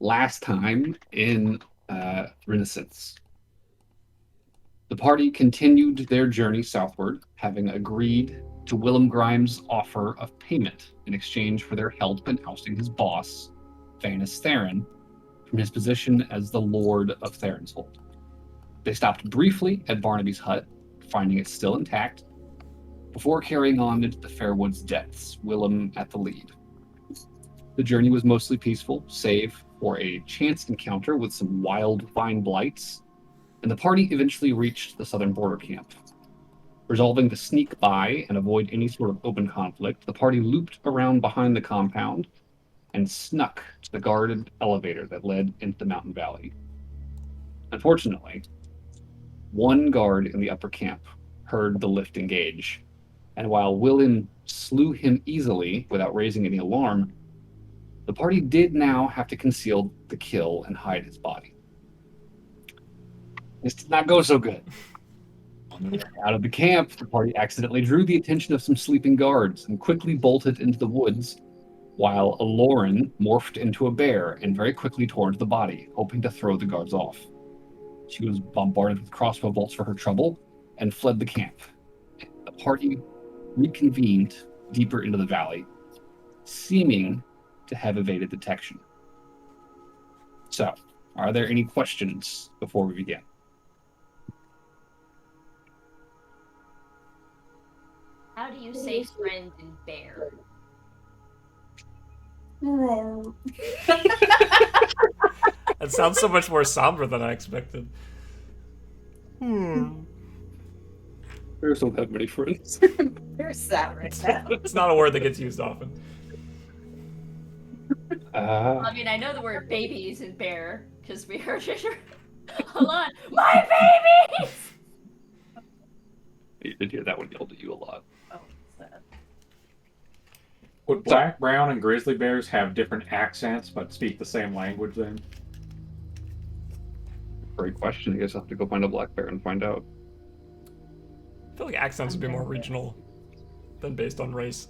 last time in Renascence. The party continued their journey southward, having agreed to Willem Grimes' offer of payment in exchange for their help in ousting his boss, Vanus Theron, from his position as the Lord of Therinshold. They stopped briefly at Barnaby's hut, finding it still intact, before carrying on into the Fairwood's depths, Willem at the lead. The journey was mostly peaceful, save for a chance encounter with some wild vine blights, and the party eventually reached the southern border camp. Resolving to sneak by and avoid any sort of open conflict, the party looped around behind the compound and snuck to the guarded elevator that led into the mountain valley. Unfortunately, one guard in the upper camp heard the lift engage, and while Willem slew him easily without raising any alarm, the party did now have to conceal the kill and hide his body. This did not go so good. On their way out of the camp, the party accidentally drew the attention of some sleeping guards and quickly bolted into the woods, while Aloryn morphed into a bear and very quickly toward the body, hoping to throw the guards off. She was bombarded with crossbow bolts for her trouble and fled the camp. The party reconvened deeper into the valley, seeming to have evaded detection. So, are there any questions before we begin? How do you say friend in bear? That sounds so much more somber than I expected. Bears don't have many friends. You're sad right now. It's not a word that gets used often. I mean, I know the word babies in bear because we heard it a lot. My babies! You did hear that one yelled at you a lot. Oh, sad. Would black, brown, and grizzly bears have different accents but speak the same language then? Great question. I guess I'll have to go find a black bear and find out. I feel like accents would be more regional than based on race.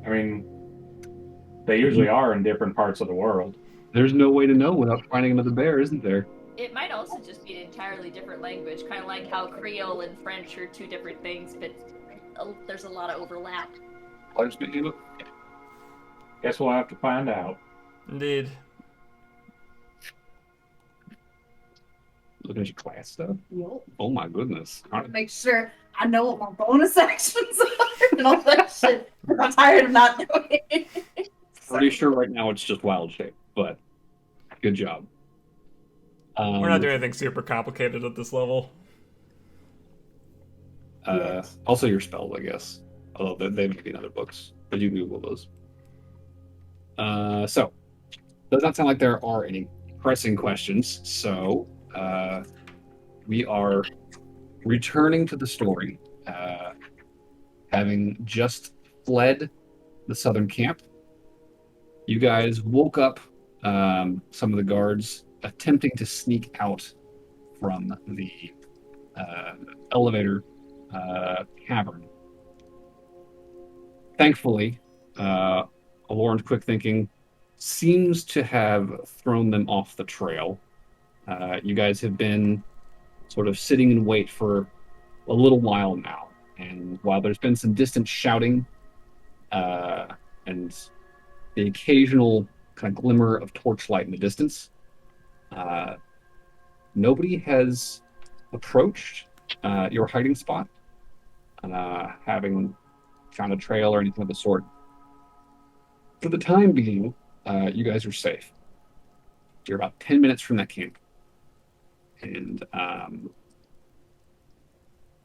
I mean, they usually are in different parts of the world. There's no way to know without finding another bear, isn't there? It might also just be an entirely different language, kind of like how Creole and French are two different things, but there's a lot of overlap. I'm speaking of. Guess we'll have to find out. Indeed. Looking at your class stuff? Yup. Oh my goodness. I want to make sure I know what my bonus actions are and all that shit. I'm tired of not knowing it. Pretty sure right now it's just wild shape, but good job. We're not doing anything super complicated at this level. Also your spells, I guess. Although they may be in other books, but you can Google those. So, does not sound like there are any pressing questions. So, we are returning to the story, having just fled the southern camp. You guys woke up some of the guards attempting to sneak out from the elevator cavern. Thankfully, Aloryn's quick thinking seems to have thrown them off the trail. You guys have been sort of sitting in wait for a little while now, and while there's been some distant shouting and the occasional kind of glimmer of torchlight in the distance, nobody has approached your hiding spot, having found a trail or anything of the sort. For the time being, you guys are safe. You're about 10 minutes from that camp. And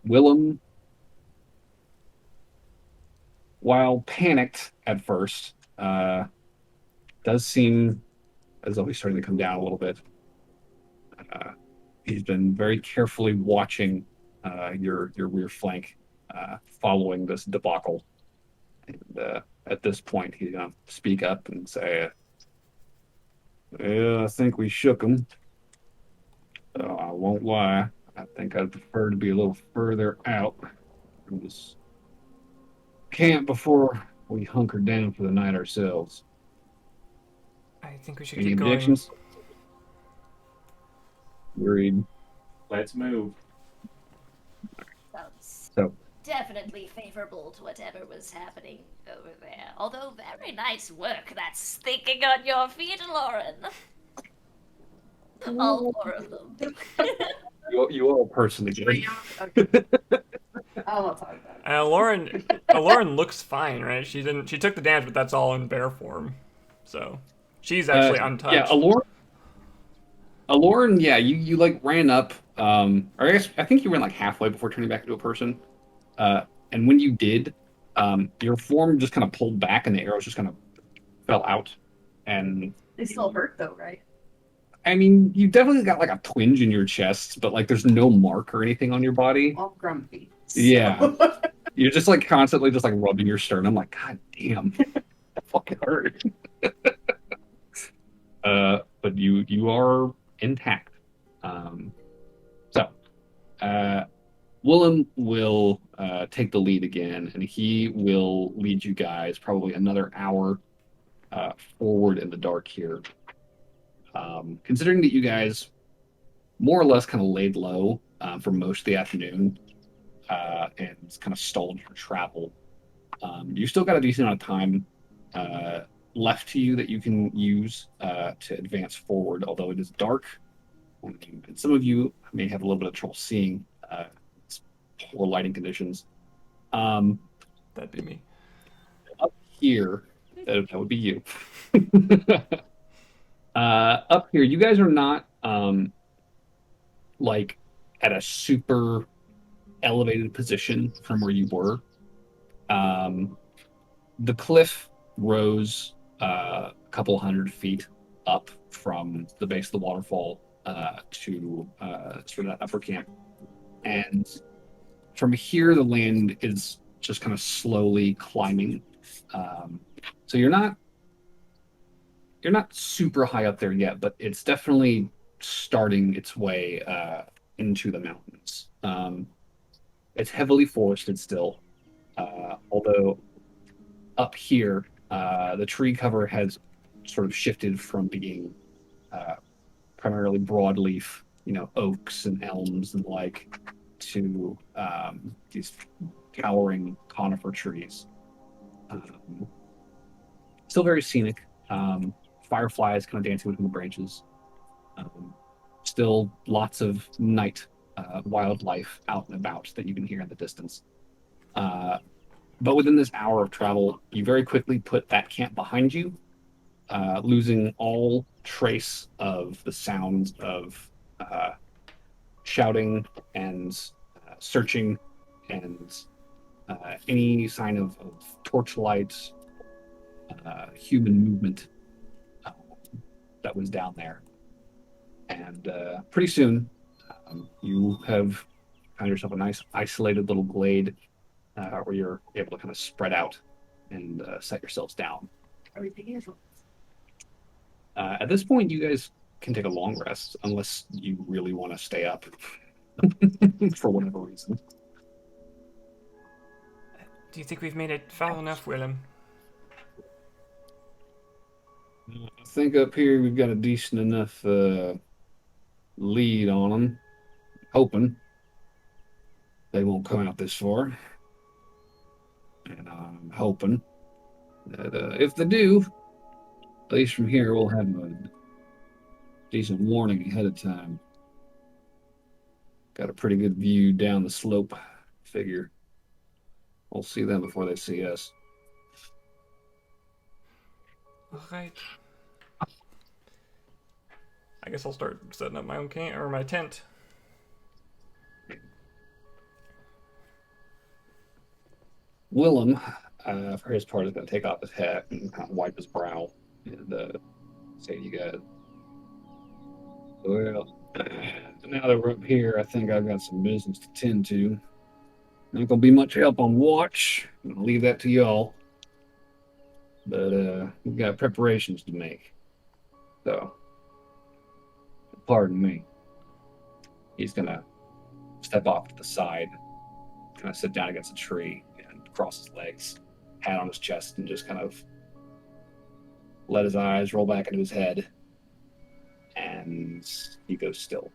Willem, while panicked at first, does seem as though he's starting to come down a little bit. He's been very carefully watching your rear flank, following this debacle. And at this point, he's going to speak up and say, "Yeah, I think we shook him. I won't lie. I think I'd prefer to be a little further out from this camp before we hunker down for the night ourselves." I think we should Any keep going. objections? Agreed. Let's move. Sounds So, definitely favorable to whatever was happening over there. Although very nice work that's thinking on your feet, Aloryn. All 4 of them. you all personally agree. I won't talk about it. Aloryn looks fine, right? She took the damage, but that's all in bear form. So she's actually untouched. Yeah, Aloryn, yeah, you like ran up, or I think you ran like halfway before turning back into a person. And when you did, your form just kind of pulled back and the arrows just kind of fell out. And They still hurt though, right? I mean, you definitely got like a twinge in your chest, but like there's no mark or anything on your body. All grumpy. So. Yeah. You're just like constantly just like rubbing your sternum, like, God damn, that fucking hurt. But you are intact. So Willem will take the lead again, and he will lead you guys probably another hour forward in the dark here. Considering that you guys more or less kind of laid low for most of the afternoon and kind of stalled your travel, you still got a decent amount of time left to you that you can use to advance forward, although it is dark. And some of you may have a little bit of trouble seeing poor lighting conditions. That'd be me. Up here, that would be you. Up here, you guys are not like at a super elevated position from where you were. The cliff rose a couple 100 feet up from the base of the waterfall to sort of that upper camp. And from here, the land is just kind of slowly climbing. So you're not super high up there yet, but it's definitely starting its way into the mountains. It's heavily forested still, although up here, the tree cover has sort of shifted from being primarily broadleaf, oaks and elms and like, to these towering conifer trees. Still very scenic. Fireflies kind of dancing between the branches. Still lots of night wildlife out and about that you can hear in the distance. But within this hour of travel, you very quickly put that camp behind you, losing all trace of the sounds of shouting and searching and any sign of torchlight, human movement that was down there. And pretty soon, you have found yourself a nice isolated little glade where you're able to kind of spread out and set yourselves down. Everything is. At this point, you guys can take a long rest unless you really want to stay up for whatever reason. Do you think we've made it far enough, Willem? I think up here we've got a decent enough lead on them. Hoping they won't come out this far. And I'm hoping that if they do, at least from here we'll have a decent warning ahead of time. Got a pretty good view down the slope. Figure we'll see them before they see us. Alright. I guess I'll start setting up my own camp or my tent. Willem, for his part, is going to take off his hat and kind of wipe his brow and say to you guys, well, now that we're up here, I think I've got some business to tend to. Not going to be much help on watch. I'll leave that to y'all. But we've got preparations to make. So, pardon me. He's going to step off to the side, kind of sit down against a tree, and cross his legs, hat on his chest, and just kind of let his eyes roll back into his head, and he goes still.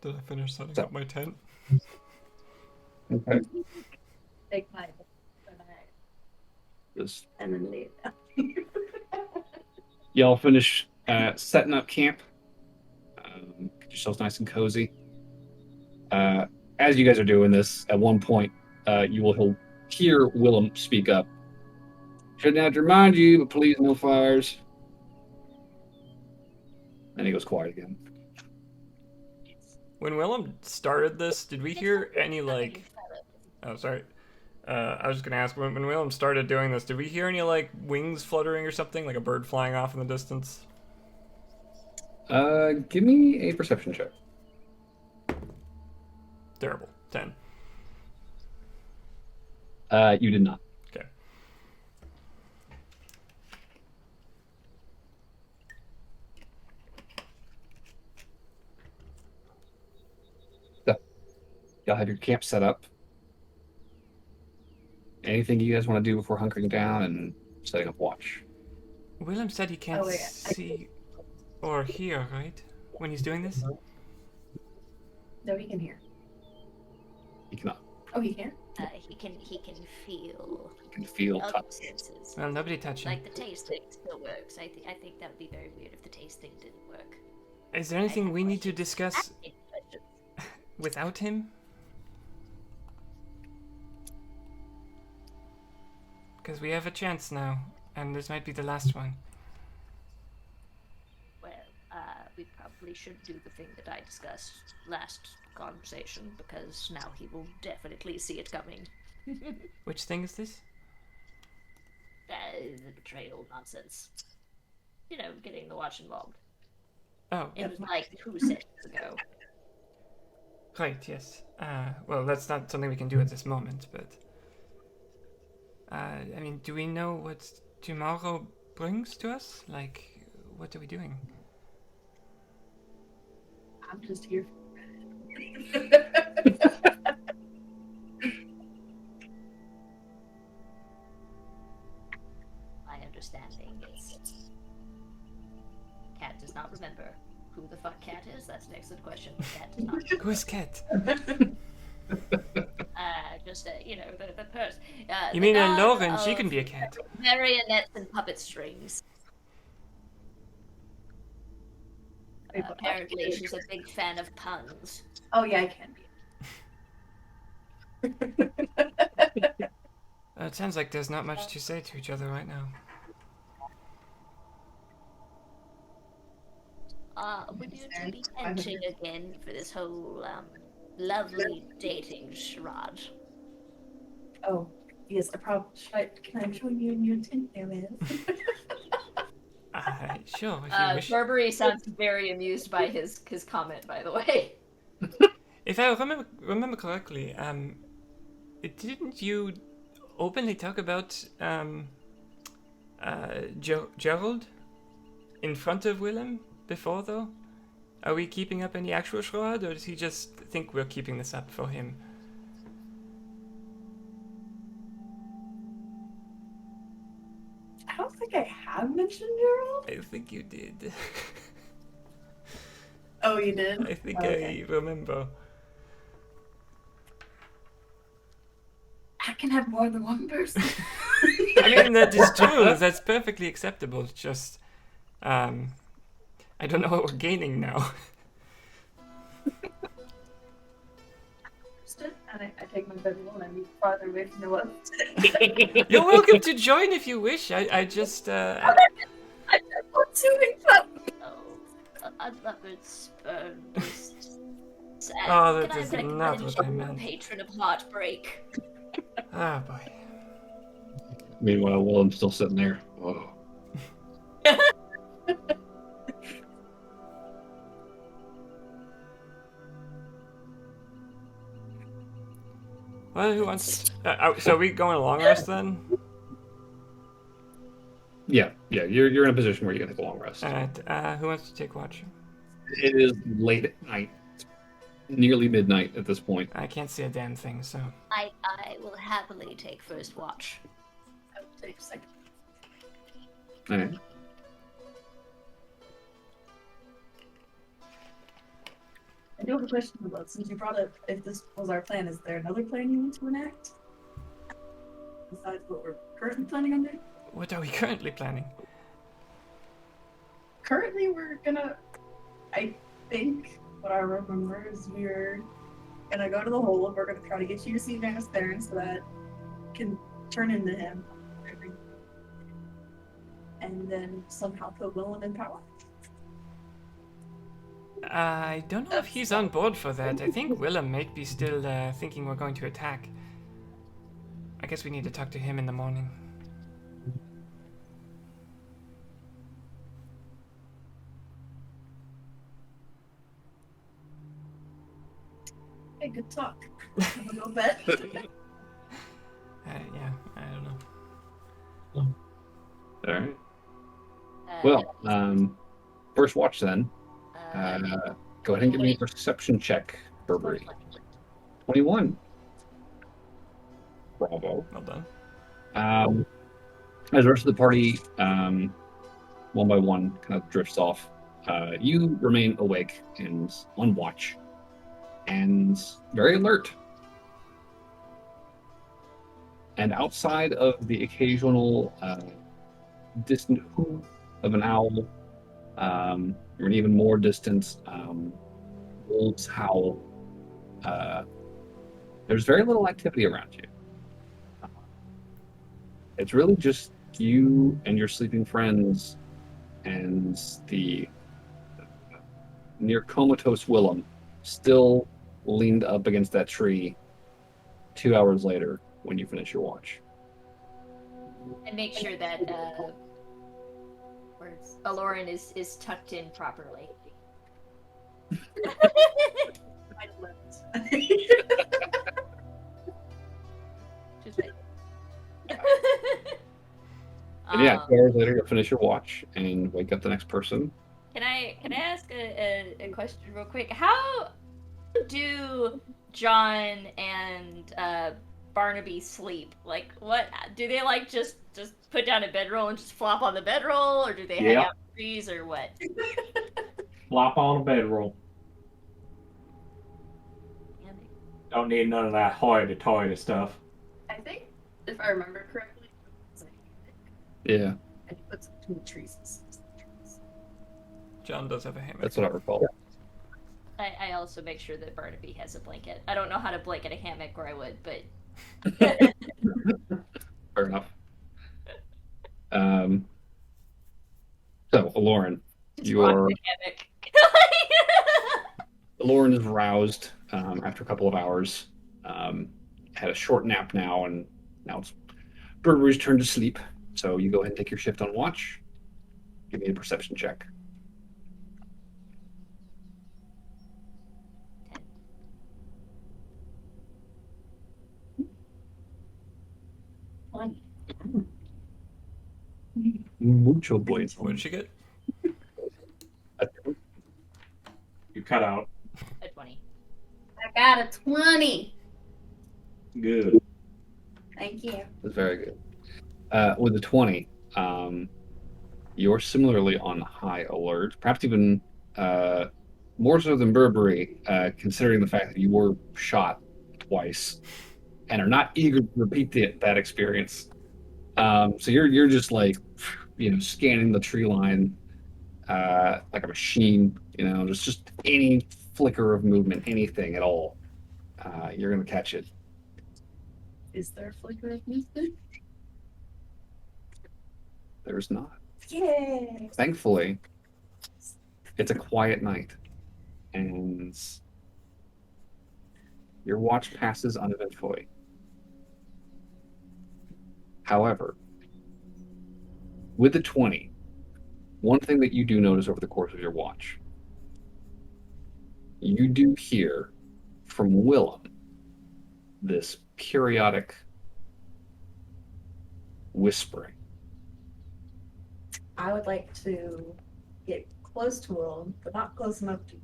Did I finish setting up my tent? Okay. Take my Just and then leave. y'all finish setting up camp. Get yourselves nice and cozy. As you guys are doing this, at one point, you will hear Willem speak up. Shouldn't have to remind you, but please no fires. And he goes quiet again. When Willem started this, did we hear any like? Oh, sorry. I was just gonna ask when Willem started doing this, did we hear any like wings fluttering or something, like a bird flying off in the distance? Give me a perception check. Terrible. 10. You did not. Okay. So, y'all have your camp set up. Anything you guys want to do before hunkering down and setting up watch? Willem said he can't Oh, wait, see or hear, right? When he's doing this? No, he can hear. You cannot. Oh, he can? He can feel You can feel other touch. senses. Well, nobody touch him. Like the taste thing still works. I think that would be very weird if the taste thing didn't work. Is there anything we need to discuss Questions. without him? Because we have a chance now, and this might be the last one. Well, we probably should do the thing that I discussed last conversation, because now he will definitely see it coming. Which thing is this? The betrayal nonsense. You know, getting the watch involved. Oh, It was like 2 sessions ago. right, yes. Well, that's not something we can do at this moment, but... I mean, do we know what tomorrow brings to us? Like, what are we doing? I'm just here. My understanding is Cat does not remember who the fuck Cat is. That's an excellent question. Cat does not. Who's Cat? Just you know, the person. You the mean god Aloryn? She of can be a cat. marionettes and puppet strings. Apparently, she's a big fan of puns. Oh, yeah, I can be. It sounds like there's not much to say to each other right now. Would you two be entering again for this whole lovely dating charade? Oh, yes, I probably should. Can I join you in your tent there, Liz? Sure, if you wish. Burberry sounds very amused by his comment, by the way. If I remember correctly, didn't you openly talk about Gerald in front of Willem before, though? Are we keeping up any actual charade, or does he just think we're keeping this up for him? I don't think I have mentioned Gerald. I think you did. Oh, you did? I think Okay. I remember. I can have more than one person. I mean, that is true. That's perfectly acceptable. It's just, I don't know what we're gaining now. And I take my bed alone. I move farther away from the one. You're welcome to join if you wish. I just, I'm not doing that. Oh, unloved spurn. Sad. Oh, that Can I is recommend not what I you, meant. Patron of heartbreak. Ah, boy. Meanwhile, Willem's still sitting there. Whoa. Well, who wants? So we going a long rest then? Yeah. You're in a position where you can take a long rest. All right. Who wants to take watch? It is late at night. It's nearly midnight at this point. I can't see a damn thing, so. I will happily take first watch. I will take second. All right. I do have a question about, since you brought up if this was our plan, is there another plan you want to enact? Besides what we're currently planning on doing? What are we currently planning? Currently, we're gonna, I think, what I remember is we're gonna go to the hole and we're gonna try to get you to see Vanna's parents so that you can turn into him. And then somehow put Willem in power. I don't know if he's on board for that. I think Willem might be still thinking we're going to attack. I guess we need to talk to him in the morning. Hey, good talk. Wanna go to bed? Yeah, I don't know. All right. Well, first watch then. Go ahead and give me a perception check, Burberry. 21. Bravo. Well done. As the rest of the party, one by one, kind of drifts off, you remain awake and on watch, and very alert. And outside of the occasional distant hoot of an owl, or an even more distant wolves howl, there's very little activity around you. It's really just you and your sleeping friends and the near comatose Willem still leaned up against that tree 2 hours later when you finish your watch. And make sure that Aloryn is tucked in properly. I left. Just like... And yeah, 2 hours later you'll finish your watch and wake up the next person. Can I ask a question real quick? How do John and Barnaby sleep? Like, what do they like? Just put down a bedroll and just flop on the bedroll, or do they hang out in trees, or what? Flop on a bedroll. Don't need none of that hoity-toity stuff. I think, if I remember correctly, it's like, Yeah, and he puts it between the trees. And sleeps in the trees. John does have a hammock. that's what I recall. I also make sure that Barnaby has a blanket. I don't know how to blanket a hammock, or I would, but Fair enough. So, Aloryn, just you rock are... the hammock. Aloryn is roused after a couple of hours. Had a short nap now, and now it's Burberry's turn to sleep. So you go ahead and take your shift on watch. Give me a perception check. Mucho bueno. What did she get? You cut out. A 20. I got a 20. Good. Thank you. That's very good. With the 20, you're similarly on high alert, perhaps even more so than Burberry, considering the fact that you were shot twice and are not eager to repeat that experience. So you're just like, scanning the tree line like a machine, just any flicker of movement, anything at all, you're gonna catch it. Is there a flicker of movement? There's not. Yay! Thankfully, it's a quiet night, and your watch passes uneventfully. However, with the 20, one thing that you do notice over the course of your watch, you do hear from Willem this periodic whispering. I would like to get close to Willem, but not close enough to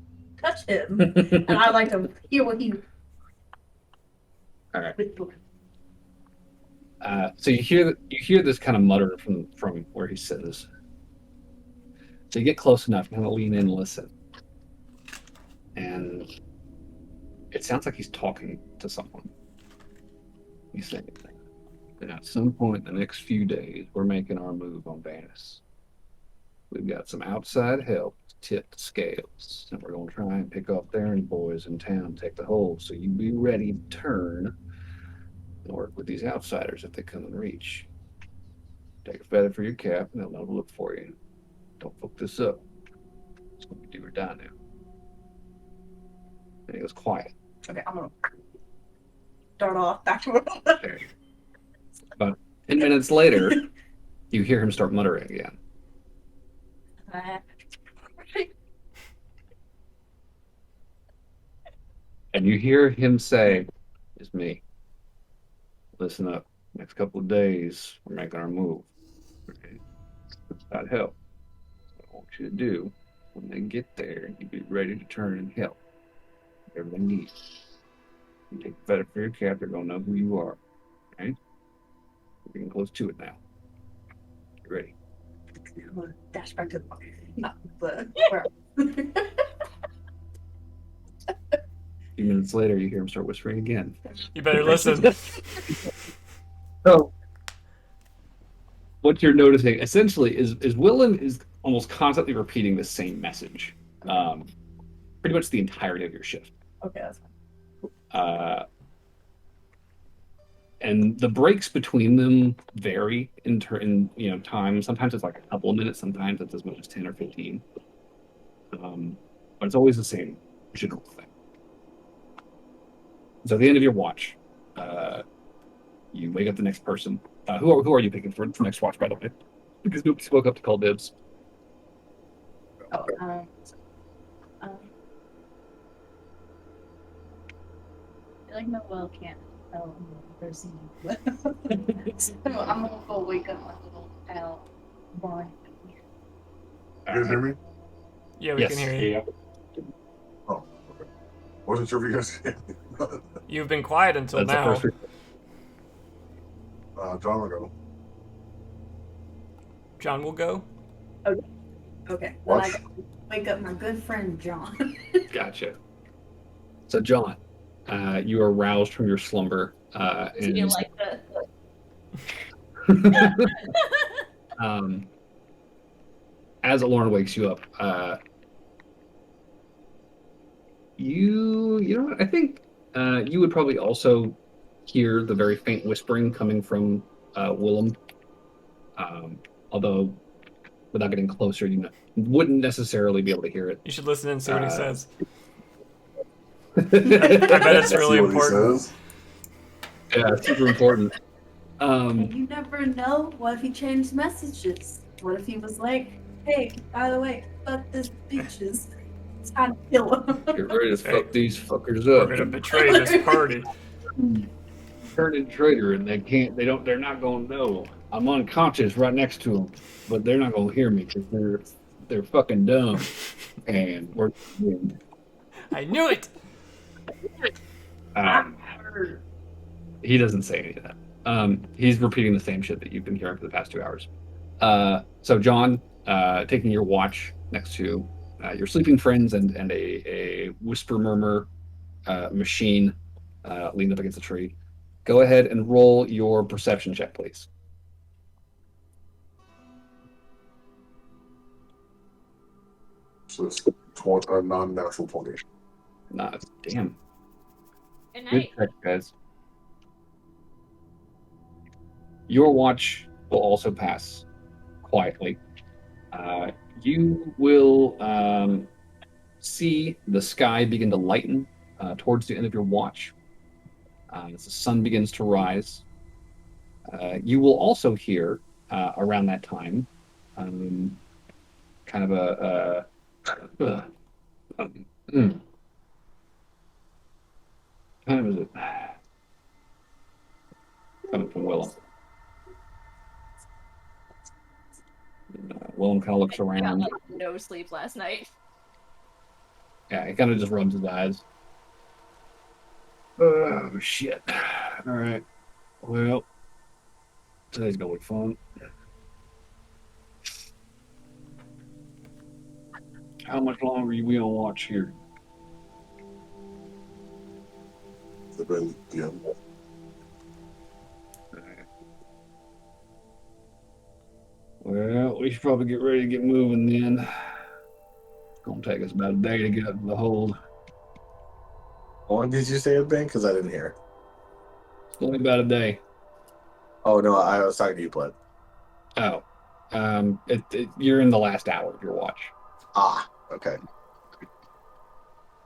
touch him, and I'd like to hear what he. All right. So you hear this kind of mutter from where he sits. So you get close enough, kind of lean in and listen, and it sounds like he's talking to someone. He's saying, and at some point in the next few days, we're making our move on Vanus. We've got some outside help to tip the scales, and we're going to try and pick off the errand boys in town, take the whole. So you be ready to turn and work with these outsiders if they come in reach. Take a feather for your cap, and they'll know to look for you. Don't fuck this up. It's going to be do or die now. And he goes quiet. Okay, I'm gonna start off back to where Okay. About 10 minutes later, you hear him start muttering again. And you hear him say, "It's me. Listen up. Next couple of days, we're making our move. Okay? That help. What I want you to do, when they get there, you be ready to turn and help. Whatever they need. You take the feather for your cap, they're going to know who you are. Okay? We're getting close to it now. Get ready." I'm gonna dash back to the where. A few minutes later, you hear him start whispering again. You better listen. So, what you're noticing essentially is Willem is almost constantly repeating the same message, pretty much the entirety of your shift. Okay, that's fine. And the breaks between them vary in time. Sometimes it's like a couple of minutes. Sometimes it's as much as 10 or 15. But it's always the same general thing. So at the end of your watch, you wake up the next person. Who are you picking for next watch, by the way? Because nobody spoke up to call dibs. Oh, I feel like Noel can't tell person. I'm gonna go wake up my little pal boy. You guys hear me? Yeah, we Yes. can hear you. Yeah. Oh, okay. Wasn't sure if you guys hear me. You've been quiet until That's the now. first. John will go. John will go. okay. Then Watch. I gotta wake up my good friend John. Gotcha. So John, you are roused from your slumber, Do and you like the as Aloryn wakes you up, you know what? I think you would probably also hear the very faint whispering coming from Willem. Although, without getting closer, wouldn't necessarily be able to hear it. You should listen and see what he says. I I bet it's See really what he important. says? Yeah, super important. And you never know. What if he changed messages? What if he was like, "Hey, by the way, fuck this bitches. It's time to kill him." Get ready to fuck these fuckers We're up. gonna betray this party. Turn into traitor, and they're not gonna know. I'm unconscious right next to them, but they're not gonna hear me because they're fucking dumb. And we're I knew it. he doesn't say any of that. He's repeating the same shit that you've been hearing for the past 2 hours. So John, taking your watch next to your sleeping friends and a whisper murmur machine leaned up against a tree. Go ahead and roll your perception check, please. So it's non-natural 20. Nah, damn. good Good night? check, guys. Your watch will also pass quietly. You will see the sky begin to lighten towards the end of your watch as the sun begins to rise. You will also hear around that time kind of a kind of is it coming from Willem. Willem kind of looks Got around. like no sleep last night. Yeah, he kind of just rubs his eyes. Oh, shit. All right. Well, today's going to be fun. How much longer are we on watch here? The been yeah. Well, we should probably get ready to get moving then. It's going to take us about a day to get up to the hold. How long did you say it been? Because I didn't hear. It's only about a day. Oh no, I was talking to you, Bled. Oh, you're in the last hour of your watch. Ah, okay.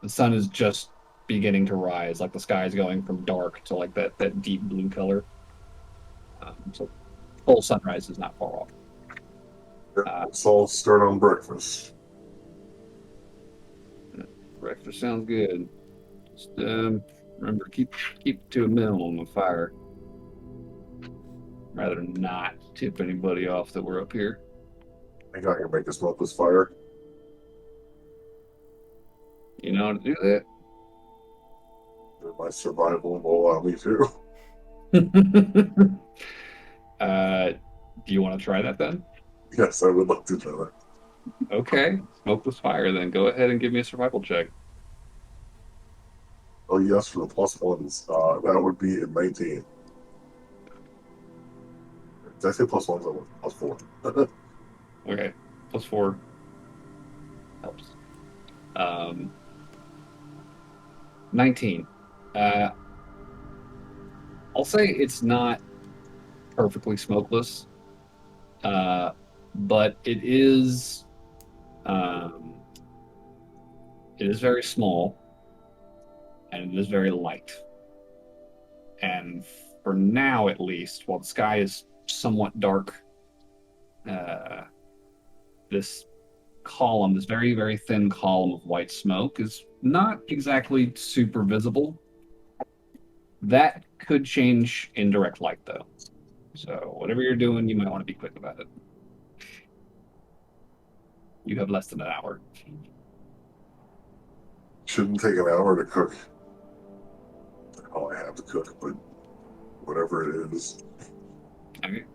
The sun is just beginning to rise, like the sky is going from dark to like that deep blue color. So full sunrise is not far off. So I'll start on breakfast. Breakfast sounds good. Just remember keep to a minimum of fire. Rather than not tip anybody off that we're up here. I think I can make a smokeless fire. You know how to do that? My survival will allow me to. Do you want to try that then? Yes, I would like to do that. Okay, smokeless fire. Then go ahead and give me a survival check. Oh yes, for the plus ones. That would be a 19. Did I say plus ones? I was plus 4. Okay, +4 helps. 19. I'll say it's not perfectly smokeless, but um, it is very small and it is very light. And for now, at least, while the sky is somewhat dark, this column, this very, very thin column of white smoke, is not exactly super visible. That could change in direct light, though. So, whatever you're doing, you might want to be quick about it. You have less than an hour. Shouldn't take an hour to cook. Oh, I have to cook, but whatever it is. Okay.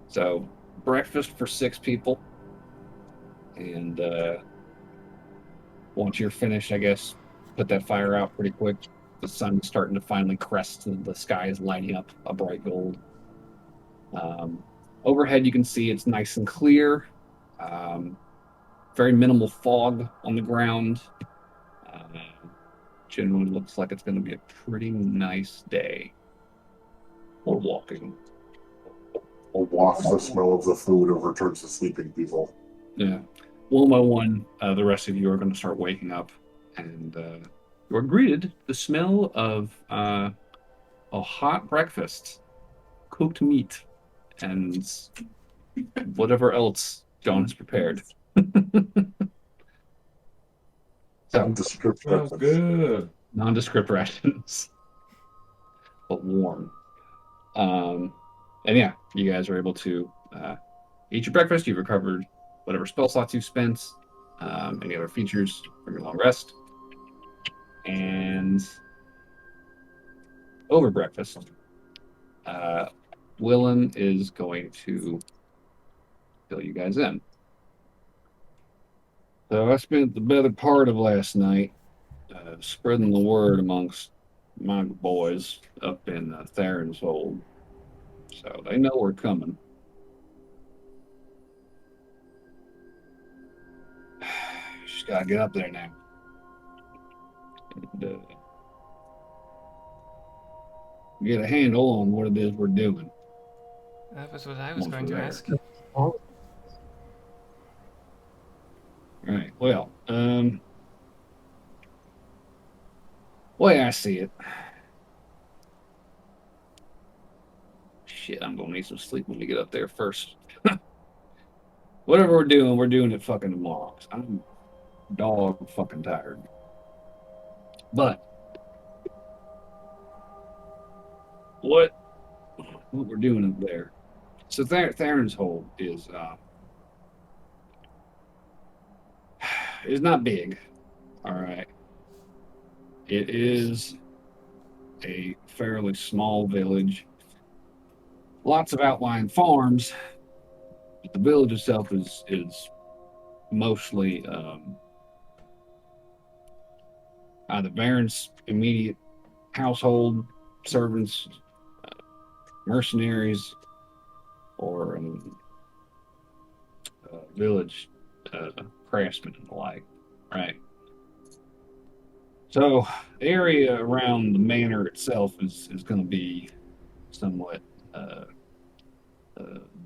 So, breakfast for 6 people. And once you're finished, I guess, put that fire out pretty quick. The sun's starting to finally crest, and the sky is lighting up a bright gold. Overhead, you can see it's nice and clear. Very minimal fog on the ground. Generally looks like it's going to be a pretty nice day for walking. I'll waft the smell of the food over towards the sleeping people. Yeah. One by one, the rest of you are going to start waking up, and you're greeted the smell of a hot breakfast, cooked meat, and whatever else John has prepared. So, Nondescript Sounds breakfast. good. nondescript rations, but warm. And yeah, you guys are able to eat your breakfast. You've recovered whatever spell slots you've spent, any other features from your long rest. And over breakfast, Willem is going to fill you guys in. So I spent the better part of last night spreading the word amongst my boys up in Theron's hold. So they know we're coming. Just gotta get up there now. And get a handle on what it is we're doing. That was what I was Once going we're to there. ask. Right. Well, way I see it. Shit, I'm gonna need some sleep when we get up there first. Whatever we're doing it fucking tomorrow. 'Cause I'm dog fucking tired. But what we're doing up there. So Theron's hold is not big. All right. It is a fairly small village. Lots of outlying farms, but the village itself is mostly either Baron's immediate household servants, mercenaries, or village craftsmen and the like. Right. So the area around the manor itself is going to be somewhat uh,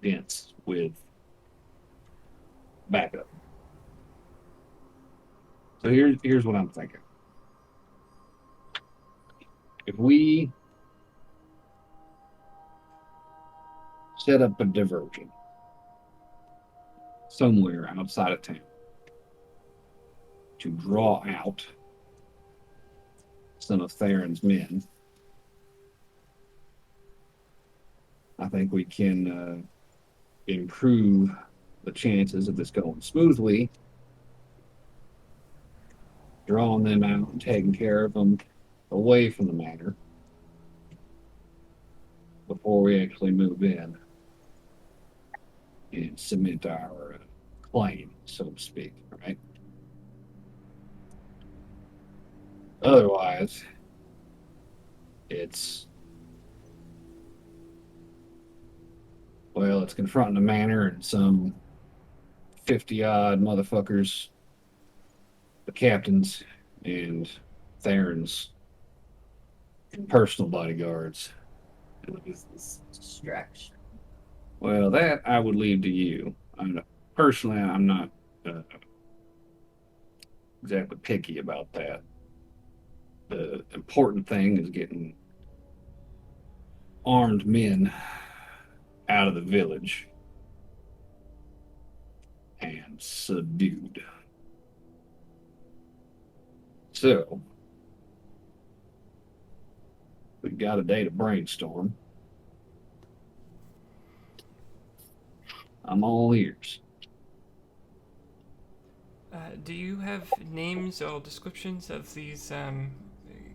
dense with backup. So here's what I'm thinking. If we set up a diversion somewhere outside of town to draw out some of Theron's men, I think we can improve the chances of this going smoothly, drawing them out and taking care of them away from the manor before we actually move in and cement our claim, so to speak, right? Otherwise, it's confronting the manor and some 50-odd motherfuckers, the captains and Theron's personal bodyguards. Use this distraction. Well, that I would leave to you. Personally, I'm not exactly picky about that. The important thing is getting armed men out of the village and subdued. So, we got a day to brainstorm. I'm all ears. Do you have names or descriptions of these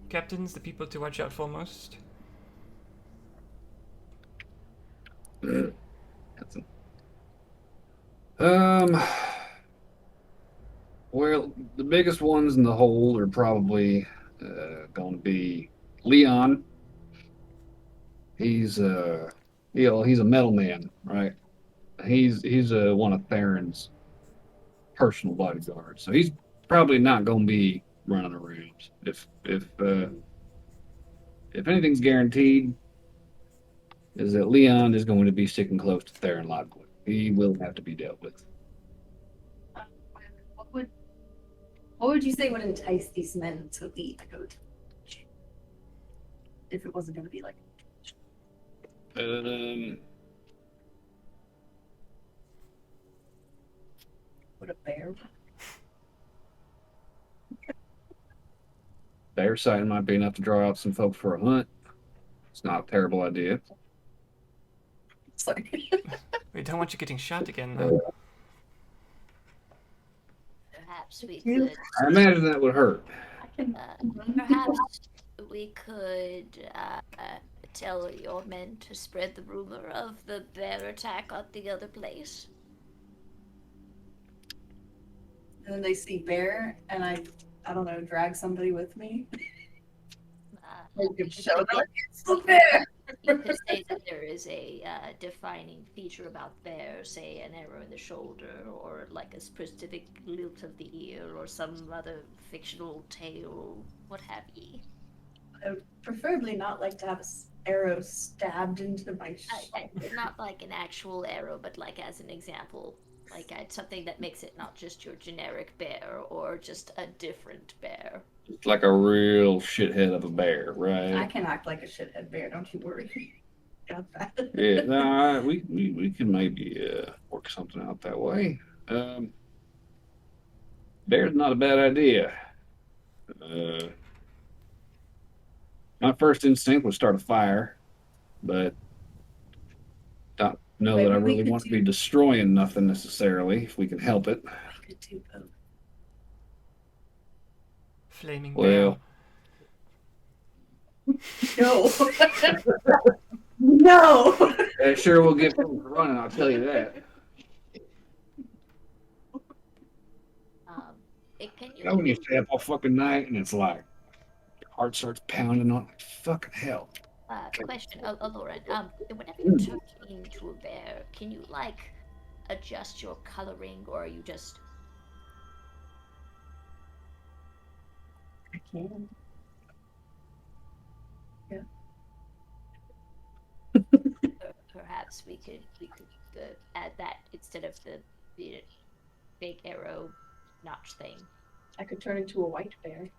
captains, the people to watch out for most? Well, the biggest ones in the whole are probably going to be Leon. He's he's a metal man, right? He's one of Theron's personal bodyguards, so he's probably not going to be running around. If anything's guaranteed, is that Leon is going to be sticking close to Theron Lockwood. He will have to be dealt with. What would you say would entice these men to leave to go to if it wasn't going to be like would a bear? Bear sighting might be enough to draw out some folks for a hunt. It's not a terrible idea. Sorry. We don't want you getting shot again, though. Perhaps we could. I imagine that would hurt. Perhaps we could tell your men to spread the rumor of the bear attack at the other place. And then they see bear, and I don't know, drag somebody with me. Show them it's the bear. You could say that there is a defining feature about bear, say an arrow in the shoulder, or like a specific lilt of the ear, or some other fictional tale, what have ye. I would preferably not like to have an arrow stabbed into my Not like an actual arrow, but like as an example. Like something that makes it not just your generic bear, or just a different bear. It's like a real shithead of a bear, right? I can act like a shithead bear, don't you worry. Got that. Yeah, no, we can maybe work something out that way. Bear's not a bad idea. My first instinct was start a fire, but don't know that I really want to be destroying nothing necessarily, if we can help it. We could do both. flaming Well, No. No. that sure will get things running, I'll tell you that. Can You know when you you stay up all fucking night and it's like your heart starts pounding on like fucking hell. question, Aloryn, whenever you Mm. turn into a bear, can you like adjust your coloring, or are you just I can. perhaps we could add that instead of the big arrow notch thing. I could turn into a white bear.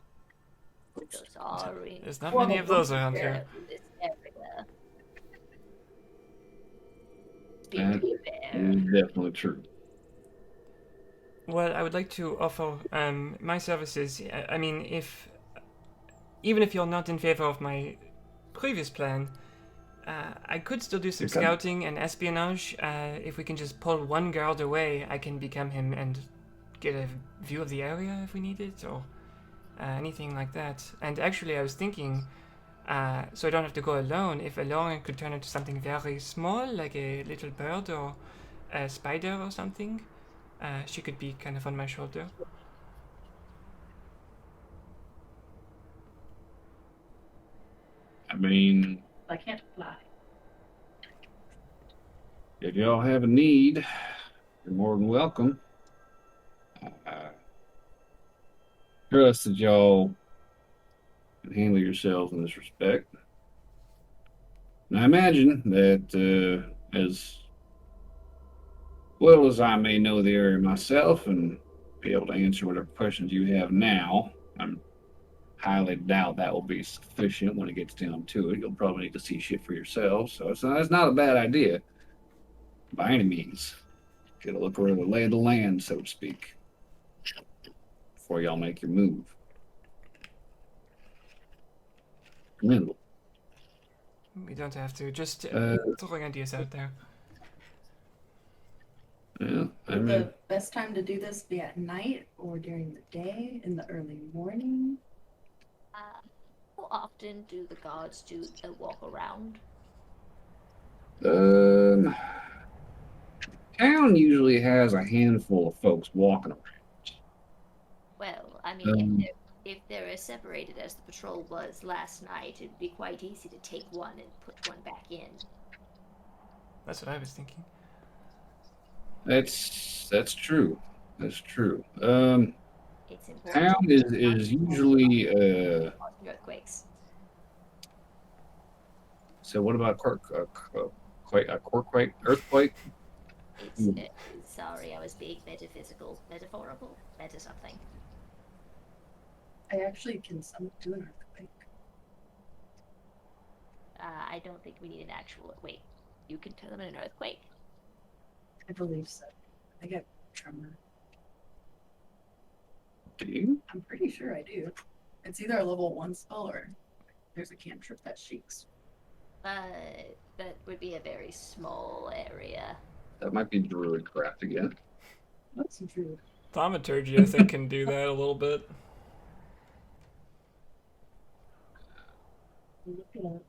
Those are in There's not many of those around here. this area. That Big bear. is definitely true. Well, I would like to offer my services. I mean, even if you're not in favor of my previous plan, I could still do some Okay. scouting and espionage. If we can just pull one guard away, I can become him and get a view of the area if we need it, or anything like that. And actually, I was thinking, so I don't have to go alone, if Aloryn could turn into something very small, like a little bird or a spider or something, she could be kind of on my shoulder. I mean, I can't fly. if y'all have a need, you're more than welcome. Trust that y'all can handle yourselves in this respect. And I imagine that as well as I may know the area myself and be able to answer whatever questions you have now, I'm highly doubt that will be sufficient when it gets down to it. You'll probably need to see shit for yourselves, so it's not a bad idea by any means. Get a look over the lay of the land, so to speak, before y'all make your move. Commendable. We don't have to, just throwing ideas out there. Yeah, I Would mean, the best time to do this be at night or during the day, in the early morning? How often do the guards do a walk around? town usually has a handful of folks walking around. Well, I mean, Um, if they're as separated as the patrol was last night, it'd be quite easy to take one and put one back in. That's what I was thinking. that's true. That's true. It's important. Town is usually Earthquakes. so what about earthquake? It's, sorry, I was being metaphysical, metaphorical, meta something. I actually can do an earthquake. I don't think we need an actual. Wait, you can turn them in an earthquake? I believe so. I get tremor. Do you? I'm pretty sure I do. It's either a level 1 spell or there's a cantrip that shakes. That would be a very small area. That might be druid craft again. That's true. Thaumaturgy, I think, can do that a little bit. Look it up,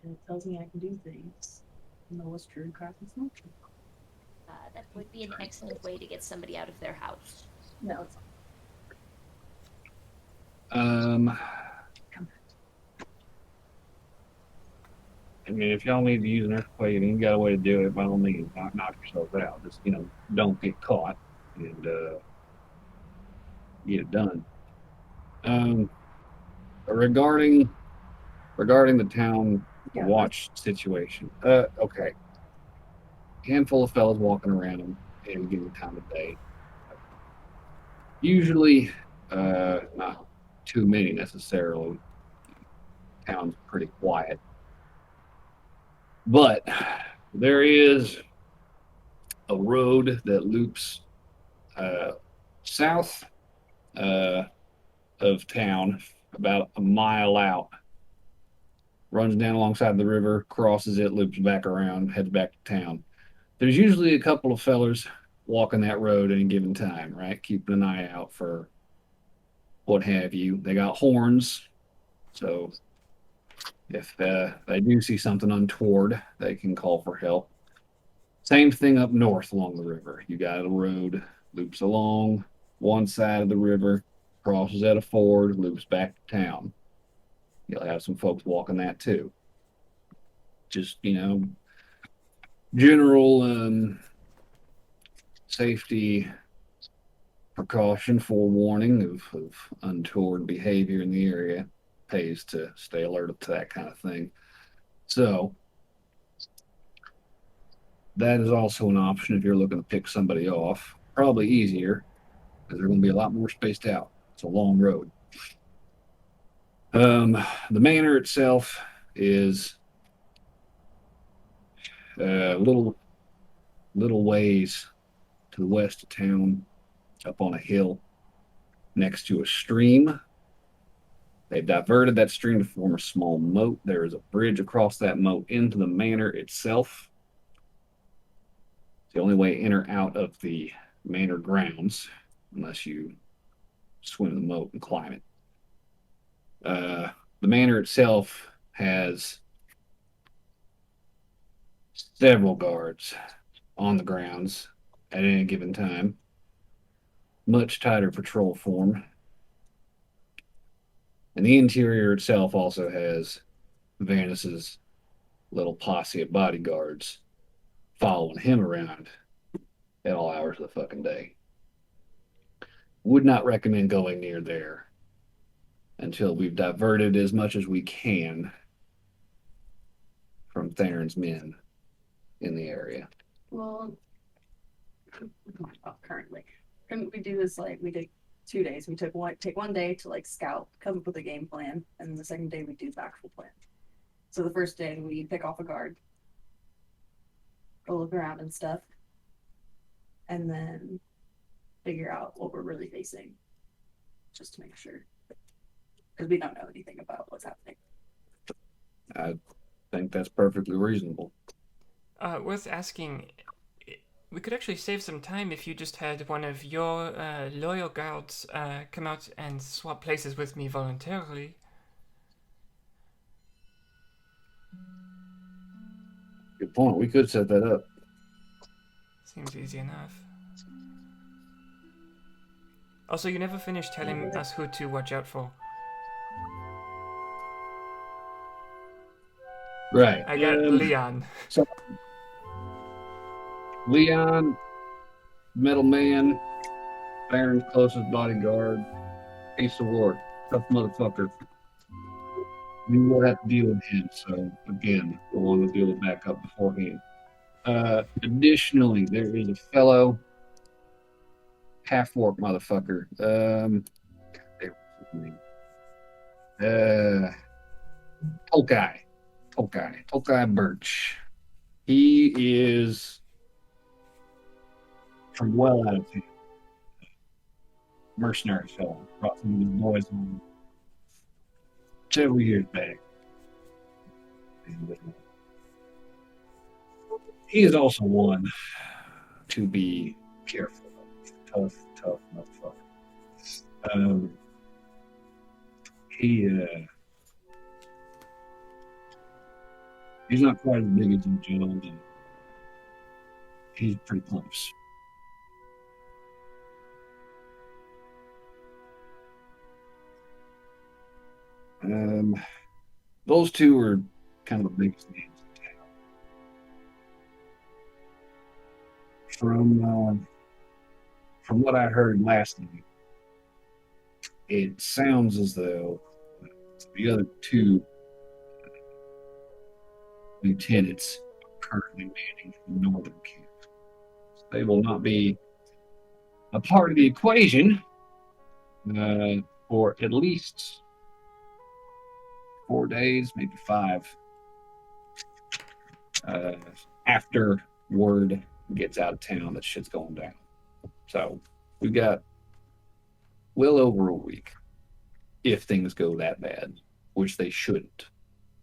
and it tells me I can do things. No, what's true craft is not true. That would be an excellent way to get somebody out of their house. No, it's I mean, if y'all need to use an earthquake and you got a way to do it, by all means, knock yourselves out. Just don't get caught and get it done. Regarding the town Yeah. watch situation. Okay. Handful of fellas walking around and getting the time of day. Usually, not too many necessarily. Town's pretty quiet. But there is a road that loops south of town, about a mile out. Runs down alongside the river, crosses it, loops back around, heads back to town. There's usually a couple of fellers walking that road at any given time, right? Keeping an eye out for what have you. They got horns, so if they do see something untoward, they can call for help. Same thing up north along the river. You got a road, loops along one side of the river, crosses at a ford, loops back to town. You'll have some folks walking that too. Just, general safety precaution, forewarning of untoward behavior in the area. Pays to stay alert to that kind of thing. So that is also an option if you're looking to pick somebody off. Probably easier because they're going to be a lot more spaced out. It's a long road. The manor itself is a little ways to the west of town, up on a hill next to a stream. They've diverted that stream to form a small moat. There is a bridge across that moat into the manor itself. It's the only way in or out of the manor grounds, unless you swim the moat and climb it. The manor itself has several guards on the grounds at any given time. Much tighter patrol form. And the interior itself also has Vanis's little posse of bodyguards following him around at all hours of the fucking day. Would not recommend going near there until we've diverted as much as we can from Theron's men in the area. Well, currently, couldn't we do this like we did 2 days? We take one day to like scout, come up with a game plan, and then the second day we do the actual plan. So the first day we pick off a guard, go look around and stuff, and then figure out what we're really facing, just to make sure, because we don't know anything about what's happening. I think that's perfectly reasonable. Worth asking, we could actually save some time if you just had one of your loyal guards come out and swap places with me voluntarily. Good point. We could set that up. Seems easy enough. Also, you never finished telling us who to watch out for. Right. I got Leon. So, Leon, Metal Man, Baron's closest bodyguard, Ace of War, tough motherfucker. We will have to deal with him, so again, we'll want to deal with backup beforehand. Additionally, there is a fellow half-orc motherfucker. Tolkai Birch. He is from well out of town. Mercenary fellow. Brought some of his boys home several years back. And, he is also one to be careful of. Tough motherfucker. He's not quite as big as Joe, but he's pretty close. Those two are kind of the biggest names in town. From what I heard last night, it sounds as though the other two lieutenants are currently manning the northern camp. They will not be a part of the equation for at least 4 days, maybe 5, after word gets out of town that shit's going down. So we've got well over a week if things go that bad, which they shouldn't,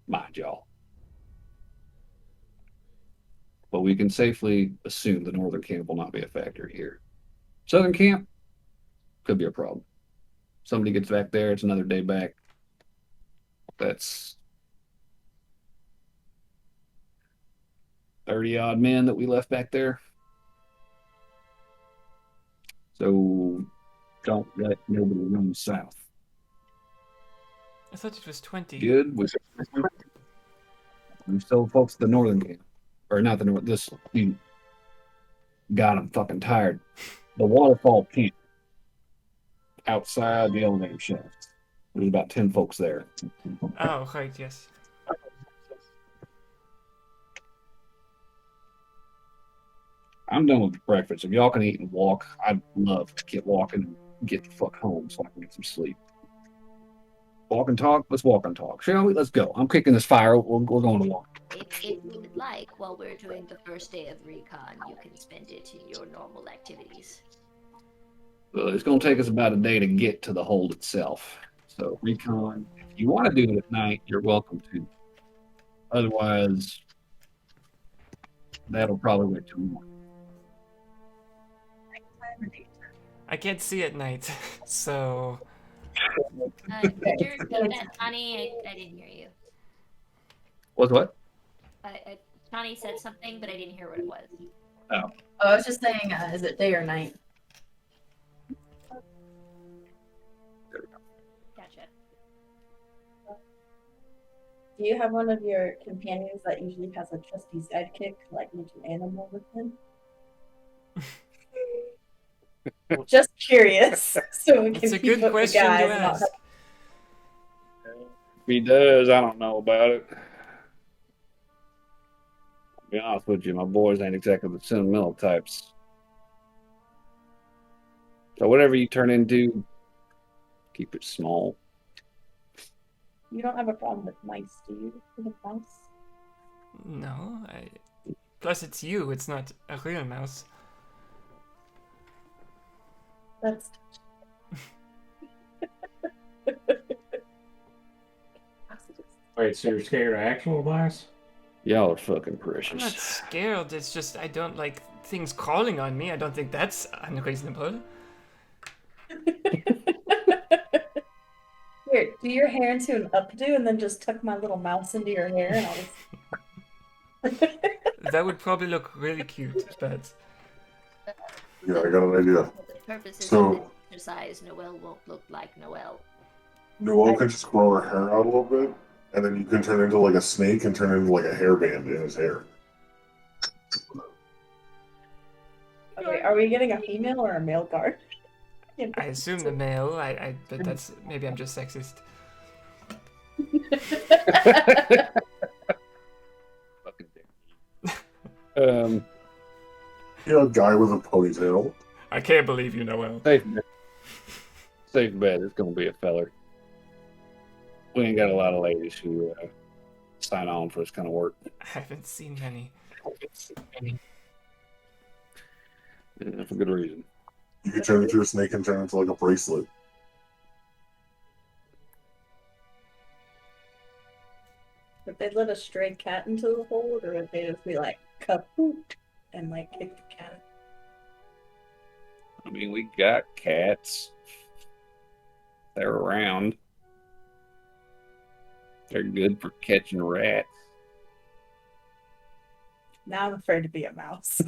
mind y'all. But we can safely assume the northern camp will not be a factor here. Southern camp could be a problem. somebody gets back there, it's another day back. That's 30 odd men that we left back there. So don't let nobody run south. I thought it was 20. Good. We still folks the northern game. Or not the north. This. God, I'm fucking tired. The waterfall camp outside the elevator shaft. There's about 10 folks there. Oh, right, yes. I'm done with breakfast. If y'all can eat and walk, I'd love to get walking and get the fuck home so I can get some sleep. Walk and talk? Let's walk and talk. Shall we? Let's go. I'm kicking this fire. We're going to walk. If you would like, while we're doing the first day of recon, you can spend it in your normal activities. Well, it's going to take us about a day to get to the hold itself. So, recon, if you want to do it at night, you're welcome to. Otherwise, that'll probably wait till morning. I can't see at night, so... Could you repeat that, Tani? I didn't hear you. What? Tani said something, but I didn't hear what it was. Oh, I was just saying, is it day or night? Gotcha. Do you have one of your companions that usually has a trusty sidekick, like an animal with him? Just curious, so we can It's a keep good up question the guys to and not ask. If he does, I don't know about it. To be honest with you, my boys ain't exactly the sentimental types. So whatever you turn into, keep it small. You don't have a problem with mice, do you? With a mouse? No, Plus it's you, it's not a real mouse. That's Wait, so you're scared of actual mice? Y'all are fucking I'm not precious. scared, it's just I don't like things crawling on me. I don't think that's unreasonable. Here, do your hair into an updo and then just tuck my little mouse into your hair and I'll just... That would probably look really cute, but... Yeah, I got an idea. For the purposes So- of this exercise, Noelle won't look like Noelle. Noel can just grow her hair out a little bit, and then you can turn into like a snake and turn into like a hairband in his hair. Okay, are we getting a female or a male guard? I assume the male, but that's... Maybe I'm just sexist. Fucking dick. You know, a guy with a ponytail. I can't believe you, Noel. Safe bet. Safe bet. It's gonna be a feller. We ain't got a lot of ladies who sign on for this kind of work. I haven't seen many. Yeah, for good reason. You can turn into a snake and turn into like a bracelet. Would they let a stray cat into the hold, or would they just be like, kaput, and like kick the cat? I mean, we got cats. They're around. They're good for catching rats. Now I'm afraid to be a mouse.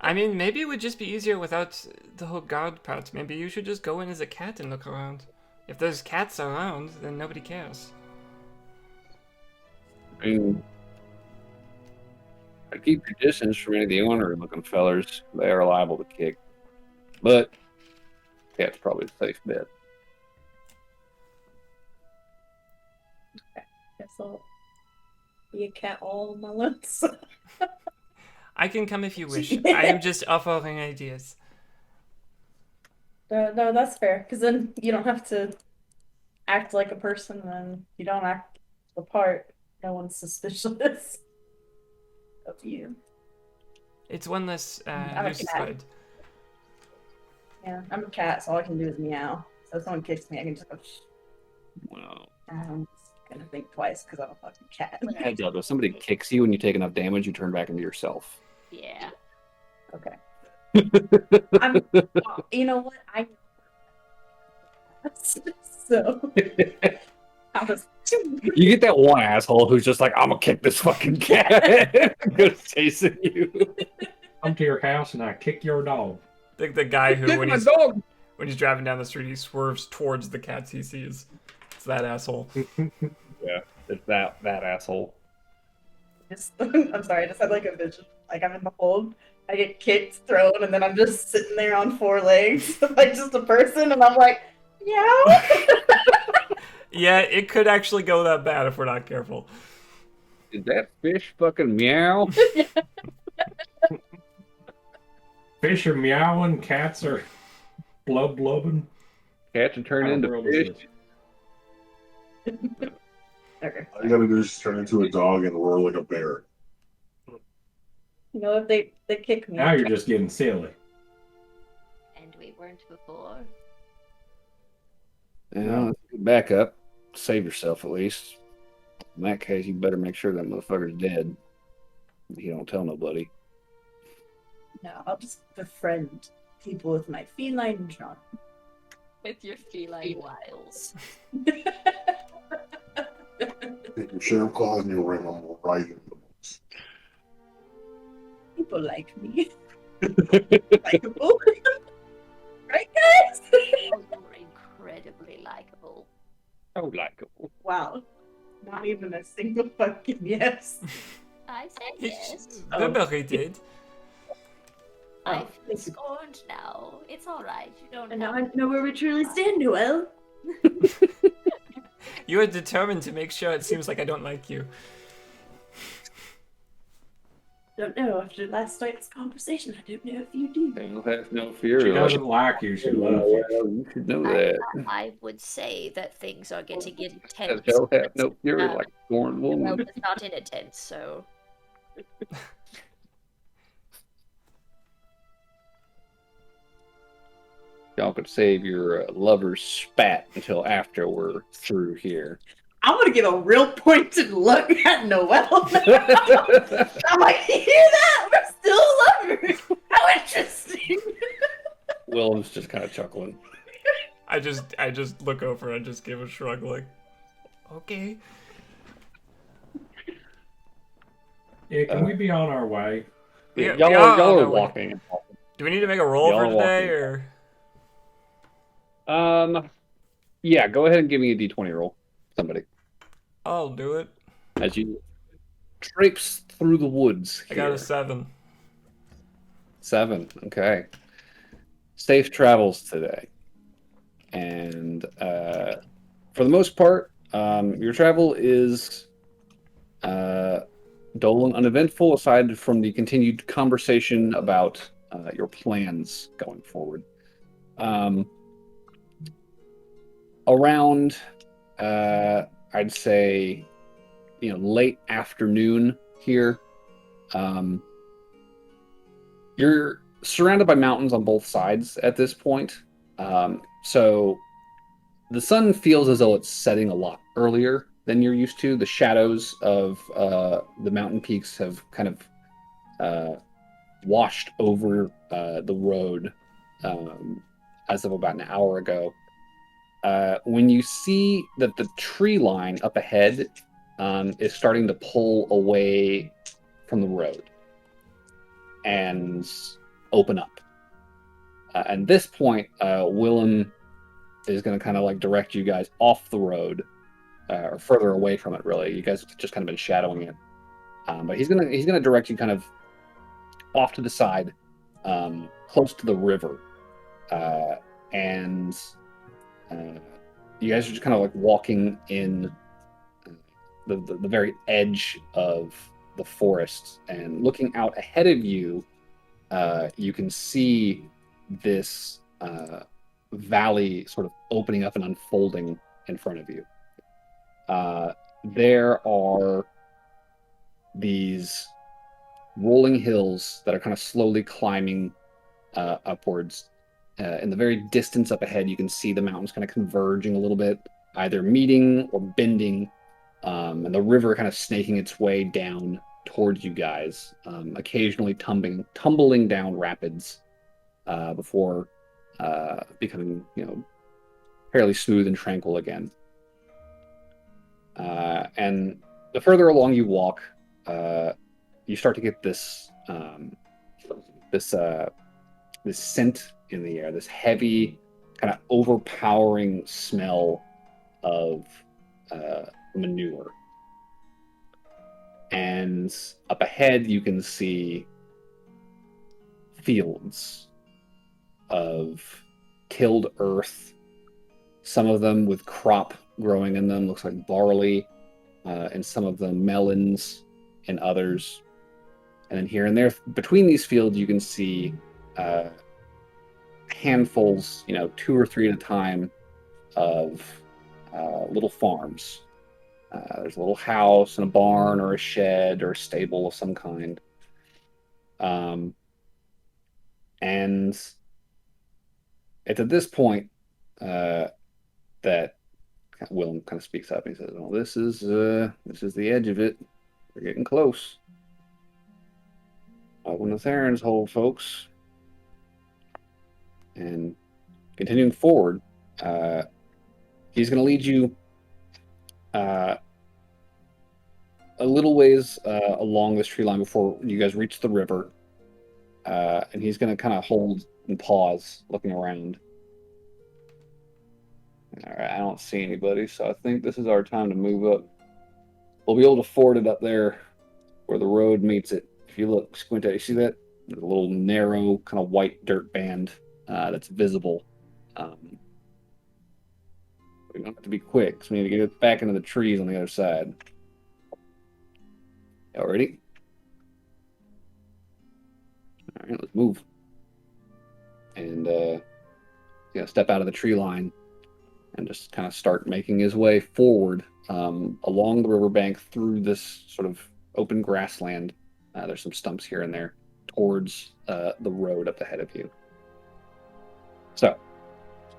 I mean, maybe it would just be easier without the whole guard part. Maybe you should just go in as a cat and look around. If there's cats around, then nobody cares. I mean, I keep your distance from any of the ornery looking fellers. They are liable to kick. But cat's probably a safe bet. Guess I'll be a cat all my lips. I can come if you wish. I am just offering ideas. No, that's fair, because then you don't have to act like a person, and you don't act the part. No one's suspicious of you. It's one less I'm a loose cat. thread. Yeah, I'm a cat, so all I can do is meow. So if someone kicks me, I can just go, shh. Well, I'm just gonna think twice because I'm a fucking cat. heads up. If somebody kicks you and you take enough damage, you turn back into yourself. Yeah. Okay. You know what? So I was You get that one asshole who's just like, I'm gonna kick this fucking cat. Goes chasing you. Come to your house and I kick your dog. The guy who, Kick when my he's dog. driving down the street, he swerves towards the cats he sees. It's that asshole. Yeah, it's that asshole. I'm sorry, I just had like a vision. Like I'm in the hold, I get kicked, thrown, and then I'm just sitting there on 4 legs, like just a person, and I'm like, yeah. Yeah, it could actually go that bad if we're not careful. Did that fish fucking meow? Fish are meowing, cats are blubbing. Cats are turning What kind into of world is fish. this? Okay. All you gotta do is just turn into a dog and roar like a bear. You know, if they kick me. Now you're just getting silly. And we weren't before. Yeah, back up. Save yourself at least. In that case, you better make sure that motherfucker's dead. You don't tell nobody. No, I'll just befriend people with my feline charm. With your feline wiles. Take your sheriff claws and you'll ring them right in the books. People like me. Likeable. Right, guys? You're incredibly likable. Oh, likable. Wow. Not even a single fucking yes. I said yes. Liberated. I Oh, feel scorned now. It's alright. You don't And now have I know where we truly stand, Noel. You are determined to make sure it seems like I don't like you. Don't know. After last night's conversation, I don't know if you do. They'll have no fear. She doesn't like you, she loves you. Well, you should know that. I would say that things are getting intense. They'll have no fury Uh, like a scorned Well, woman. it's not in a tent, so Y'all could save your lover's spat until after we're through here. I'm gonna give a real pointed look at Noel. I'm like, you hear that? We're still lovers. How interesting. Willem's just kind of chuckling. I just look over and just give a shrug like, okay. Yeah, can we be on our way? Yeah, y'all yeah, are no, walking. Do we need to make a roll Y'all for are today, walking. or? Yeah, go ahead and give me a d20 roll. Somebody. I'll do it. As you traipse through the woods I here. got a 7. 7, okay. Safe travels today. And for the most part, your travel is dull and uneventful, aside from the continued conversation about your plans going forward. Around, I'd say, late afternoon here, you're surrounded by mountains on both sides at this point. So the sun feels as though it's setting a lot earlier than you're used to. The shadows of the mountain peaks have kind of washed over the road as of about an hour ago. When you see that the tree line up ahead is starting to pull away from the road and open up. At this point, Willem is going to kind of like direct you guys off the road, or further away from it. Really, you guys have just kind of been shadowing it, but he's gonna direct you kind of off to the side, close to the river, and you guys are just kind of like walking in the very edge of the forest, and looking out ahead of you, you can see this valley sort of opening up and unfolding in front of you. There are these rolling hills that are kind of slowly climbing upwards. In the very distance up ahead, you can see the mountains kind of converging a little bit, either meeting or bending, and the river kind of snaking its way down towards you guys, occasionally tumbling down rapids before becoming, kind fairly smooth and tranquil again. And the further along you walk, you start to get this this scent in the air, this heavy, kind of overpowering smell of manure. And up ahead, you can see fields of tilled earth, some of them with crop growing in them, looks like barley, and some of them melons and others. And then here and there, between these fields, you can see handfuls, 2 or 3 at a time, of little farms. There's a little house and a barn or a shed or a stable of some kind. And it's at this point that Willem kind of speaks up and he says, "Well, this is the edge of it. We're getting close. When the Therans hold, folks." And continuing forward, he's going to lead you a little ways along this tree line before you guys reach the river. And he's going to kind of hold and pause, looking around. All right, I don't see anybody, so I think this is our time to move up. We'll be able to ford it up there where the road meets it. If you look, squint at it, you see that? There's a little narrow, kind of white dirt band that's visible. We don't have to be quick, so we need to get back into the trees on the other side. Y'all ready? All right, let's move. And step out of the tree line and just kind of start making his way forward along the riverbank through this sort of open grassland. There's some stumps here and there towards the road up ahead of you. So,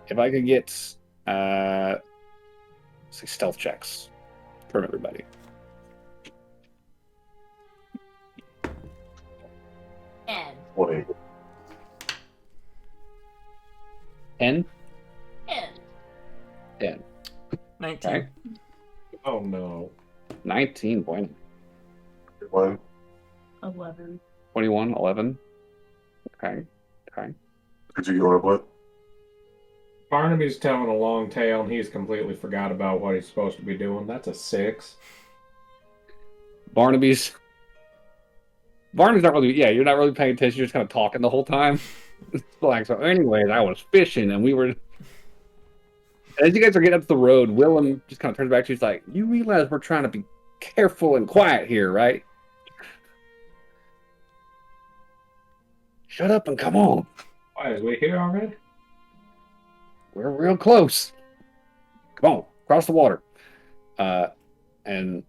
if I could get say stealth checks from everybody. 10. 20. 10? 10. 10. 19. Okay. Oh no. 19 point. 21. 11. 21, 11. Okay. Could you go up what? Barnaby's telling a long tale and he's completely forgot about what he's supposed to be doing. That's a 6. Barnaby's not really, you're not really paying attention. You're just kind of talking the whole time. Like, so anyways, I was fishing and we were, as you guys are getting up the road, Willem just kind of turns back to you. He's like, "You realize we're trying to be careful and quiet here, right? Shut up and come on. Why, is we here already? We're real close. Come on, cross the water." And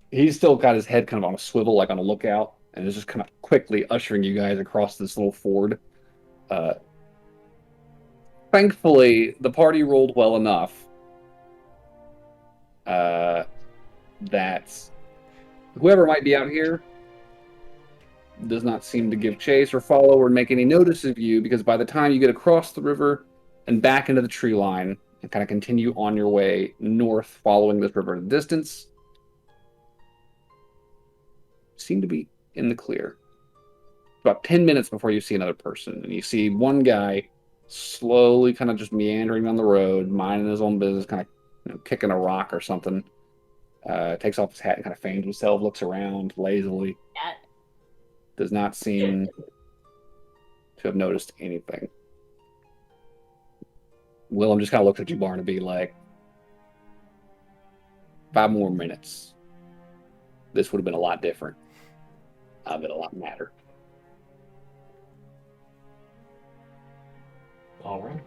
he's still got his head kind of on a swivel, like on a lookout, and is just kind of quickly ushering you guys across this little ford. Thankfully, the party rolled well enough that whoever might be out here does not seem to give chase or follow or make any notice of you, because by the time you get across the river and back into the tree line and kind of continue on your way north following this river in the distance, seem to be in the clear. About 10 minutes before you see another person, and you see one guy slowly kind of just meandering down the road, minding his own business, kind of kicking a rock or something. Takes off his hat and kind of feigns himself, looks around lazily. Yeah. Does not seem to have noticed anything. Willem just kind of looks at you, Barnaby, like, 5 more minutes. This would have been a lot different. Been a lot madder. All right.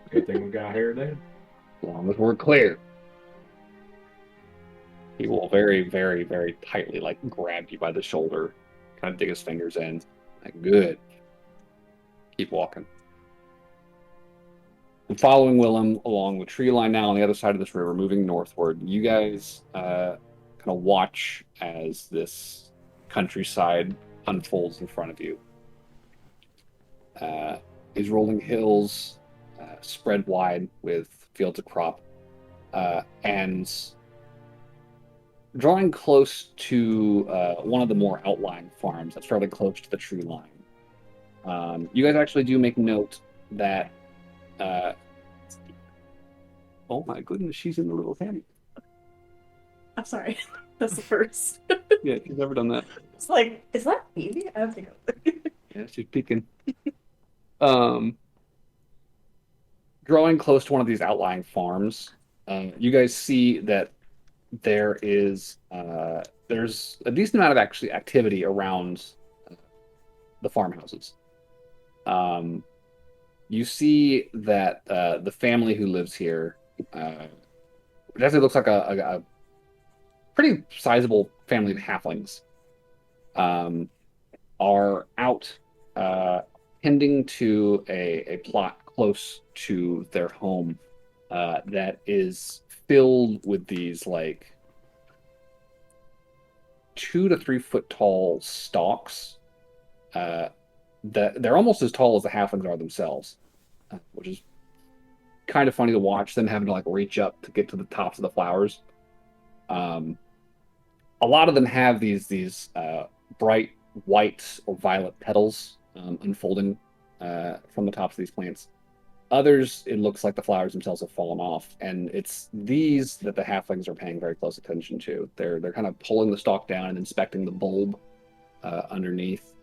Good thing we got here then. As long as we're clear. He will very, very, very tightly, like, grab you by the shoulder, kind of dig his fingers in. Like, good. Keep walking. And following Willem along the tree line now on the other side of this river, moving northward, you guys kind of watch as this countryside unfolds in front of you. These rolling hills, spread wide with fields of crop, and drawing close to one of the more outlying farms that's fairly close to the tree line. You guys actually do make note that. Oh my goodness, she's in the little hammock. I'm sorry. That's the first. Yeah, she's never done that. It's like, is that baby? I have to go. Yeah, she's peeking. Drawing close to one of these outlying farms, you guys see that there's a decent amount of actually activity around the farmhouses. You see that the family who lives here, it definitely looks like a pretty sizable family of halflings, are out tending to a plot close to their home that is filled with these like 2 to 3 foot tall stalks that they're almost as tall as the halflings are themselves, which is kind of funny to watch them having to like reach up to get to the tops of the flowers. A lot of them have these bright white or violet petals unfolding from the tops of these plants. Others, it looks like the flowers themselves have fallen off, and it's these that the halflings are paying very close attention to. They're kind of pulling the stalk down and inspecting the bulb underneath.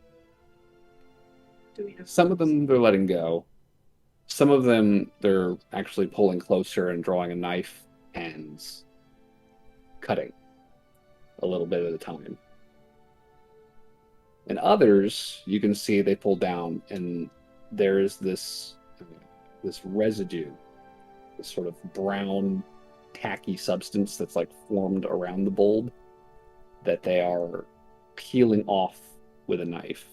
Some of them they're letting go. Some of them they're actually pulling closer and drawing a knife and cutting a little bit at a time. And others, you can see they pull down, and there is this residue, this sort of brown, tacky substance that's like formed around the bulb that they are peeling off with a knife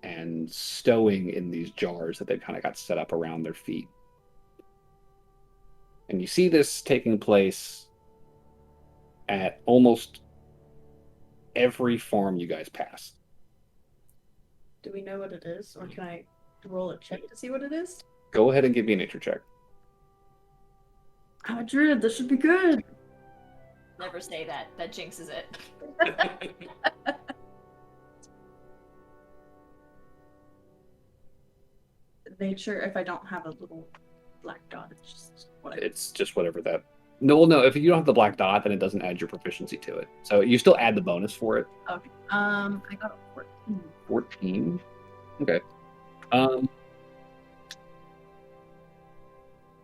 and stowing in these jars that they've kind of got set up around their feet. And you see this taking place at almost every farm you guys pass. Do we know what it is? Or can I roll a check to see what it is? Go ahead and give me a nature check. I'm a druid. This should be good. Never say that. That jinxes it. Nature, if I don't have a little black dot, it's just whatever. It's just whatever that. No, if you don't have the black dot, then it doesn't add your proficiency to it. So you still add the bonus for it. Okay. I got a 14. 14? Okay.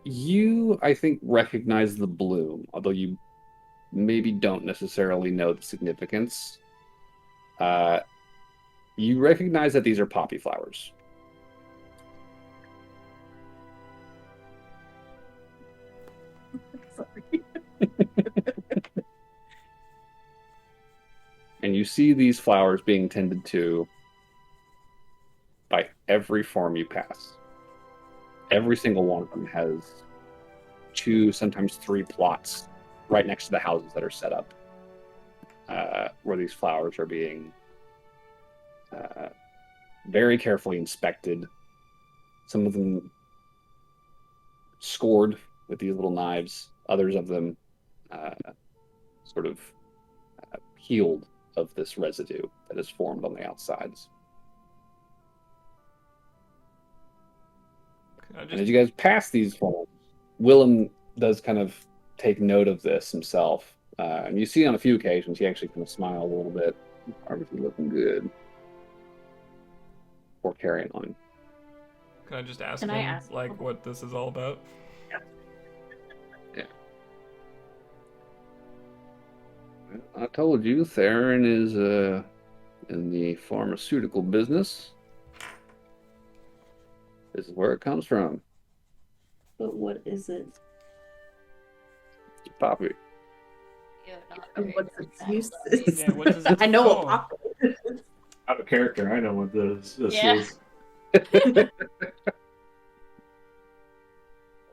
You, I think, recognize the bloom, although you maybe don't necessarily know the significance. You recognize that these are poppy flowers. Sorry. And you see these flowers being tended to by every farm you pass. Every single one of them has 2, sometimes 3 plots right next to the houses that are set up where these flowers are being very carefully inspected. Some of them scored with these little knives. Others of them sort of peeled of this residue that is formed on the outsides. And as you guys pass these farms, Willem does kind of take note of this himself. And you see on a few occasions he actually kind of smiles a little bit. Everything looking good. Or carrying on. Can I just ask Can him, I ask like, what this is all about? Yeah. I told you Theron is in the pharmaceutical business. This is where it comes from. But what is it? It's poppy. You're not And very what's good its at use? that. Yeah, what does it I know call? a pop is. Out of character, I know what this Yeah. is.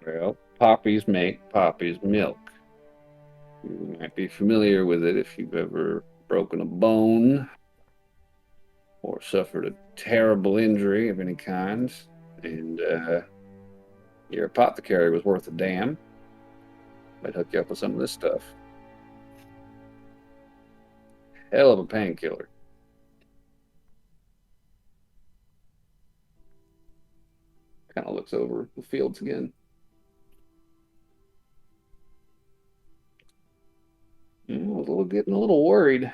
Well, poppies make poppies milk. You might be familiar with it if you've ever broken a bone or suffered a terrible injury of any kind. And Your apothecary was worth a damn. Might hook you up with some of this stuff. Hell of a painkiller. Kind of looks over the fields again. I was getting a little worried.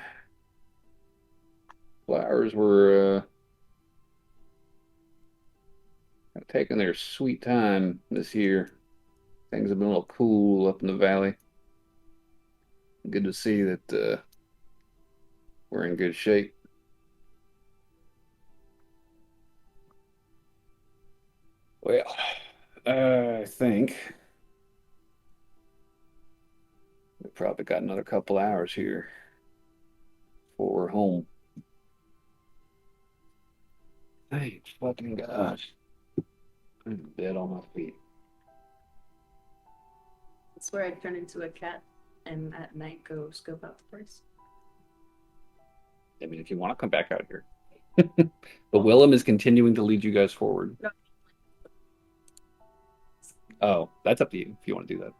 Flowers were taking their sweet time this year. Things have been a little cool up in the valley. Good to see that we're in good shape. Well, I think we've probably got another couple hours here before we're home. Thank fucking gosh. I'm dead on my feet. That's where I'd turn into a cat and at night go scope out the place. I mean, if you want to come back out here. But Willem is continuing to lead you guys forward. No. Oh, that's up to you if you want to do that.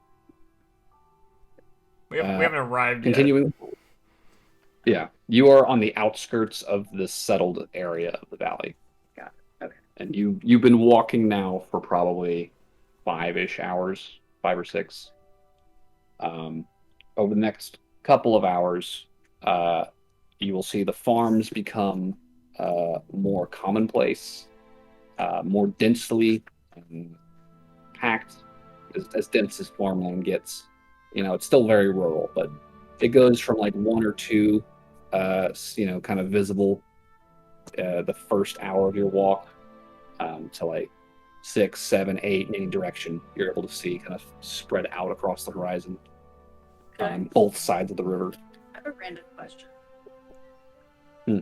We haven't arrived Continuing. Yeah, you are on the outskirts of the settled area of the valley. Got it. Okay. And you've been walking now for probably 5-ish hours, 5 or 6. Over the next couple of hours, you will see the farms become more commonplace, more densely packed, as dense as farmland gets. You know, it's still very rural, but it goes from like 1 or 2, kind of visible the first hour of your walk to like 6, 7, 8 in any direction. You're able to see kind of spread out across the horizon, both sides of the river. I have a random question. Hmm.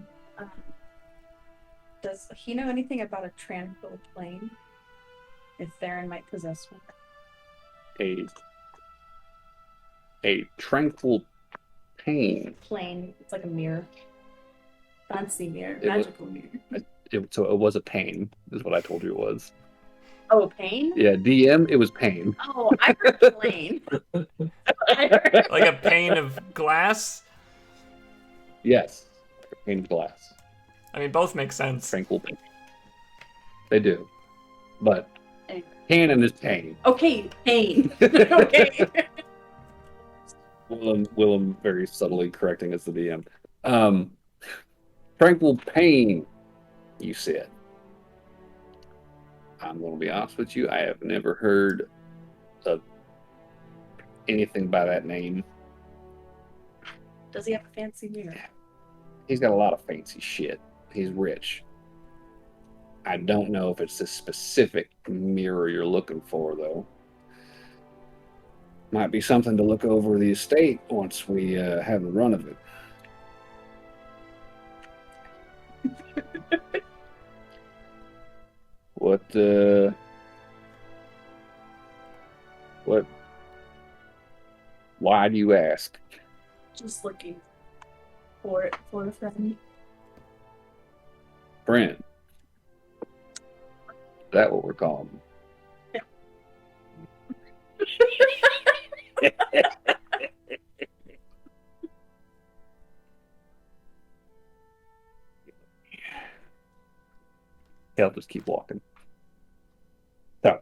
Does he know anything about a tranquil plane? If Theron might possess one. A tranquil pain. Plane. It's like a mirror. Fancy mirror. It Magical mirror. So it was a pain, is what I told you it was. Oh, a pain? Yeah, DM, it was pain. Oh, I heard plane. Like a pane of glass? Yes, a pane of glass. I mean, both make sense. Tranquil pain. They do. But Anyway. canon is pain. Okay, pain. Okay. Willem very subtly correcting as the DM. Tranquil pain, you said. I'm going to be honest with you. I have never heard of anything by that name. Does he have a fancy mirror? He's got a lot of fancy shit. He's rich. I don't know if it's this specific mirror you're looking for, though. Might be something to look over the estate once we have the run of it. What? Why do you ask? Just looking for it for a friend. Friend. Is that what we're calling him? I'll just keep walking. So,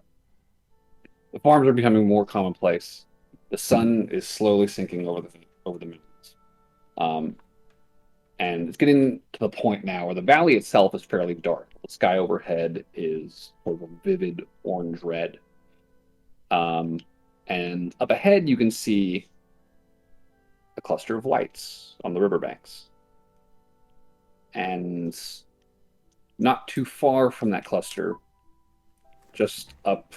the farms are becoming more commonplace. The sun is slowly sinking over the mountains. And it's getting to the point now where the valley itself is fairly dark. The sky overhead is sort of a vivid orange red. And up ahead, you can see a cluster of lights on the riverbanks. And not too far from that cluster, just up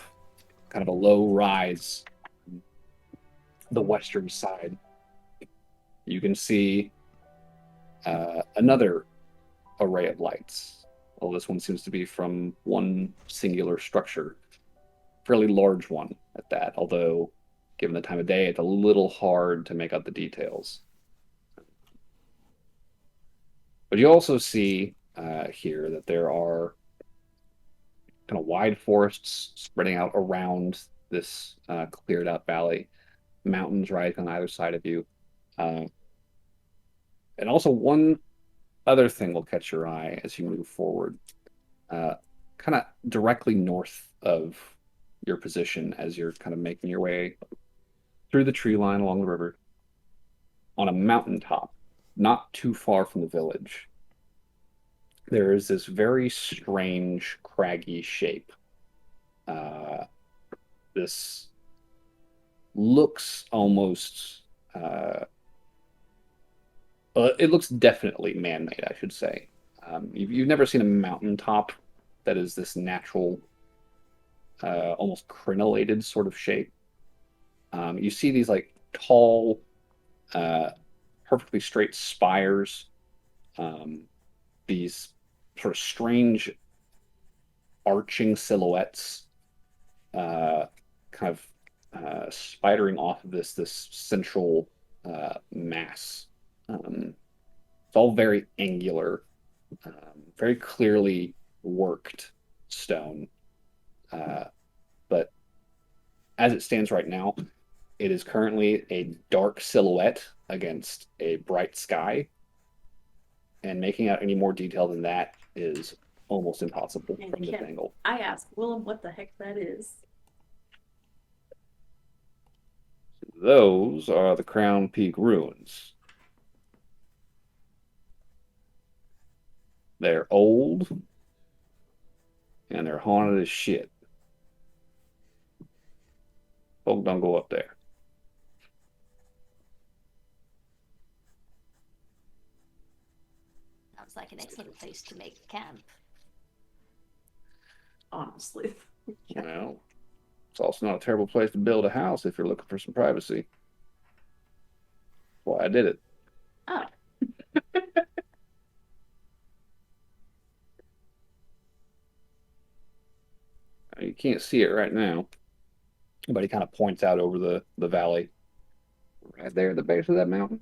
kind of a low rise, the western side, you can see another array of lights. Well, this one seems to be from one singular structure, fairly large one at that, although given the time of day, it's a little hard to make out the details. But you also see here that there are kind of wide forests spreading out around this cleared out valley, mountains rising on either side of you. And also, one other thing will catch your eye as you move forward, kind of directly north of your position as you're kind of making your way through the tree line along the river on a mountaintop, not too far from the village. There is this very strange, craggy shape. This looks almost. It looks definitely man-made, I should say. You've never seen a mountaintop that is this natural, almost crenellated sort of shape. You see these like tall, perfectly straight spires, these sort of strange arching silhouettes, kind of spidering off of this central mass. It's all very angular, very clearly worked stone. But as it stands right now, it is currently a dark silhouette against a bright sky. And making out any more detail than that is almost impossible And from this Ken, angle. I asked Willem what the heck that is. Those are the Crown Peak ruins. They're old and they're haunted as shit. Folk don't go up there. Sounds like an excellent place to make camp. Honestly. Well, it's also not a terrible place to build a house if you're looking for some privacy. That's why I did it. Oh. You can't see it right now, but he kind of points out over the valley. Right there at the base of that mountain.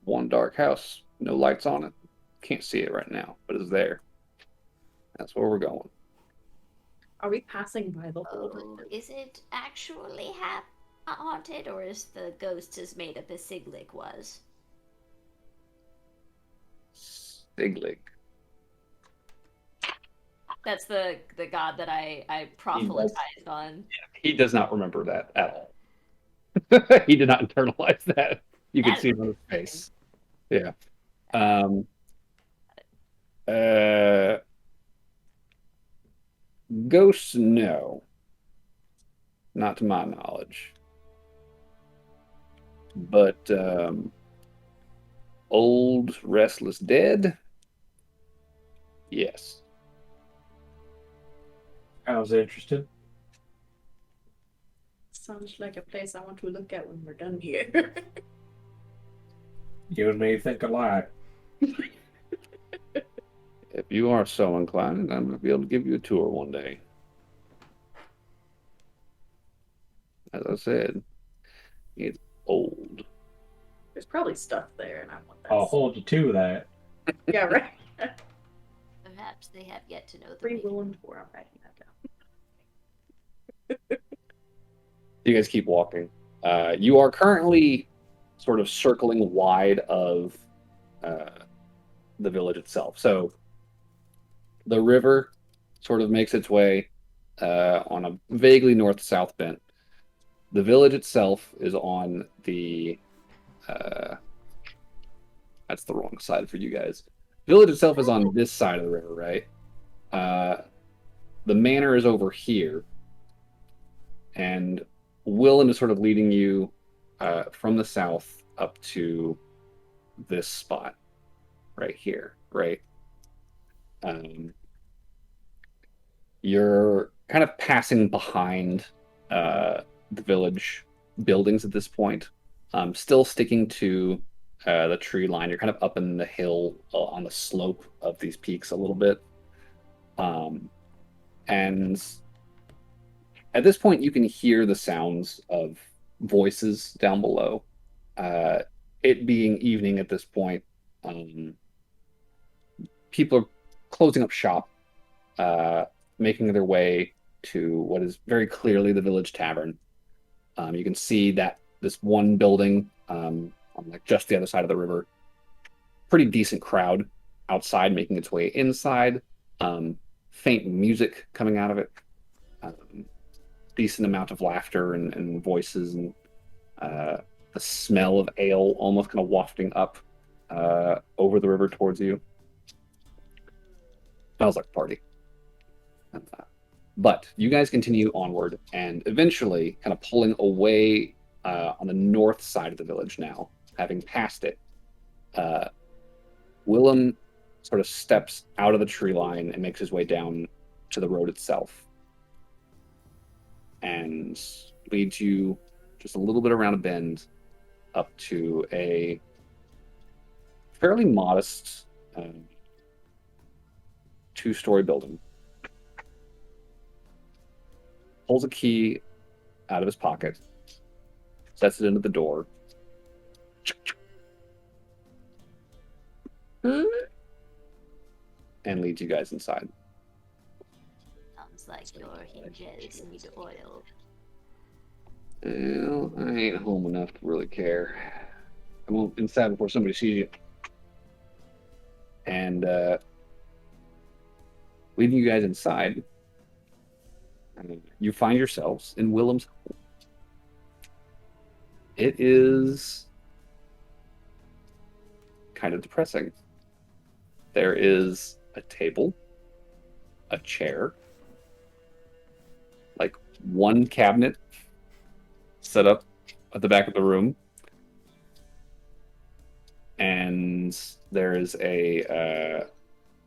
One dark house, no lights on it. Can't see it right now, but it's there. That's where we're going. Are we passing by the whole Oh, is it actually haunted, or is the ghost as made up as Siglig was? Siglig. That's the god that I proselytized on. He does not remember that at all. He did not internalize that. You can That see is it on his face. Yeah. Uh, Ghosts, no. Not to my knowledge. But old, restless dead? Yes. I was interested. Sounds like a place I want to look at when we're done here. You and me think alike. If you are so inclined, I'm going to be able to give you a tour one day. As I said, it's old. There's probably stuff there, and I want that. I'll hold you to that. Yeah, right. Perhaps they have yet to know the Free way. Willem 4. I'm writing that down. You guys keep walking. You are currently sort of circling wide of the village itself. So the river sort of makes its way on a vaguely north-south bent. The village itself is on the that's the wrong side for you guys. Village itself is on this side of the river, right? The manor is over here, and Willem is sort of leading you from the south up to this spot right here, right? You're kind of passing behind the village buildings at this point, still sticking to the tree line. You're kind of up in the hill on the slope of these peaks a little bit. And at this point, you can hear the sounds of voices down below. It being evening at this point, people are closing up shop. making their way to what is very clearly the village tavern. You can see that this one building on like just the other side of the river. Pretty decent crowd outside making its way inside. Faint music coming out of it. Decent amount of laughter and voices and the smell of ale almost kind of wafting up over the river towards you. Smells like a party. But you guys continue onward and eventually kind of pulling away on the north side of the village now, having passed it. Willem sort of steps out of the tree line and makes his way down to the road itself and leads you just a little bit around a bend up to a fairly modest two-story building. Pulls a key out of his pocket, sets it into the door. And leads you guys inside. Sounds like your hinges need oil. Well, I ain't home enough to really care. I won't inside before somebody sees you. And leading you guys inside, you find yourselves in Willem's home. It is kind of depressing. There is a table, a chair, like one cabinet set up at the back of the room, and there is a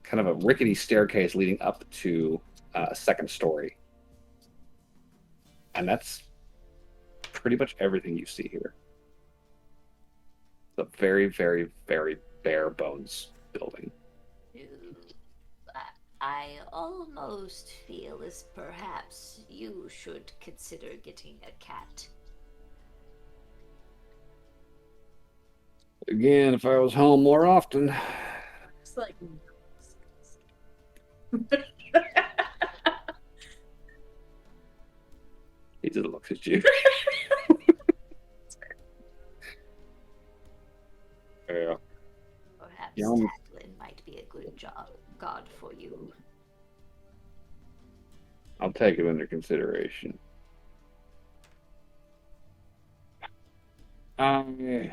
kind of a rickety staircase leading up to a second story. And that's pretty much everything you see here. It's a very, very, very bare bones building. I almost feel as perhaps you should consider getting a cat. Again, if I was home more often. It's like He just looks at you. Yeah. Perhaps Yeah, Tatlin might be a good god for you. I'll take it under consideration. I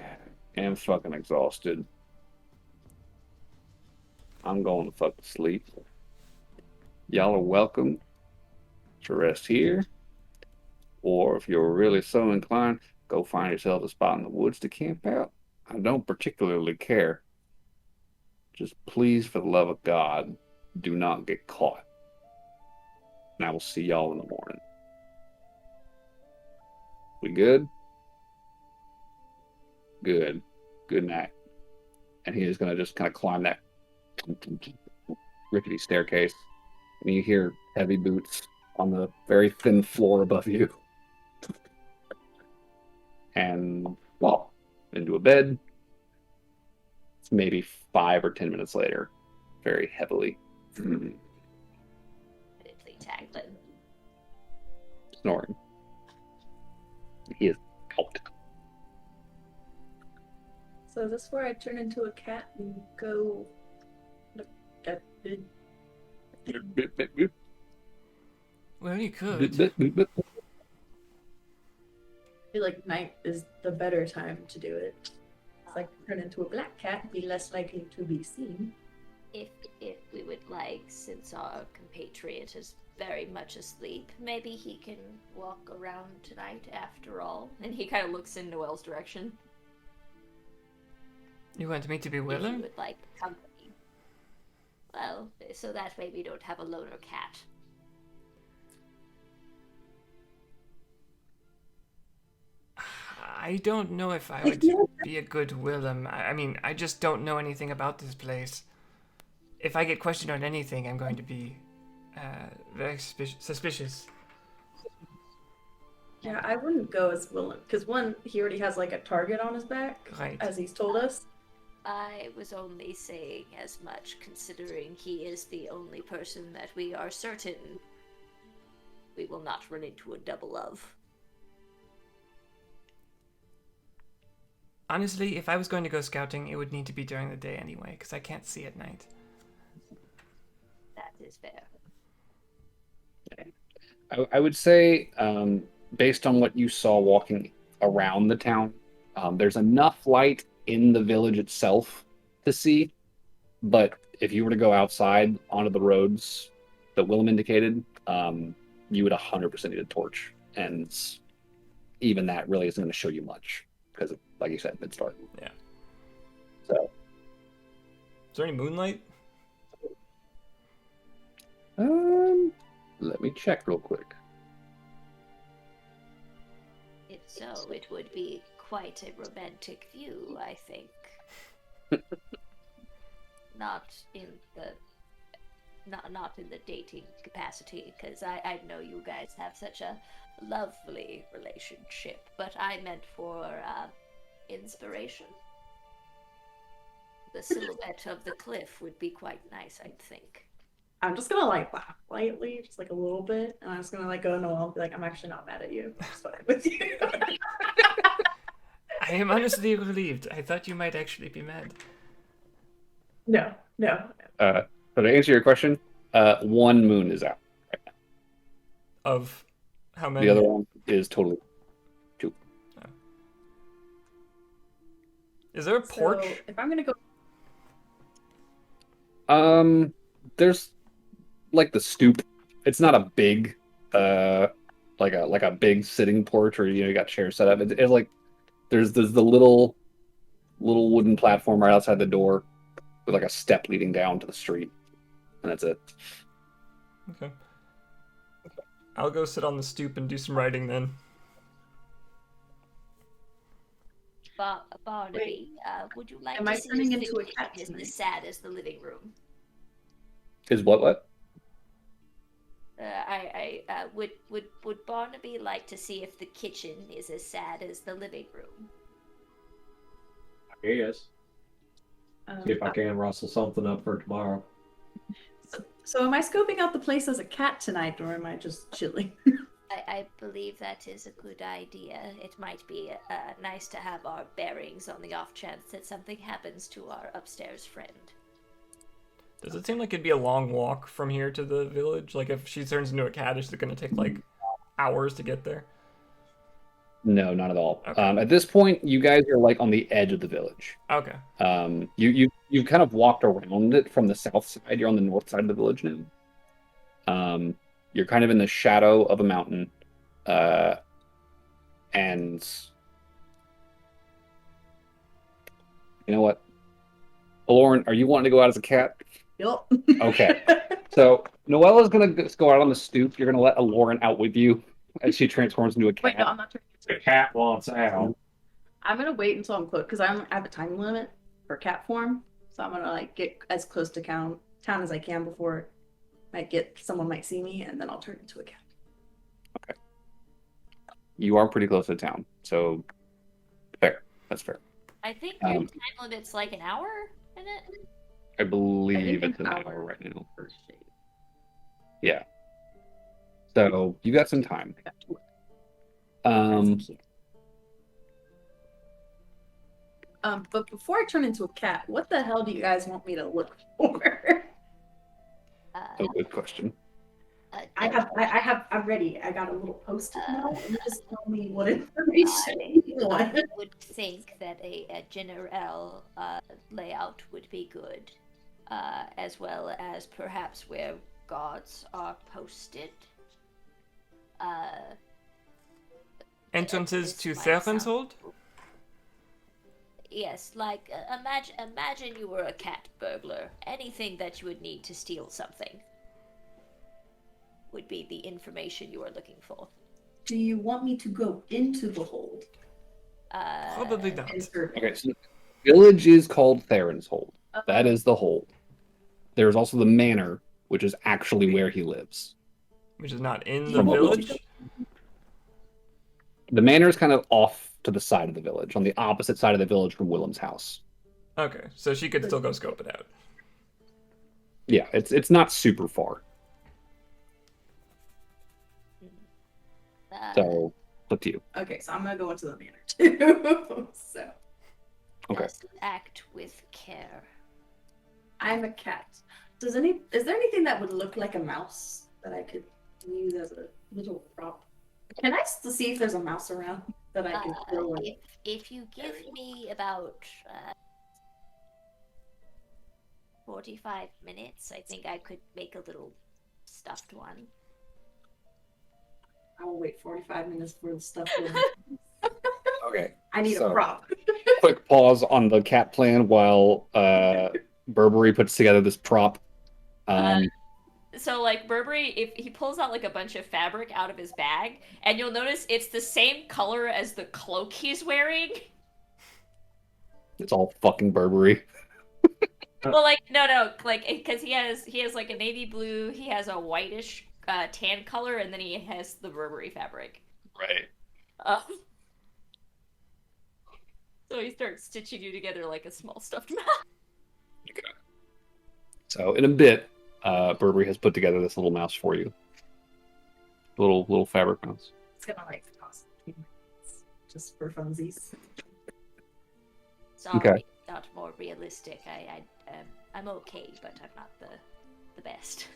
am fucking exhausted. I'm going to fucking sleep. Y'all are welcome to rest here. Or if you're really so inclined, go find yourself a spot in the woods to camp out. I don't particularly care. Just please, for the love of God, do not get caught. And I will see y'all in the morning. We good? Good. Good night. And he is going to just kind of climb that rickety staircase. And you hear heavy boots on the very thin floor above you. And fall into a bed. It's maybe 5 or 10 minutes later. Very heavily. Pitifully Tatlin. Snoring. He is out. So is this where I turn into a cat and go look at the Well, you could. I feel like night is the better time to do it. It's like turn into a black cat, be less likely to be seen. If we would like, since our compatriot is very much asleep, maybe he can walk around tonight after all. And he kind of looks in Noelle's direction. You want me to be If you Willem? would like company. Well, so that way we don't have a loner cat. I don't know if I would be a good Willem. I mean, I just don't know anything about this place. If I get questioned on anything, I'm going to be very suspicious. Yeah, I wouldn't go as Willem because one, he already has like a target on his back, Right. as he's told us. I was only saying as much, considering he is the only person that we are certain we will not run into a double of. Honestly, if I was going to go scouting, it would need to be during the day anyway, because I can't see at night. That is fair. I would say, based on what you saw walking around the town, there's enough light in the village itself to see. But if you were to go outside onto the roads that Willem indicated, you would 100% need a torch. And even that really isn't going to show you much because, like you said, mid-start. Yeah. So. Is there any moonlight? Let me check real quick. If so, it would be quite a romantic view, I think. Not in the dating capacity, because I know you guys have such a lovely relationship, but I meant for inspiration. The silhouette of the cliff would be quite nice, I think. I'm just gonna like laugh lightly, just like a little bit, and I'm just gonna like go to Noel and be like, I'm actually not mad at you. I'm just fine with you. I am honestly relieved. I thought you might actually be mad. No. So to answer your question, one moon is out. Of how many? The other one is totally 2. Oh. Is there a porch? So if I'm gonna go, There's like the stoop. It's not a big, like a big sitting porch or you got chairs set up. It's like there's the little wooden platform right outside the door with like a step leading down to the street, and that's it. Okay. I'll go sit on the stoop and do some writing then. Barnaby, would you like am to I see turning if into the a cat kitchen is tonight? as sad as the living room? Is what? Would Barnaby like to see if the kitchen is as sad as the living room? Yes. See if I can rustle something up for tomorrow. So am I scoping out the place as a cat tonight, or am I just chilling? I believe that is a good idea. It might be nice to have our bearings on the off chance that something happens to our upstairs friend. Does it seem like it'd be a long walk from here to the village? Like if she turns into a cat, is it going to take like hours to get there? No, not at all. Okay. At this point, you guys are like on the edge of the village. Okay. You've kind of walked around it from the south side. You're on the north side of the village now. You're kind of in the shadow of a mountain, and you know what, Aloryn, are you wanting to go out as a cat? Yup. Okay. So Noella's gonna go out on the stoop. You're gonna let Aloryn out with you as she transforms into a cat. Wait, no, I'm not turning into The cat wants out. I'm gonna wait until I'm close because I have a time limit for cat form, so I'm gonna like get as close to town as I can before someone might see me, and then I'll turn into a cat. Okay. You are pretty close to town, so fair. That's fair. I think your time limit's like an hour in it. I believe I it's think an an hour hour. right now. For shade. Yeah. So you got some time. I got to work. But before I turn into a cat, what the hell do you guys want me to look for? Oh, good question. I'm ready. I got a little post-it note. You just tell me what information you I want. would think that a general layout would be good, as well as perhaps where guards are posted. Entrances This to might Serpent's sound- Hold? Yes, like imagine you were a cat burglar. Anything that you would need to steal something would be the information you are looking for. Do you want me to go into the hold? Probably not. And search? Okay, so the village is called Theron's Hold. That is the hold. There's also the manor, which is actually where he lives. Which is not in the From what we village? see. The manor is kind of off to the side of the village, on the opposite side of the village from Willem's house. Okay, so she could still go scope it out. Yeah, it's not super far. So it's up to you. Okay, so I'm gonna go into the manor too. So Okay. Just act with care. I'm a cat. Is there anything that would look like a mouse that I could use as a little prop? Can I still see if there's a mouse around that I can throw in? If you give me about 45 minutes, I think I could make a little stuffed one. I will wait 45 minutes for the stuff. Okay. I need So- a prop. Quick pause on the cat plan while Burberry puts together this prop. So, like, Burberry, if he pulls out, like, a bunch of fabric out of his bag, and you'll notice it's the same color as the cloak he's wearing. It's all fucking Burberry. Well, like, no, like, because he has, like, a navy blue, he has a whitish tan color, and then he has the Burberry fabric. Right. So he starts stitching you together like a small stuffed mouse. Okay. So in a bit, Burberry has put together this little mouse for you. Little fabric mouse. It's gonna like cost $15 just for funsies. Sorry, Okay. not more realistic. I'm okay, but I'm not the best.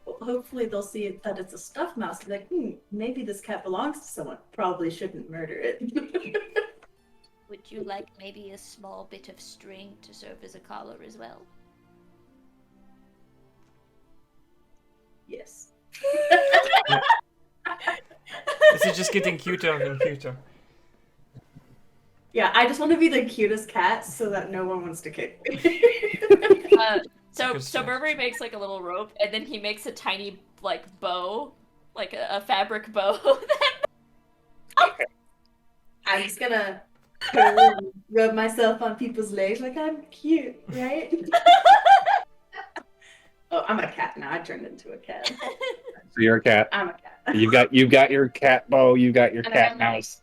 Well, hopefully they'll see it, that it's a stuffed mouse. Be like, maybe this cat belongs to someone. Probably shouldn't murder it. Would you like maybe a small bit of string to serve as a collar as well? Yes. This is just getting cuter and cuter. Yeah, I just want to be the cutest cat so that no one wants to kick me. So Burberry makes like a little rope, and then he makes a tiny like bow, like a fabric bow. I'm just gonna purr and rub myself on people's legs like I'm cute, right? Oh, I'm a cat now. I turned into a cat. So you're a cat. I'm a cat. You've got your cat bow. You got your And cat I'm mouse,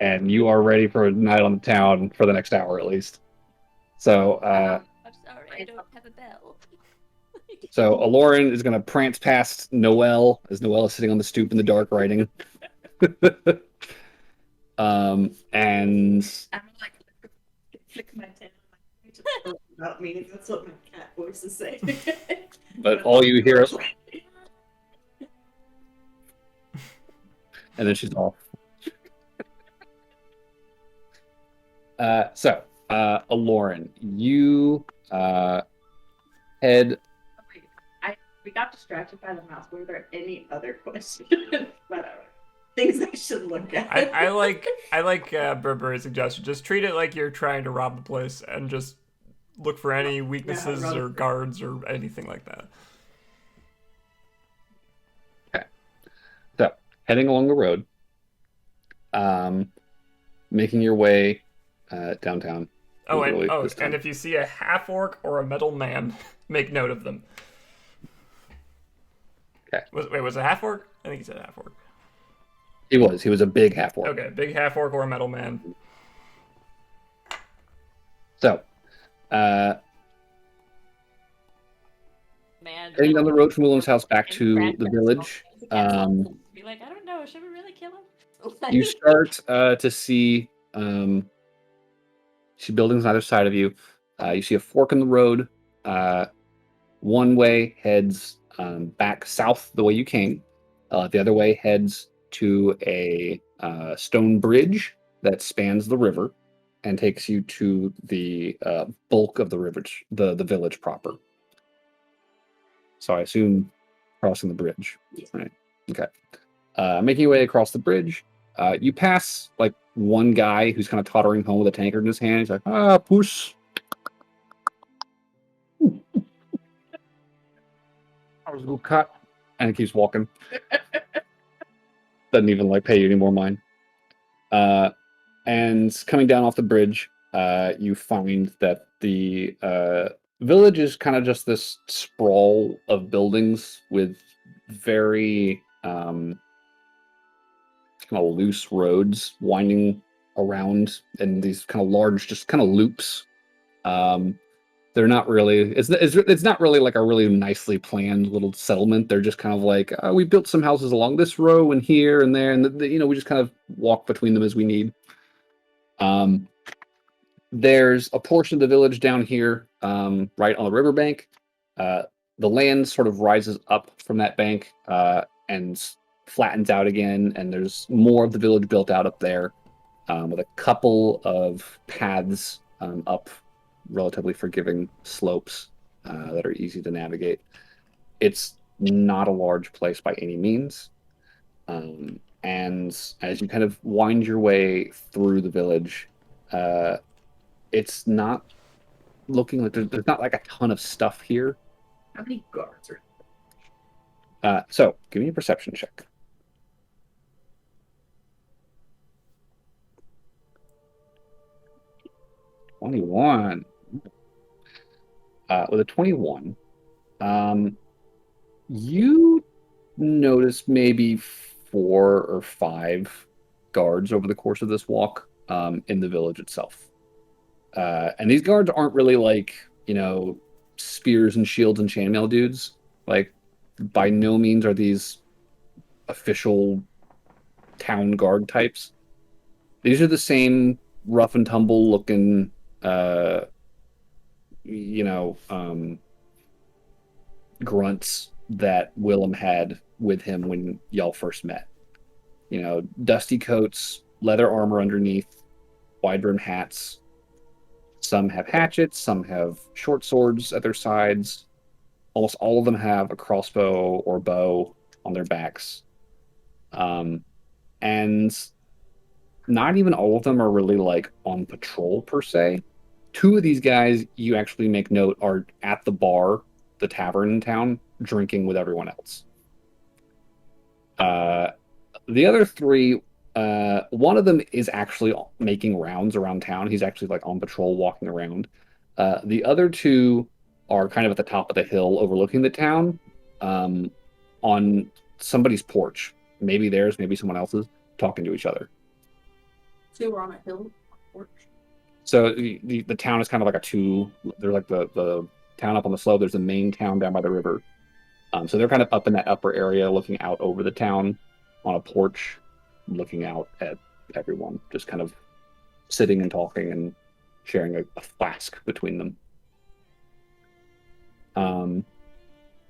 and you are ready for a night on the town for the next hour at least. So I'm sorry, I don't have a bell. so Aloryn is gonna prance past Noelle as Noelle is sitting on the stoop in the dark writing. And I'm like flick my tail. About me. That's what my cat voices say. but all you hear is, and then she's off. So Aloryn, you head. We got distracted by the mouse. Were there any other questions? Whatever. Things I should look at. I like Burberry's suggestion. Just treat it like you're trying to rob the place and just look for any weaknesses or guards or anything like that. Okay. So heading along the road, making your way downtown. Oh, Really, and this time. if you see a half orc or a metal man, make note of them. Okay. Was it half orc? I think he said half orc. He was a big half orc. Okay, big half orc or a metal man. So, Man, heading down the road from Willem's house back to the village, be like, I don't know, should we really kill him? you start to see buildings on either side of you. You see a fork in the road. One way heads back south the way you came. The other way heads to a stone bridge that spans the river and takes you to the bulk of the river, the village proper. So I assume crossing the bridge, right? Okay. Making your way across the bridge, you pass like one guy who's kind of tottering home with a tankard in his hand. He's like, puss. I was a good cut. And he keeps walking. Doesn't even like pay you any more mind. And coming down off the bridge, you find that the village is kind of just this sprawl of buildings with very kind of loose roads winding around, and these kind of large, just kind of loops They're not really. It's not really like a really nicely planned little settlement. They're just kind of like we built some houses along this row and here and there, and we just kind of walk between them as we need. There's a portion of the village down here, right on the riverbank. The land sort of rises up from that bank and flattens out again, and there's more of the village built out up there, with a couple of paths up relatively forgiving slopes that are easy to navigate. It's not a large place by any means. And as you kind of wind your way through the village, it's not looking like there's not like a ton of stuff here. How many guards are? So give me a perception check. 21. With a 21, you notice maybe 4 or 5 guards over the course of this walk in the village itself. And these guards aren't really like, spears and shields and chainmail dudes. Like, by no means are these official town guard types. These are the same rough and tumble looking, grunts that Willem had with him when y'all first met. Dusty coats, leather armor underneath, wide-brimmed hats. Some have hatchets, some have short swords at their sides. Almost all of them have a crossbow or bow on their backs. And not even all of them are really like on patrol per se. 2 of these guys you actually make note are at the bar, the tavern in town, drinking with everyone else. The other 3, one of them is actually making rounds around town. He's actually like on patrol, walking around. The other 2 are kind of at the top of the hill overlooking the town, on somebody's porch. Maybe theirs, maybe someone else's, talking to each other. So we're on a hill porch. So the town is kind of like they're like the town up on the slope. There's the main town down by the river. So they're kind of up in that upper area looking out over the town on a porch, looking out at everyone, just kind of sitting and talking and sharing a flask between them.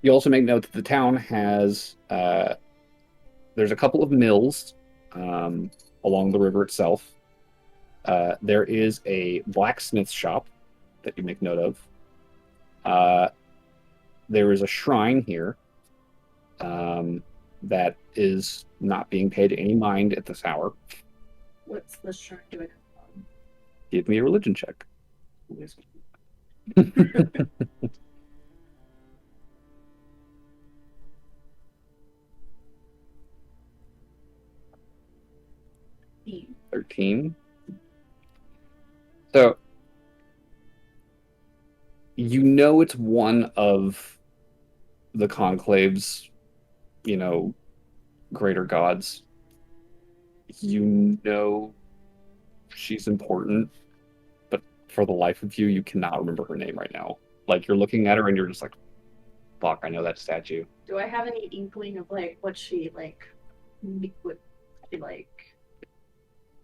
You also make note that the town has, there's a couple of mills along the river itself. There is a blacksmith shop that you make note of. There is a shrine here that is not being paid any mind at this hour. What's the shrine doing? Give me a religion check. Theme. 13. So it's one of the conclave's, greater gods. She's important, but for the life of you cannot remember her name right now. Like, you're looking at her and you're just like, fuck, I know that statue. Do I have any inkling of like what she like would be like?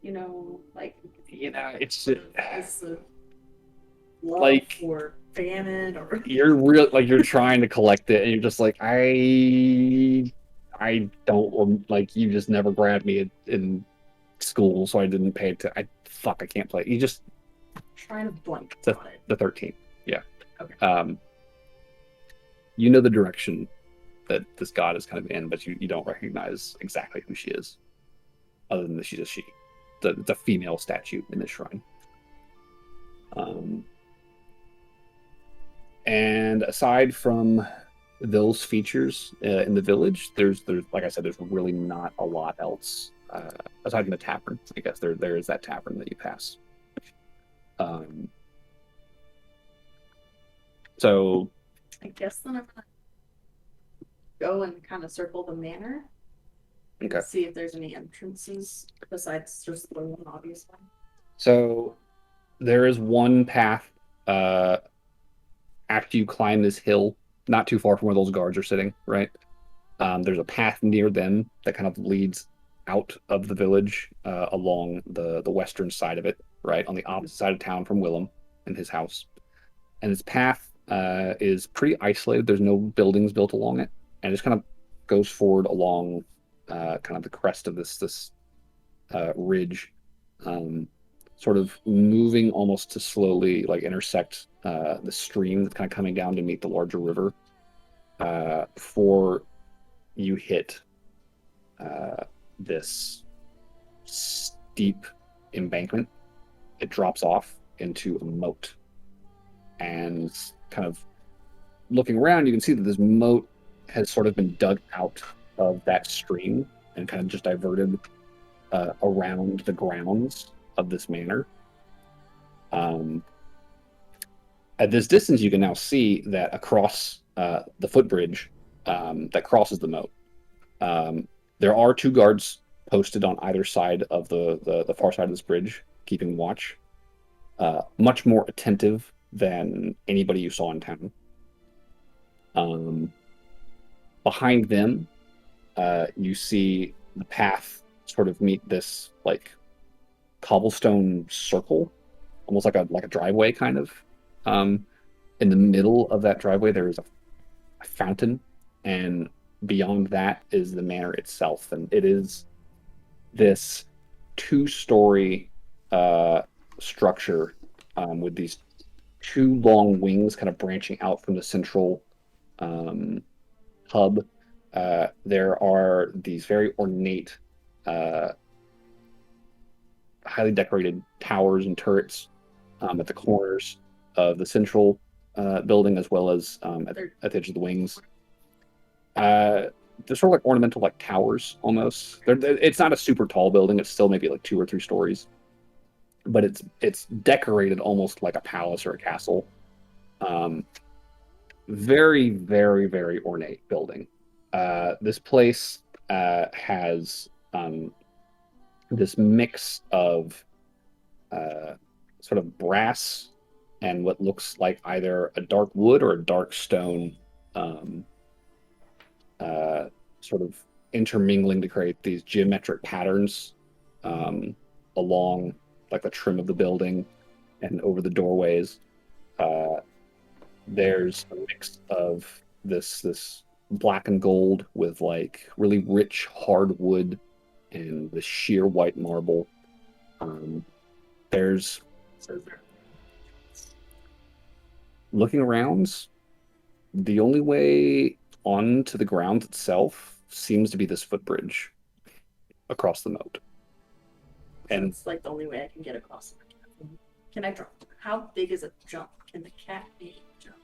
It's love like, or famine or you're real, like, you're trying to collect it and you're just like, I don't, like, you just never grabbed me in school, so I didn't pay I can't play. You just trying to blank the, on it. the 13. Yeah. Okay. You know the direction that this god is kind of in, but you don't recognize exactly who she is, other than that she's a she. It's a female statue in this shrine. And aside from those features in the village, there's like I said, there's really not a lot else aside from the tavern. I guess there is that tavern that you pass. So I guess then I'm gonna go and kind of circle the manor. okay. See if there's any entrances besides just the one obvious one. So there is one path after you climb this hill, not too far from where those guards are sitting, right? There's a path near them that kind of leads out of the village along the western side of it, right? On the opposite side of town from Willem and his house. And this path is pretty isolated. There's no buildings built along it. And it just kind of goes forward along kind of the crest of this ridge, sort of moving almost to slowly like intersect the stream that's kind of coming down to meet the larger river before you hit this steep embankment. It drops off into a moat, and kind of looking around, you can see that this moat has sort of been dug out of that stream and kind of just diverted around the grounds of this manor. At this distance, you can now see that across the footbridge that crosses the moat, there are 2 guards posted on either side of the far side of this bridge, keeping watch. Much more attentive than anybody you saw in town. Behind them, you see the path sort of meet this like cobblestone circle, almost like a driveway kind of. In the middle of that driveway, there is a fountain, and beyond that is the manor itself, and it is this 2-story structure with these 2 long wings kind of branching out from the central hub. There are these very ornate, highly decorated towers and turrets at the corners of the central building, as well as at the edge of the wings. They're sort of like ornamental, like towers almost. It's not a super tall building. It's still maybe like 2 or 3 stories, but it's decorated almost like a palace or a castle. Very, very, very ornate building. This place has this mix of sort of brass and what looks like either a dark wood or a dark stone, sort of intermingling to create these geometric patterns along like the trim of the building and over the doorways. There's a mix of this black and gold with like really rich hardwood and the sheer white marble. There's looking around, the only way onto the ground itself seems to be this footbridge across the moat. And it's like the only way I can get across the cat. Can I jump? How big is a jump? Can the cat be jump?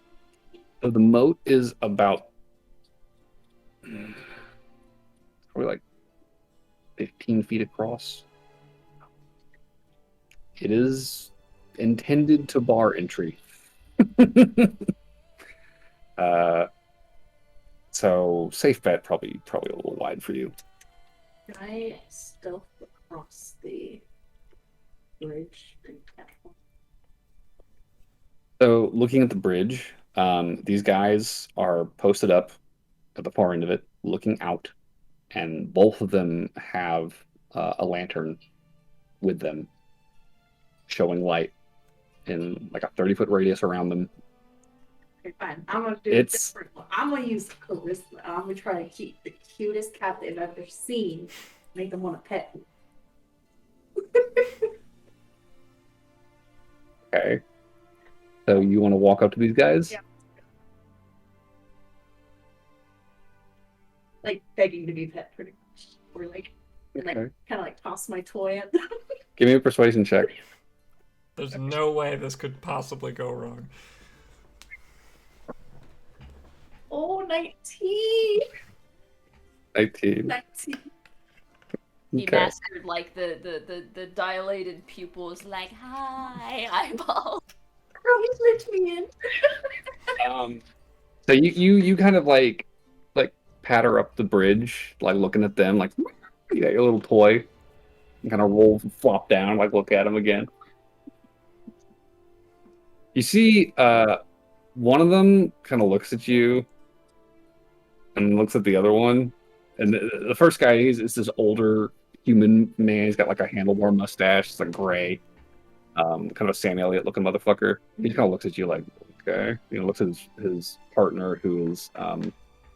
So the moat is about probably like 15 feet across. It is intended to bar entry. So safe bet, probably a little wide for you. Can I stealth across the bridge and catapult? So looking at the bridge, these guys are posted up at the far end of it, looking out, and both of them have a lantern with them, showing light in like a 30-foot radius around them. Okay, fine. I'm gonna do a different one. I'm gonna use charisma. I'm gonna try to keep the cutest cat they've ever seen. Make them want to pet me. Okay. So you want to walk up to these guys? Yeah. Like begging to be pet, pretty much. Or like, and like Okay. kind of like toss my toy at them. Give me a persuasion check. There's no way this could possibly go wrong. Oh, 19! 19. 19. He Okay. mastered like the dilated pupils, like hi eyeball. Please let me in. So you kind of like patter up the bridge, like looking at them, like you got your little toy, and kind of roll, flop down, like look at them again. You see, one of them kind of looks at you and looks at the other one. And the first guy is this older human man. He's got like a handlebar mustache. It's like gray, kind of a Sam Elliott looking motherfucker. He just kind of looks at you like, okay. You know, looks at his partner, who is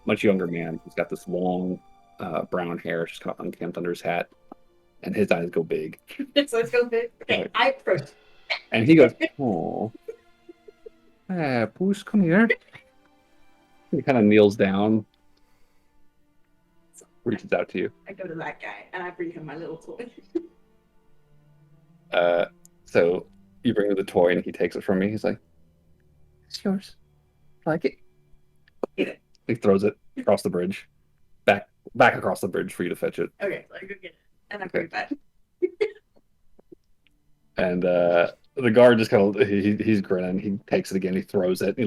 much younger man. He's got this long brown hair, just kind of unkempt under his hat, and his eyes go big. So let's go big. Okay, I approach. And he goes, oh, Poos, come here. He kind of kneels down, reaches out to you. I go to that guy and I bring him my little toy. So you bring him the toy and he takes it from me. He's like, it's yours. Like it? Get it. He throws it across the bridge. Back across the bridge for you to fetch it. Okay, so I go get it. And I bring it back. And the guard just kind of he's grinning. He takes it again. He throws it. He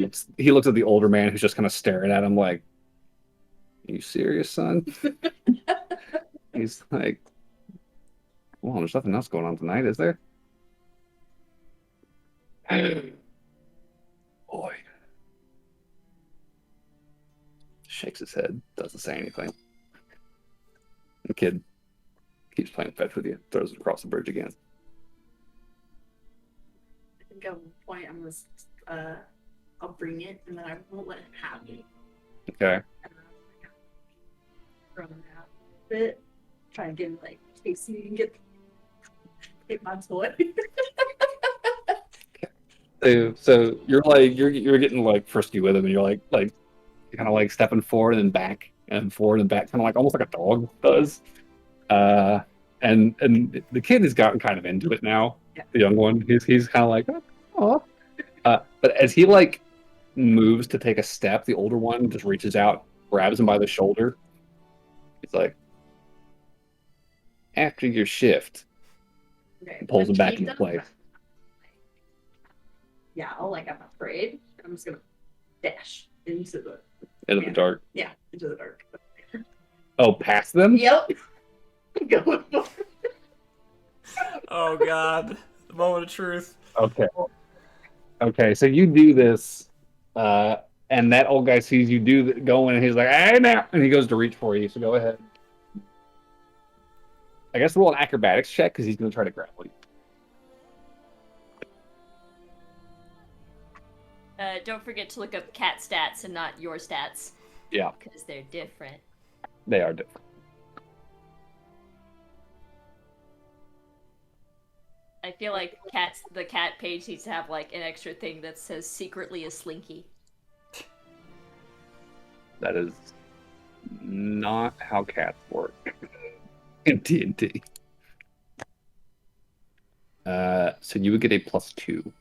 looks at the older man who's just kind of staring at him like, "Are you serious, son?" He's like, "Well, there's nothing else going on tonight, is there?" Boy. Shakes his head. Doesn't say anything. The kid keeps playing fetch with you. Throws it across the bridge again. I think at one point I'm gonna I'll bring it and then I won't let him have it. Okay. And then I'll run around a bit, try and get him like Casey and get my toy. So you're like you're getting like frisky with him, and you're like kind of like stepping forward and back and forward and back, kind of like almost like a dog does. And the kid has gotten kind of into it now. Yeah. The young one, he's kind of like, oh. But as he like moves to take a step, the older one just reaches out, grabs him by the shoulder. He's like, after your shift, Okay. and pulls him When back he into does place. that, yeah, I'm afraid. I'm just gonna dash into the dark. Yeah, into the dark. Oh, past them? Yep. Going for it. Oh god, the moment of truth. Okay, so you do this, and that old guy sees you going, and he's like, "Hey now!" And he goes to reach for you. So go ahead. I guess roll an acrobatics check because he's going to try to grapple you. Don't forget to look up cat stats and not your stats. Yeah, Because they're different. they are different. I feel like the cat page needs to have like an extra thing that says secretly a slinky. That is not how cats work in D&D. So you would get a +2.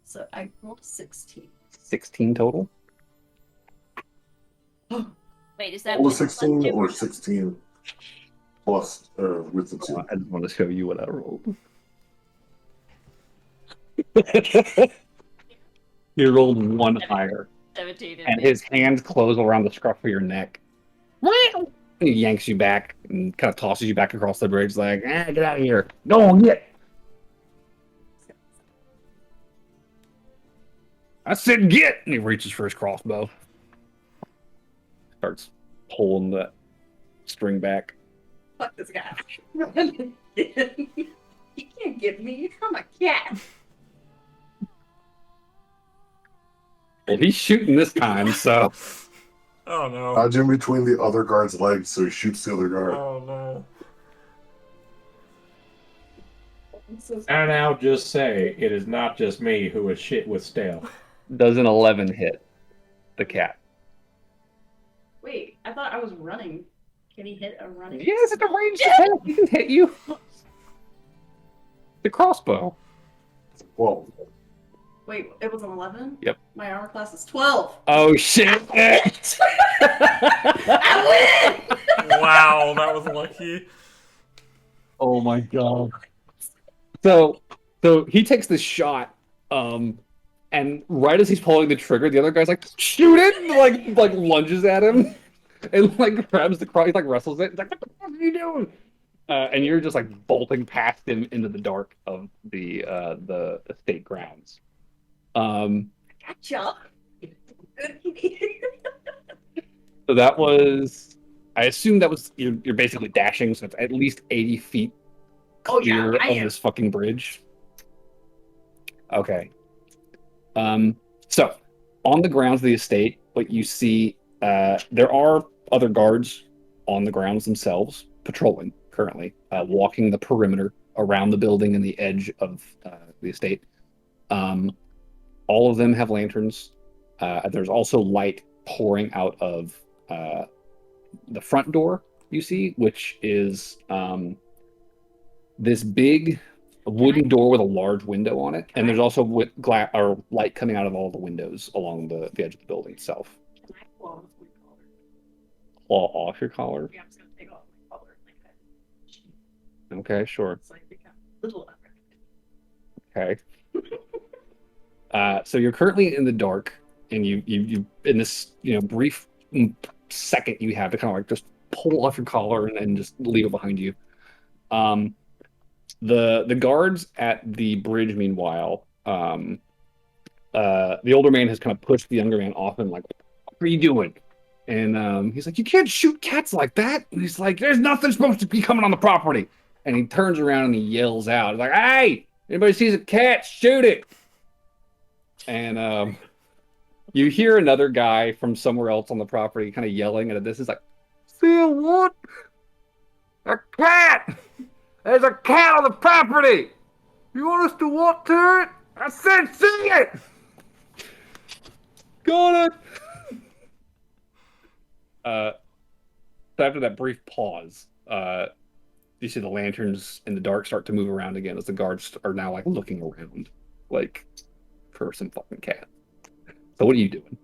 So I rolled 16. 16 total? Wait, is that All the with the 16 plus or two? 16 plus with the 2? I just want to show you what I rolled. He rolled one higher. 17 And his hands close around the scruff of your neck. And he yanks you back and kind of tosses you back across the bridge like, get out of here. Go on, get. I said get! And he reaches for his crossbow. Starts pulling the string back. Fuck this guy. Run again. You can't get me. I'm a cat. Well, he's shooting this time, so... Oh no. Dodge in between the other guard's legs so he shoots the other guard. Oh no. And I'll just say, it is not just me who is shit with stealth. Does an 11 hit the cat? Wait, I thought I was running. Can he hit a running? Yes, it's a ranged attack. He can hit you. The crossbow. Well, Wait, it was an 11? Yep. My armor class is 12. Oh, shit. I win! Wow, that was lucky. Oh, my God. So he takes the shot, and right as he's pulling the trigger, the other guy's like, shoot it! Like lunges at him, and like grabs the cross, he like wrestles it. He's like, what the fuck are you doing? And you're just like bolting past him into the dark of the estate grounds. Gotcha. So that was, I assume that was you're basically dashing, so it's at least 80 feet Oh yeah, clear I of am. this fucking bridge. Okay. So on the grounds of the estate, what you see, there are other guards on the grounds themselves, patrolling currently, walking the perimeter around the building and the edge of the estate. All of them have lanterns. There's also light pouring out of the front door, you see, which is this big wooden door with a large window on it, and there's also glass or light coming out of all the windows along the edge of the building itself. Can I claw off my collar? Claw off your collar? Yeah, I'm just gonna take off my collar like that. Okay, sure. It's like become a little Okay. So you're currently in the dark, and you in this brief second you have to kind of like just pull off your collar and just leave it behind you. The guards at the bridge, meanwhile, the older man has kind of pushed the younger man off and like, what are you doing? And he's like, you can't shoot cats like that. And he's like, there's nothing supposed to be coming on the property. And he turns around and he yells out, he's like, hey, anybody sees a cat, shoot it. And you hear another guy from somewhere else on the property kind of yelling at this. Is like, see what? A cat! There's a cat on the property! You want us to walk to it? I said see it! Got it! So after that brief pause, you see the lanterns in the dark start to move around again as the guards are now like looking around, like for some fucking cat. So what are you doing?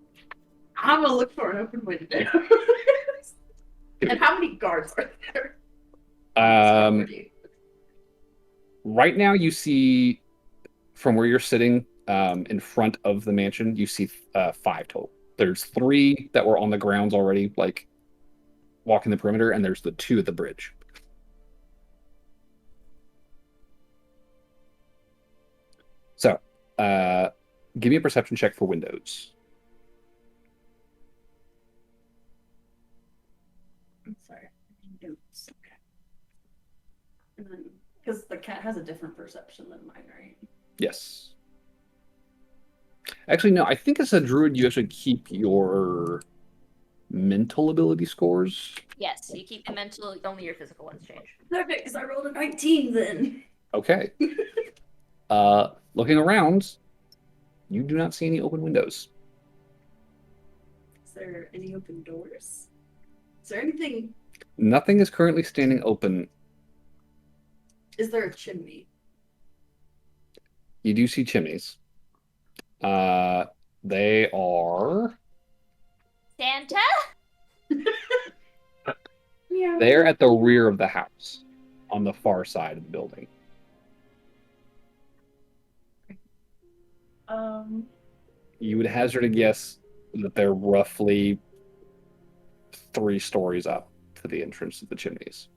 I'm gonna look for an open window. And how many guards are there? Right now you see from where you're sitting in front of the mansion, you see 5 total. There's 3 that were on the grounds already, like walking the perimeter, and there's the 2 at the bridge. So, give me a perception check for windows. I'm sorry. Notes. Okay. And then, because the cat has a different perception than mine, right? Yes. Actually, no, I think as a druid, you actually keep your mental ability scores. Yes, you keep the mental, only your physical ones change. Perfect, because I rolled a 19 then. Okay. Looking around, you do not see any open windows. Is there any open doors? Is there anything? Nothing is currently standing open. Is there a chimney? You do see chimneys. They are Santa? Yeah. they're at the rear of the house, on the far side of the building. You would hazard a guess that they're roughly 3 stories up to the entrance of the chimneys.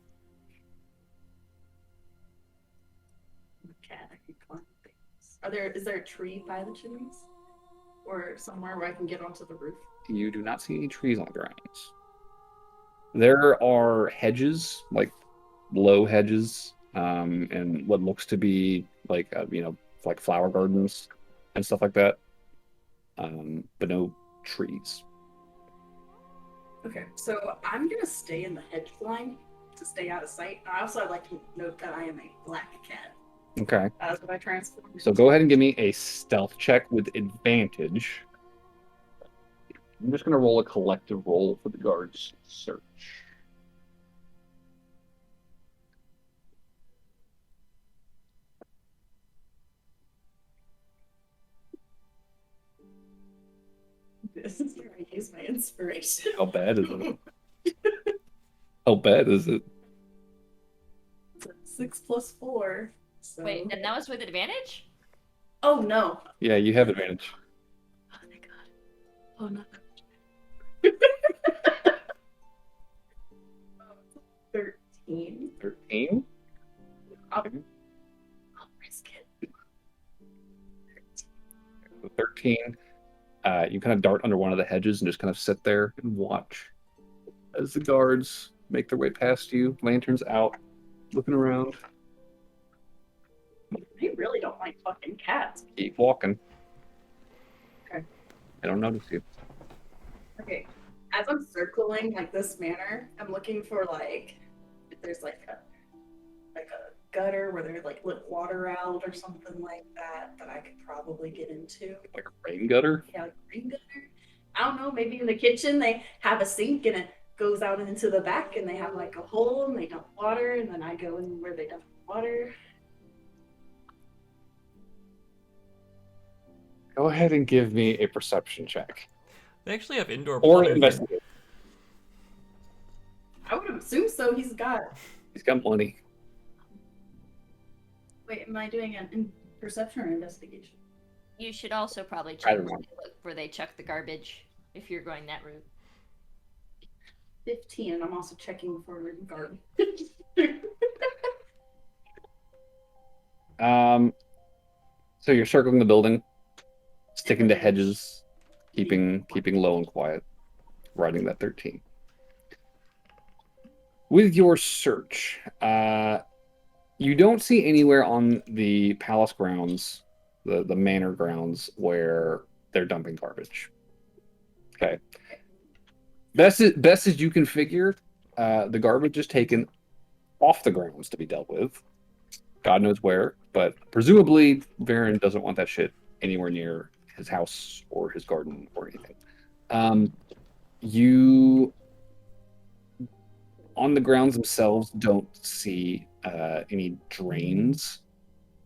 Cat, I can climb things. Is there a tree by the chimneys? Or somewhere where I can get onto the roof? You do not see any trees on the grounds. There are hedges, like low hedges, and what looks to be like like flower gardens and stuff like that. But no trees. Okay, so I'm gonna stay in the hedge line to stay out of sight. I also would like to note that I am a black cat. Okay. That's what I transform. So go ahead and give me a stealth check with advantage. I'm just going to roll a collective roll for the guards search. This is where I use my inspiration. How bad is it? How bad is it? 6 plus 4. So... Wait, and that was with advantage? Oh no. Yeah, you have advantage. Oh my god. Oh no. 13. 13. I'll risk it. 13. You kind of dart under one of the hedges and just kind of sit there and watch as the guards make their way past you. Lanterns out, looking around. They really don't like fucking cats. Keep walking. Okay. I don't notice you. Okay. As I'm circling like this manner, I'm looking for like if there's like a gutter where they like let water out or something like that I could probably get into. Like a rain gutter? Yeah, like a rain gutter. I don't know, maybe in the kitchen they have a sink and it goes out into the back and they have like a hole and they dump water and then I go in where they dump water. Go ahead and give me a perception check. They actually have indoor Or plumbing. investigate. I would assume so. He's got. He's got money. Wait, am I doing an perception or investigation? You should also probably I check don't know. where they chuck the garbage if you're going that route. 15, and I'm also checking for garbage. So you're circling the building, sticking to hedges, keeping low and quiet, riding that 13. With your search, you don't see anywhere on the palace grounds, the manor grounds, where they're dumping garbage. Okay. Best as you can figure, the garbage is taken off the grounds to be dealt with. God knows where, but presumably Varen doesn't want that shit anywhere near his house or his garden or anything. You, on the grounds themselves, don't see any drains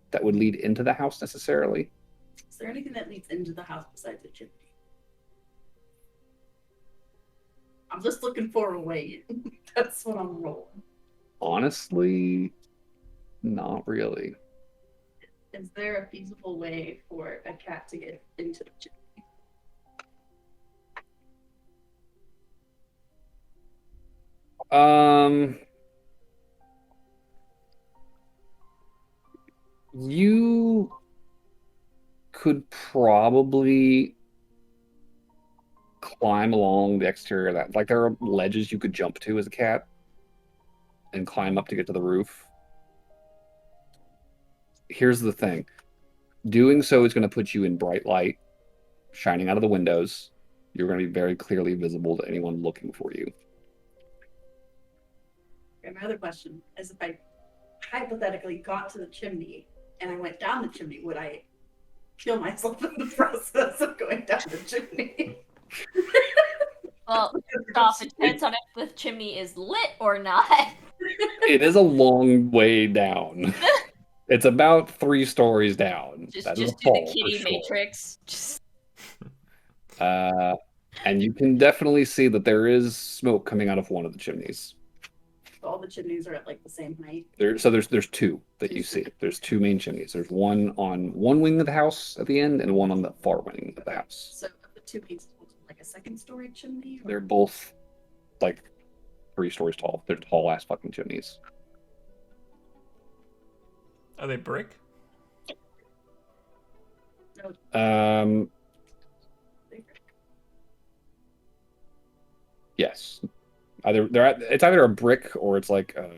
that would lead into the house necessarily. Is there anything that leads into the house besides the chimney? I'm just looking for a way. That's what I'm rolling. Honestly, not really. Is there a feasible way for a cat to get into the chimney? You could probably climb along the exterior of that. Like, there are ledges you could jump to as a cat and climb up to get to the roof. Here's the thing. Doing so is going to put you in bright light, shining out of the windows. You're going to be very clearly visible to anyone looking for you. Okay, my other question is if I hypothetically got to the chimney and I went down the chimney, would I kill myself in the process of going down the chimney? Well, it depends on if the chimney is lit or not. It is a long way down. It's about 3 stories down. Just That do is a the fall, for kitty sure. matrix. Just... And you can definitely see that there is smoke coming out of one of the chimneys. All the chimneys are at like the same height. There's 2 that you see. There's 2 main chimneys. There's one on one wing of the house at the end and one on the far wing of the house. So the 2 pieces, like a second-story chimney? Or... They're both like 3 stories tall. They're tall ass fucking chimneys. Are they brick? No, Yes. It's either a brick or it's like a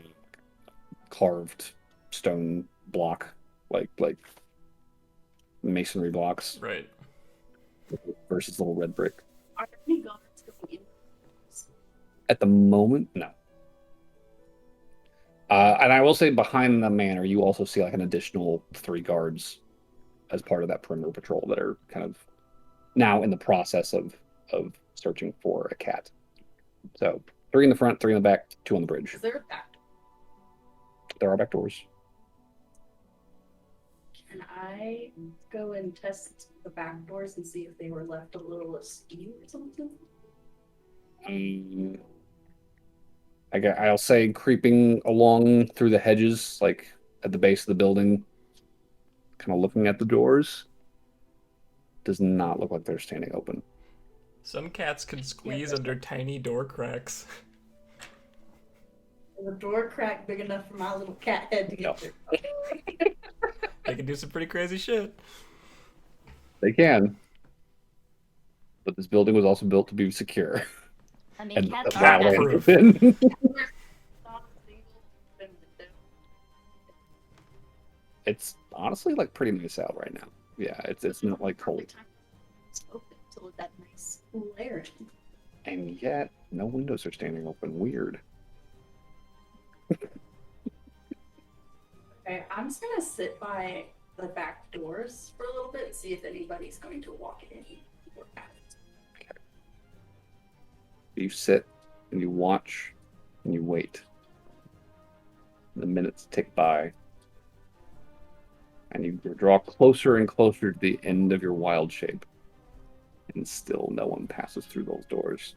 carved stone block, like masonry blocks Right. versus little red brick. are there any guards going in? At the moment, no. And I will say behind the manor, you also see like an additional 3 guards as part of that perimeter patrol that are kind of now in the process of searching for a cat. So 3 in the front, 3 in the back, 2 on the bridge. Is there a back door? There are back doors. Can I go and test the back doors and see if they were left a little askew or something? I'll say creeping along through the hedges, like at the base of the building, kind of looking at the doors, does not look like they're standing open. Some cats can squeeze under tiny door cracks. The door crack big enough for my little cat head to get through. They can do some pretty crazy shit. They can. But this building was also built to be secure. I mean, And cats Cat are and proof. open. It's honestly like pretty nice out right now. Yeah, it's not like cold. It's open to let that nice cool air in. And yet no windows are standing open. Weird. Okay, I'm just gonna sit by the back doors for a little bit and see if anybody's going to walk in or out. You sit and you watch and you wait. The minutes tick by. And you draw closer and closer to the end of your wild shape. And still no one passes through those doors.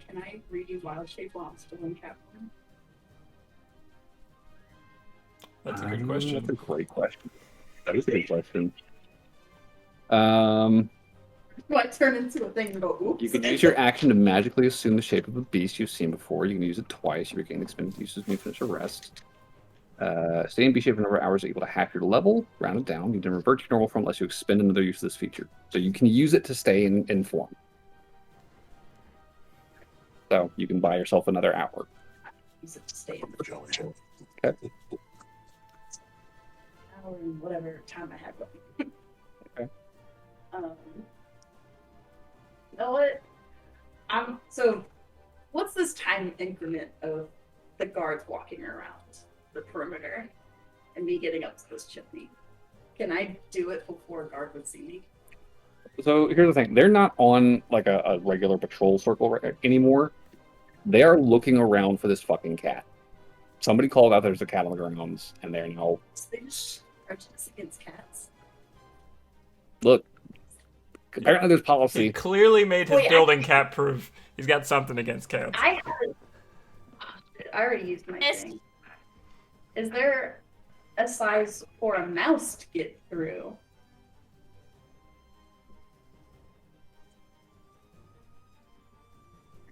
Can I read you wild shape while I'm still in cat form? That's a good question. That's a great question. That is a good question. Do I turn into a thing and go, oops? You can use your action to magically assume the shape of a beast you've seen before. You can use it twice. You regain expended uses when you finish a rest. Stay in B shape for a number of hours equal to half your level. Round it down. You can revert to your normal form unless you expend another use of this feature. So you can use it to stay in form. So you can buy yourself another hour. Use it to stay in The jelly shell. Okay. hour and whatever time I have left. Okay. You know what? So what's this time increment of the guards walking around the perimeter and me getting up to this chimney? Can I do it before a guard would see me? So here's the thing. They're not on like a regular patrol circle anymore. They are looking around for this fucking cat. Somebody called out there's a cat on the grounds, and they're now... So they just prejudice against cats? Look, apparently there's He policy. clearly made his Wait, building cat proof. He's got something against cats. I already used my Yes. thing. Is there a size for a mouse to get through?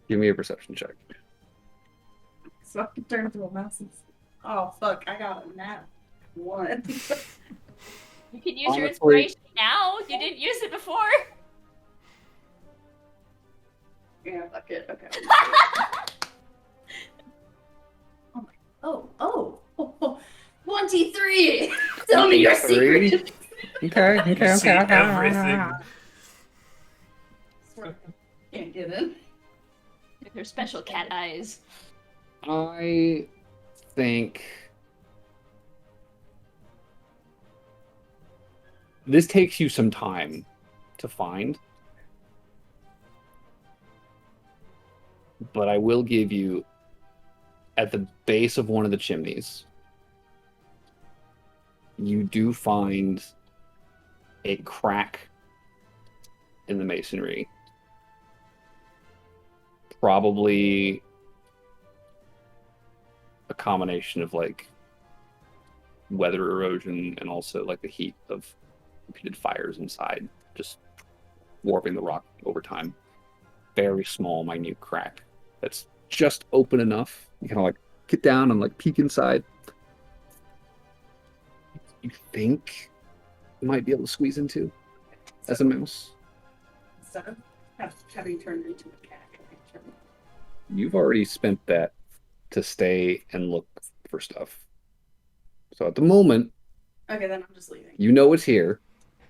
Give me a perception check. So I can turn into a mouse and... Oh, fuck, I got a nat 1. You can use your Honestly- inspiration now. You didn't use it before. Yeah, fuck it, okay. Oh, 23! Tell me your Three? secret! Okay, You see everything. Can't get in. With her special cat eyes. I think this takes you some time to find, but I will give you at the base of one of the chimneys, you do find a crack in the masonry. Probably a combination of like weather erosion and also like the heat of repeated fires inside, just warping the rock over time. Very small, minute crack that's just open enough. You kind of like get down and like peek inside. You think you might be able to squeeze into as a mouse. Instead of having turned into a cat. You've already spent that to stay and look for stuff. So at the moment, Okay, then I'm just leaving. you know it's here,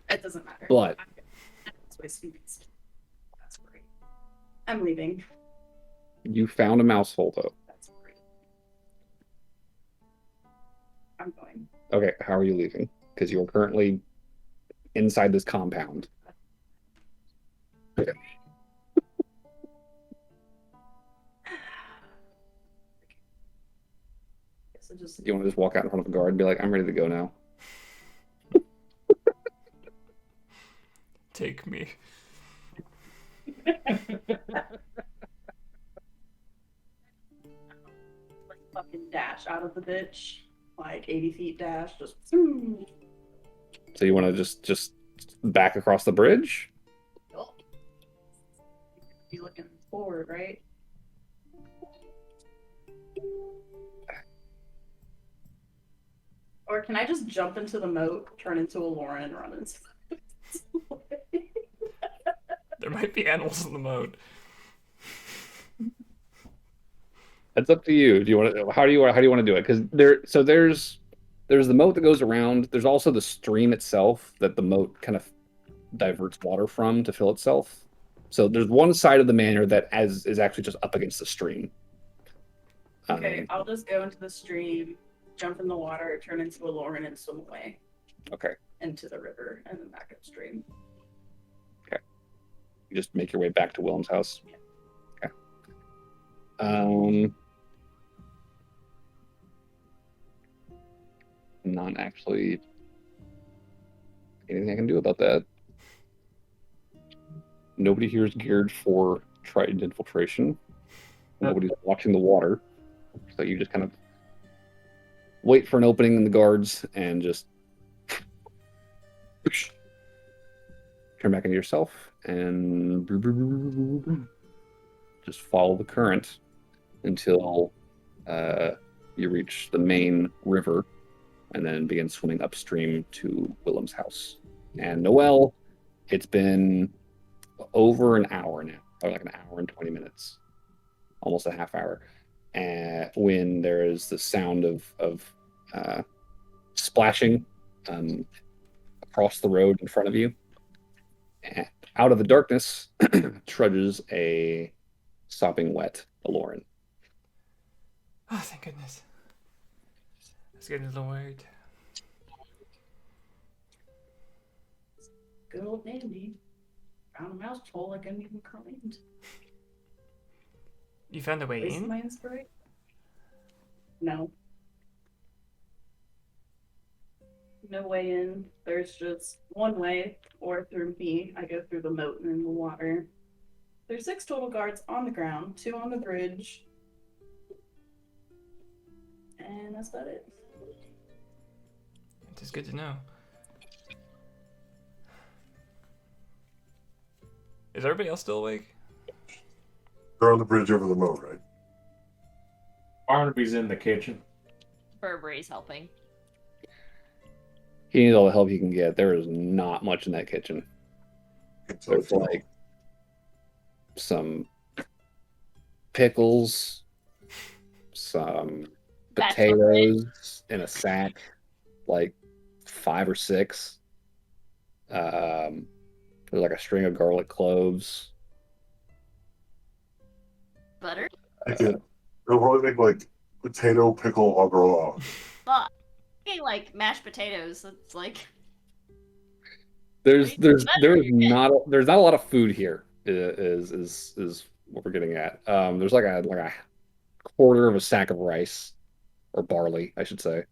It doesn't matter. but That's wasting space. That's great. I'm leaving. you found a mouse hole though. That's great. I'm going. Okay, how are you leaving? Because you're currently inside this compound. Okay. So just You want to just walk out in front of a guard and be like, I'm ready to go now. Take me. like fucking dash out of the bitch. Like 80 feet dash, just zoom. So you want to just back across the bridge? Oh. Be looking forward, right? Or can I just jump into the moat, turn into Aloryn, and run into There might be animals in the moat. That's up to you. Do you want to? How do you want to do it? Because there's the moat that goes around. There's also the stream itself that the moat kind of diverts water from to fill itself. So there's one side of the manor that is actually just up against the stream. Okay, I'll just go into the stream, jump in the water, turn into Aloryn, and swim away Okay. into the river and then back upstream. You just make your way back to Willem's house. Yeah. Okay. Not actually anything I can do about that. Nobody here is geared for Trident infiltration. Nobody's watching the water. So you just kind of wait for an opening in the guards and just turn back into yourself and just follow the current until you reach the main river and then begin swimming upstream to Willem's house. And Noelle, it's been over an hour now, or like an hour and 20 minutes, almost a half hour. When there is the sound of splashing across the road in front of you. And out of the darkness trudges a sopping wet Aloryn. Oh, thank goodness. Let's get a little worried. Good old dandy. Found a mouse hole I couldn't even crawl into. You found a way Waste in? my inspiration? No. No way in. There's just one way, or through me. I go through the moat and in the water. There's 6 total guards on the ground, 2 on the bridge. And that's about it. It is good to know. Is everybody else still awake? They're on the bridge over the moat, right? Barnaby's in the kitchen. Burberry's helping. He needs all the help he can get. There is not much in that kitchen. There's like some pickles, some potatoes in a sack, like 5 or 6. There's like a string of garlic cloves. Butter? They'll probably make like potato pickle au gratin. Well, okay, like mashed potatoes. It's like There's not a lot of food here. Is what we're getting at. There's like a quarter of a sack of rice or barley, I should say.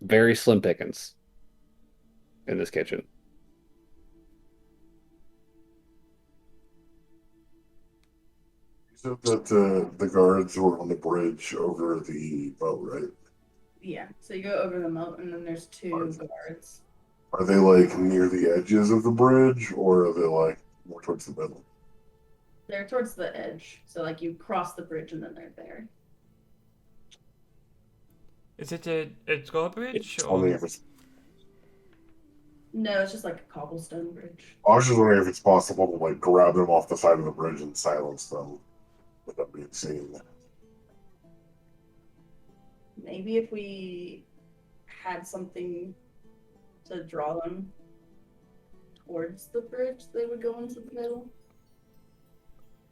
Very slim pickings in this kitchen. You said that the guards were on the bridge over the boat, right? Yeah, so you go over the moat and then there's 2 guards. Are they like near the edges of the bridge, or are they like more towards the middle? They're towards the edge. So like you cross the bridge and then they're there. Is it a drawbridge? Just Or... wondering if it's. No, it's just like a cobblestone bridge. I was just wondering if it's possible to like grab them off the side of the bridge and silence them without being seen. Maybe if we had something to draw them towards the bridge, they would go into the middle.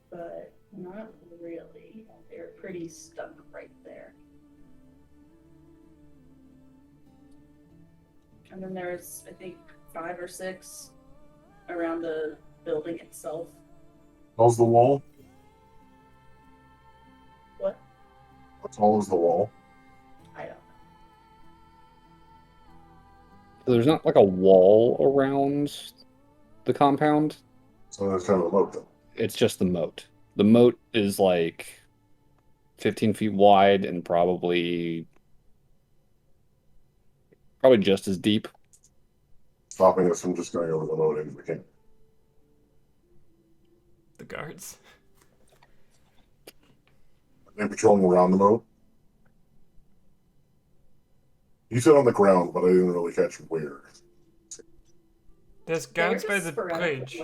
But not really. They're pretty stuck right there. And then there's, I think, 5 or 6 around the building itself. How's the wall? What? How tall is the wall? I don't know. So there's not like a wall around the compound. So that's kind of a moat then. It's just the moat. The moat is like 15 feet wide and probably just as deep. Stopping us from just going over the moat into the camp. The guards? Are they patrolling around the moat? You said on the ground, but I didn't really catch where. There's They're guards by just the sporadic. bridge.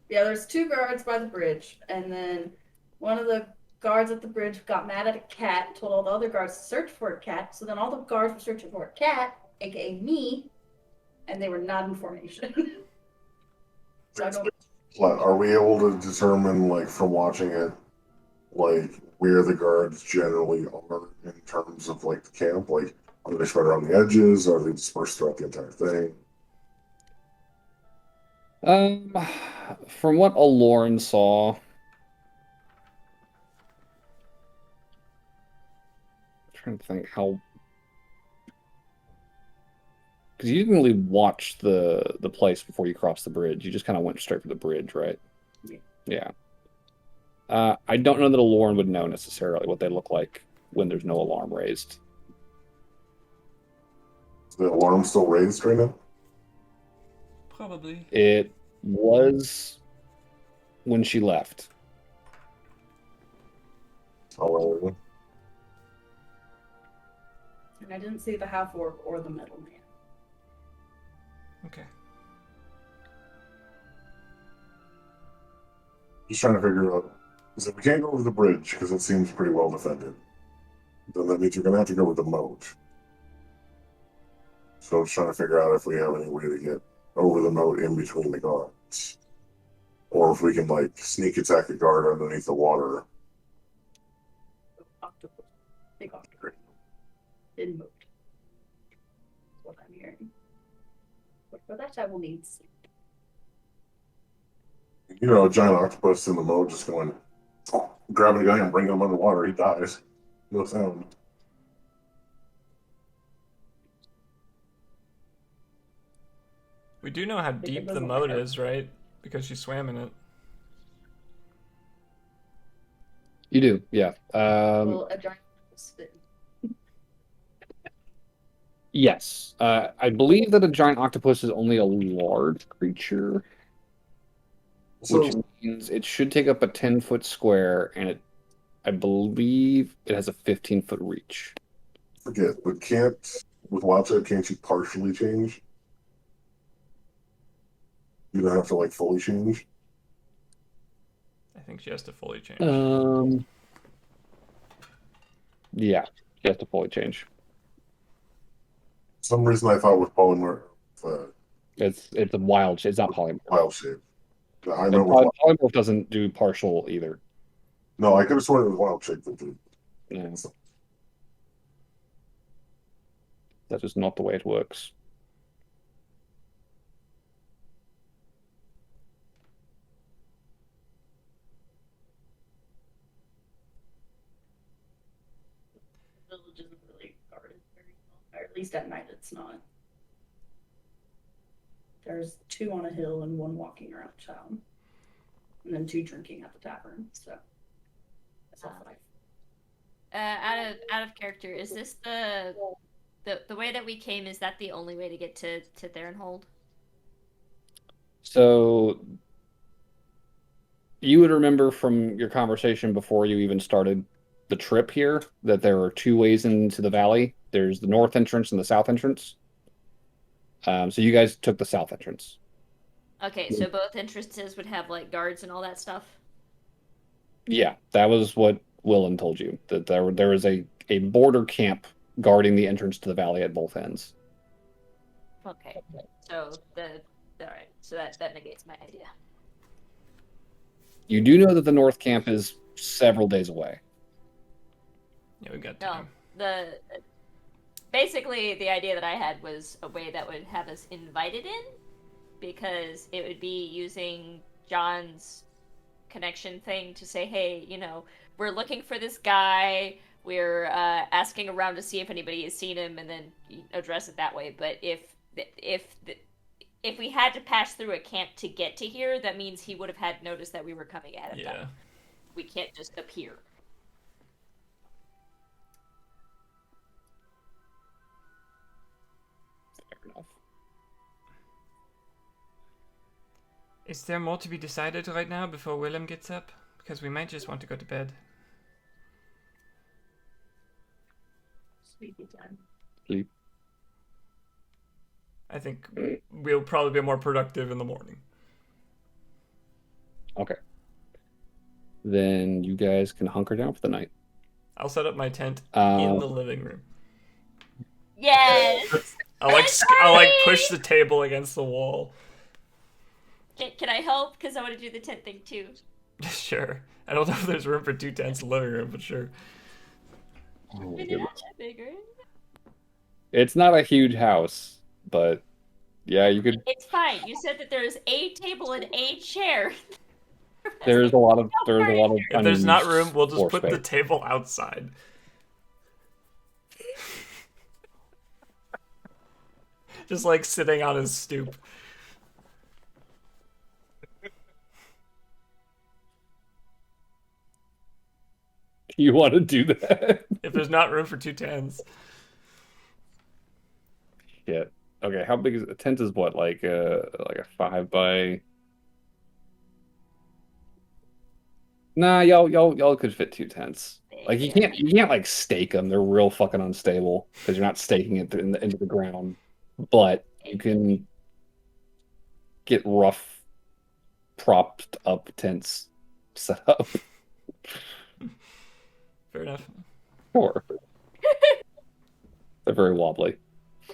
Yeah, there's 2 guards by the bridge, and then one of the guards at the bridge got mad at a cat, told all the other guards to search for a cat, so then all the guards were searching for a cat, aka me, and they were not in formation. So I don't Are we able to determine, like, from watching it, like, where the guards generally are in terms of, like, the camp? Like, are they spread around the edges? Are they dispersed throughout the entire thing? From what Aloryn saw, I'm trying to think how, because you didn't really watch the place before you crossed the bridge. You just kind of went straight for the bridge, right? Yeah. Yeah. I don't know that Aloryn would know necessarily what they look like when there's no alarm raised. Is the alarm still raised right now? Probably. It was when she left. Oh, and I didn't see the half orc or the middleman. Okay. just trying to figure out. Is if we can't go over the bridge because it seems pretty well defended, then that means you're going to have to go with the moat. So I'm just trying to figure out if we have any way to get over the moat in between the guards. Or if we can, like, sneak attack a guard underneath the water. Octopus. Big octopus. In moat. That's what I'm hearing. But for that I will need sleep. You know, a giant octopus in the moat just going, grabbing a guy and bringing him underwater. He dies. No sound. We do know how deep the moat is, right? Because she swam in it. You do, yeah. Well, a giant octopus fit. Yes. I believe that a giant octopus is only a large creature, which So, means it should take up a 10-foot square, and I believe it has a 15-foot reach. forget, but with Watcha, can't you partially change? You don't have to, like, fully change? I think she has to fully change. Yeah, you have to fully change. For some reason I thought with polymer, It's a wild. It's not polymorph. wild shape. I And remember. polymorph doesn't do partial either. No, I could have sworn it was wild shape. Yeah. That's just not the way it works. The village isn't really guarded very well. Or at least at night it's not. There's 2 on a hill and 1 walking around town. And then 2 drinking at the tavern, so that's all 5. Out of character, is this the way that we came? Is that the only way to get to Theronhold? So you would remember from your conversation before you even started the trip here that there are 2 ways into the valley. There's the north entrance and the south entrance. So you guys took the south entrance. Okay, so both entrances would have like guards and all that stuff. Yeah, that was what Willen told you, that there is a border camp guarding the entrance to the valley at both ends. Okay, so all right, so that negates my idea. You do know that the north camp is several days away. Yeah, we got No, time. basically the idea that I had was a way that would have us invited in, because it would be using John's connection thing to say, hey, we're looking for this guy. We're asking around to see if anybody has seen him, and then address it that way. But if we had to pass through a camp to get to here, that means he would have had noticed that we were coming at him. Yeah. We can't just appear. Fair enough. Is there more to be decided right now before Willem gets up? Because we might just want to go to bed. Sleepy time. Sleep. I think we'll probably be more productive in the morning. Okay. Then you guys can hunker down for the night. I'll set up my tent in Um, the living room. Yes. I'll like push the table against the wall. Can I help? Because I want to do the tent thing too. Sure. I don't know if there's room for 2 tents in the living room, but sure. oh my Maybe goodness. not that big, right? It's not a huge house, but yeah, you could. It's fine. You said that there's a table and a chair. There's a lot of If there's not unused room, we'll just floor put the space. table outside. Just like sitting on his stoop. You want to do that? If there's not room for 2 tents. Shit. Okay, how big is a tent? Is what, like a 5 by? Nah, y'all could fit 2 tents. Like you can't like stake them. They're real fucking unstable because you're not staking it into the ground. But you can get rough propped up tents set up. Fair enough. Sure. They're very wobbly.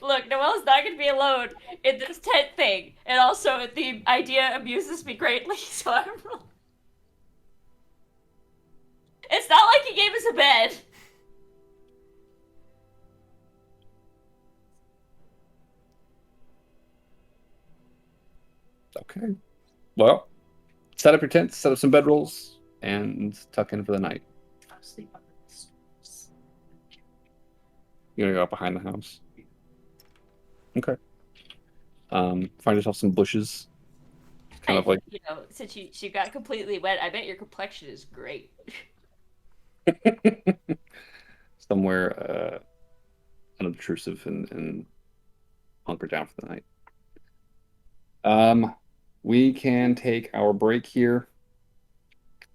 Look, Noelle's not going to be alone in this tent thing. And also, the idea amuses me greatly, so I'm rolling. It's not like he gave us a bed. Okay. Well, set up your tents, set up some bedrolls, and tuck in for the night. I'll sleep under the stairs. You're gonna go out behind the house. Okay. Find yourself some bushes. Kind of like You know, since she got completely wet, I bet your complexion is great. somewhere unobtrusive and hunker down for the night. We can take our break here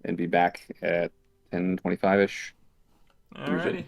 and be back at 10:25-ish. Alrighty.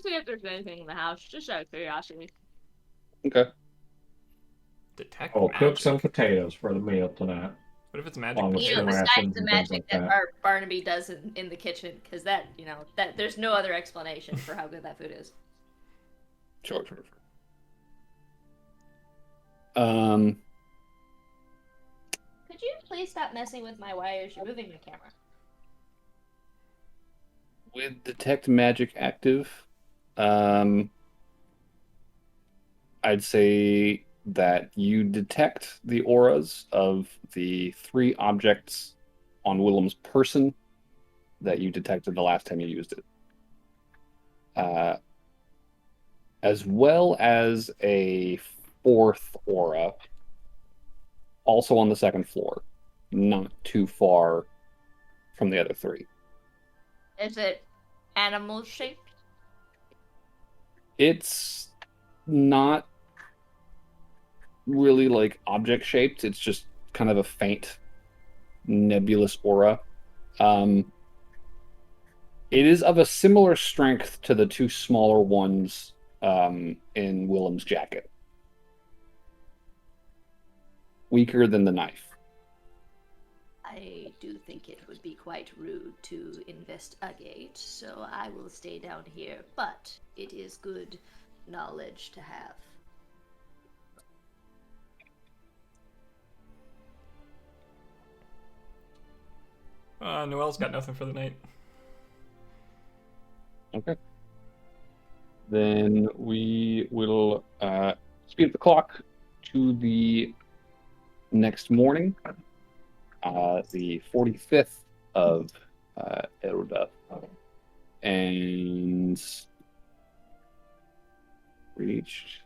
to see if there's anything in the house, just out of curiosity. Okay. Detect Oh, magic. cook some potatoes for the meal tonight. What if it's magic Along with You know, some potatoes? besides rations the and things magic like that that. Barnaby does in the kitchen, because that, you know, that there's no other explanation for how good that food is. Sure. Um, Could you please stop messing with my wires? You're moving my camera. with detect magic active, um, I'd say that you detect the auras of the 3 objects on Willem's person that you detected the last time you used it. As well as a 4th aura, also on the 2nd floor, not too far from the other 3. Is it animal shaped? It's not really like object shaped, it's just kind of a faint nebulous aura. Um, it is of a similar strength to the 2 smaller ones in Willem's jacket. Weaker than the knife. I do think it would be quite rude to investigate, so I will stay down here, but it is good knowledge to have. Noelle's got nothing for the night. Okay. Then we will speed up the clock to the next morning, the 45th of Eruda. And reached.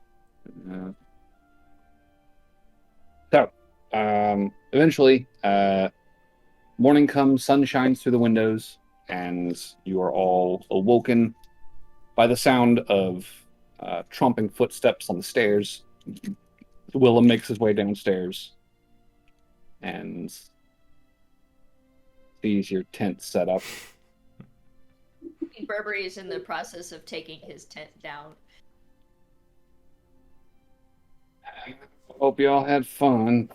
Eventually, morning comes, sun shines through the windows, and you are all awoken by the sound of tromping footsteps on the stairs. Willem makes his way downstairs and sees your tent set up. Burberry is in the process of taking his tent down. Hope you all had fun.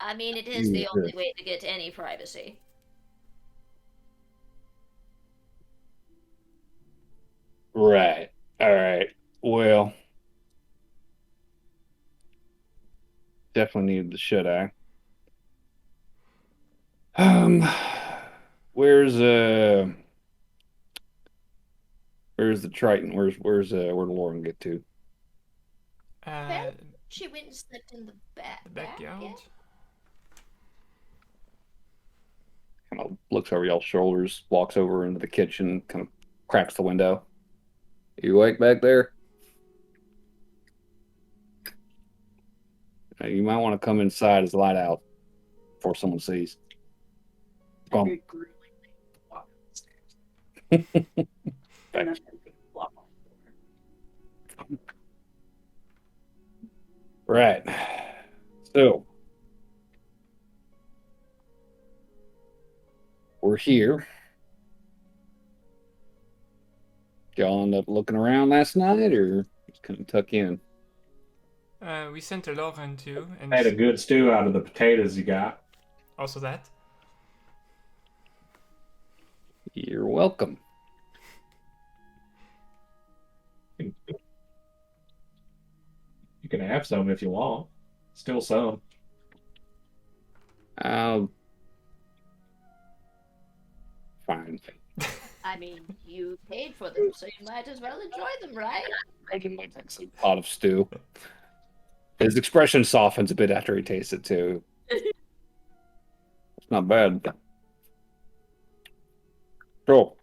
I mean, it is the only way to get any privacy. Right. All right. Well, definitely needed the shut eye. Where's the Triton? Where'd Lauren get to? She went and slept in the The backyard. Yeah? Kind of looks over y'all's shoulders, walks over into the kitchen, kind of cracks the window. You awake back there? You might want to come inside as light out before someone sees. I very gruelingly walk upstairs. And then I walk on the floor. Right. So we're here. Y'all end up looking around last night, or just kind of tuck in? We sent Aloryn too, and Made a good stew out of the potatoes you got. also that. You're welcome. You can have some if you want. Still some. Fine. I mean, you paid for them, so you might as well enjoy them, right? I can make some pot of stew. His expression softens a bit after he tastes it too. It's not bad. So,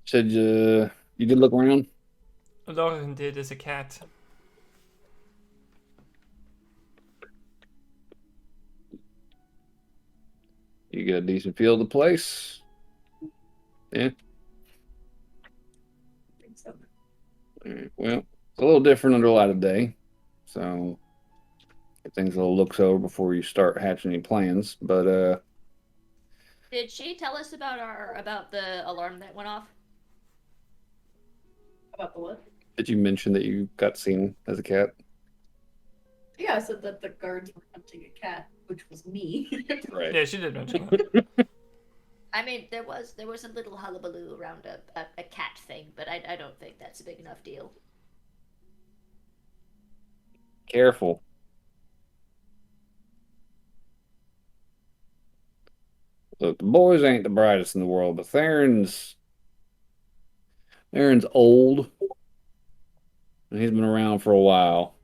said you did look around. Aloryn did as a cat. You get a decent feel of the place. Yeah. I think so. All right. Well, it's a little different under light of day, so get things a little looks over before you start hatching any plans. But Did she tell us about the alarm that went off? About the what? Did you mention that you got seen as a cat? Yeah, I said that the guards were hunting a cat, which was me. Right. Yeah, she did mention that. I mean, there was a little hullabaloo around a cat thing, but I don't think that's a big enough deal. Careful. Look, the boys ain't the brightest in the world, but Theron's old, and he's been around for a while.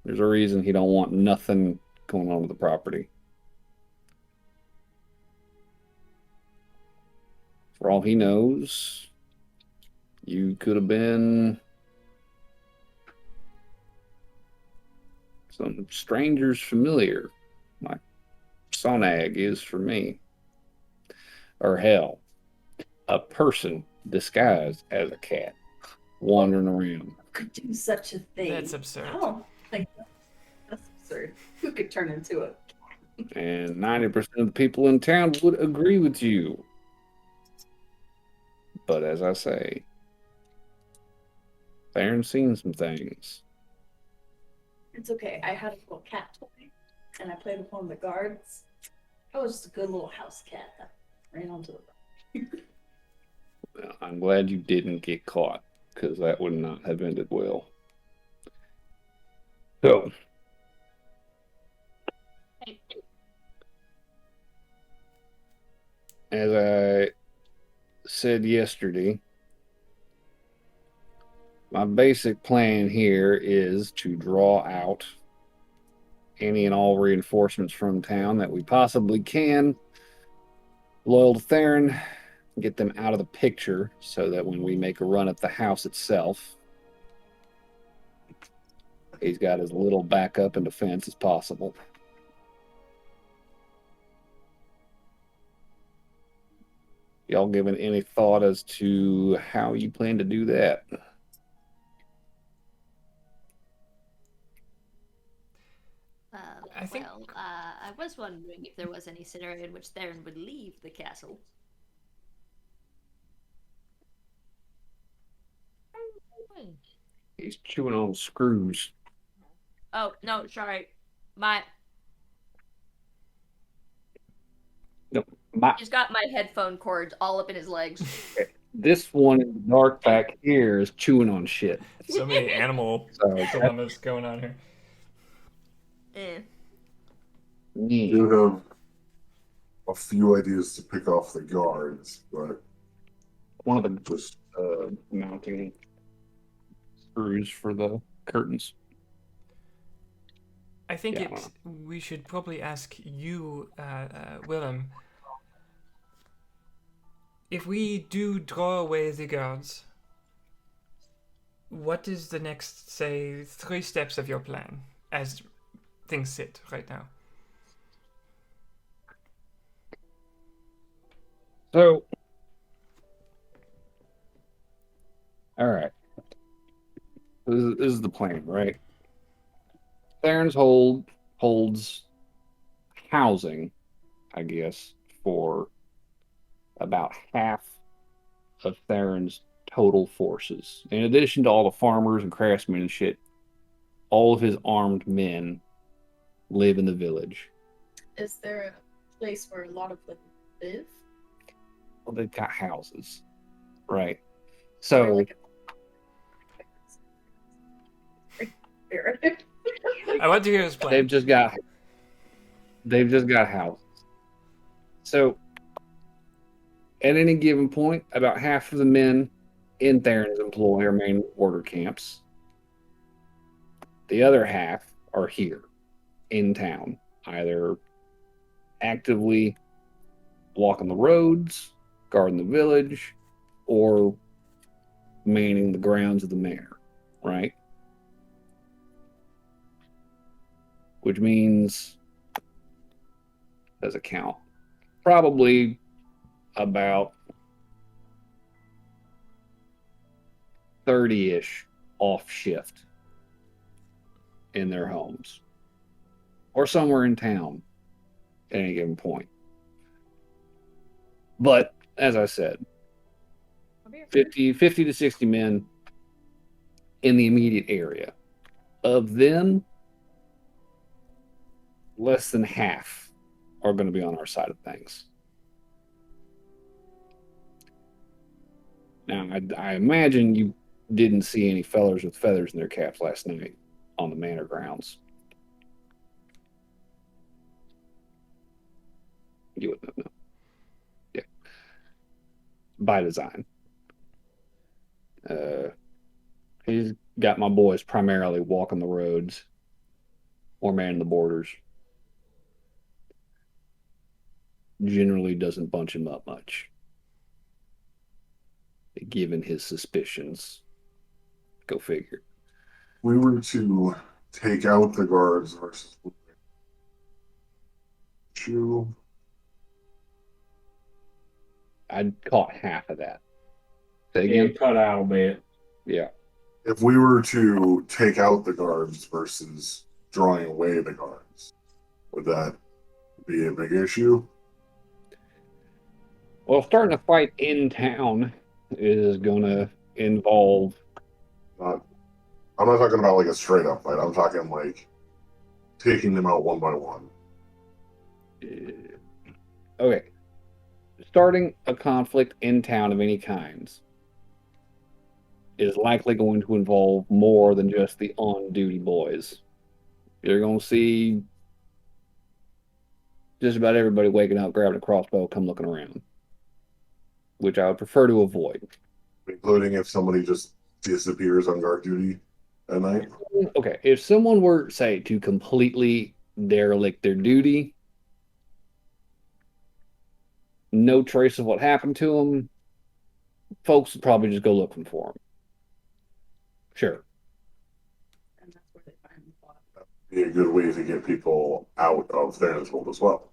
There's a reason he don't want nothing going on with the property. For all he knows, you could have been some stranger's familiar, like Sonag is for me. Or hell, a person disguised as a cat wandering around. Could do such a thing. That's absurd. I don't think that's absurd. Who could turn into a And 90% of the people in town would agree with you. But as I say, Theron's seen some things. It's okay. I had a little cat toy, and I played with one of the guards. I was just a good little house cat that ran onto the road. Well, I'm glad you didn't get caught, because that would not have ended well. So, as I said yesterday, my basic plan here is to draw out any and all reinforcements from town that we possibly can, loyal to Theron, get them out of the picture so that when we make a run at the house itself, he's got as little backup and defense as possible. Y'all given any thought as to how you plan to do that? I was wondering if there was any scenario in which Theron would leave the castle. He's chewing on screws. Oh no, sorry, my he's got my headphone cords all up in his legs. This one in the dark back here is chewing on shit. So many animal dilemmas going on here. You do have a few ideas to pick off the guards, but one of them just mounting screws for the curtains. I think Yeah, we should probably ask you, Willem, if we do draw away the guards, what is the next, say, 3 steps of your plan as things sit right now? So, all right. This is the plan, right? Theron's holds housing, I guess, for about half of Theron's total forces. In addition to all the farmers and craftsmen and shit, all of his armed men live in the village. Is there a place where a lot of them live? Well, they've got houses, right? So, Or like I want to hear his plan. they've just got houses. So at any given point, about half of the men in Theron's employ are main order camps. The other half are here in town, either actively walking the roads, guarding the village, or manning the grounds of the manor, right? Which means, does it count? Probably about 30-ish off shift in their homes or somewhere in town at any given point. But as I said, 50 to 60 men in the immediate area. Of them, less than half are going to be on our side of things. Now, I imagine you didn't see any fellers with feathers in their caps last night on the manor grounds. You wouldn't have known. Yeah. By design. He's got my boys primarily walking the roads or manning the borders. Generally doesn't bunch him up much, given his suspicions. Go figure. We were to take out the guards versus you. I caught half of that. Say Yeah, again? cut out a bit. Yeah. If we were to take out the guards versus drawing away the guards, would that be a big issue? Well, starting a fight in town is going to involve. Not, I'm not talking about like a straight up fight. I'm talking like taking them out one by one. Okay. Starting a conflict in town of any kinds is likely going to involve more than just the on duty boys. You're going to see just about everybody waking up, grabbing a crossbow, come looking around, which I would prefer to avoid. Including if somebody just disappears on guard duty at night. Okay, if someone were, say, to completely derelict their duty, no trace of what happened to them, folks would probably just go looking for them. Sure. And that's where they find the plot. Be a good way to get people out of Thanosvold as well.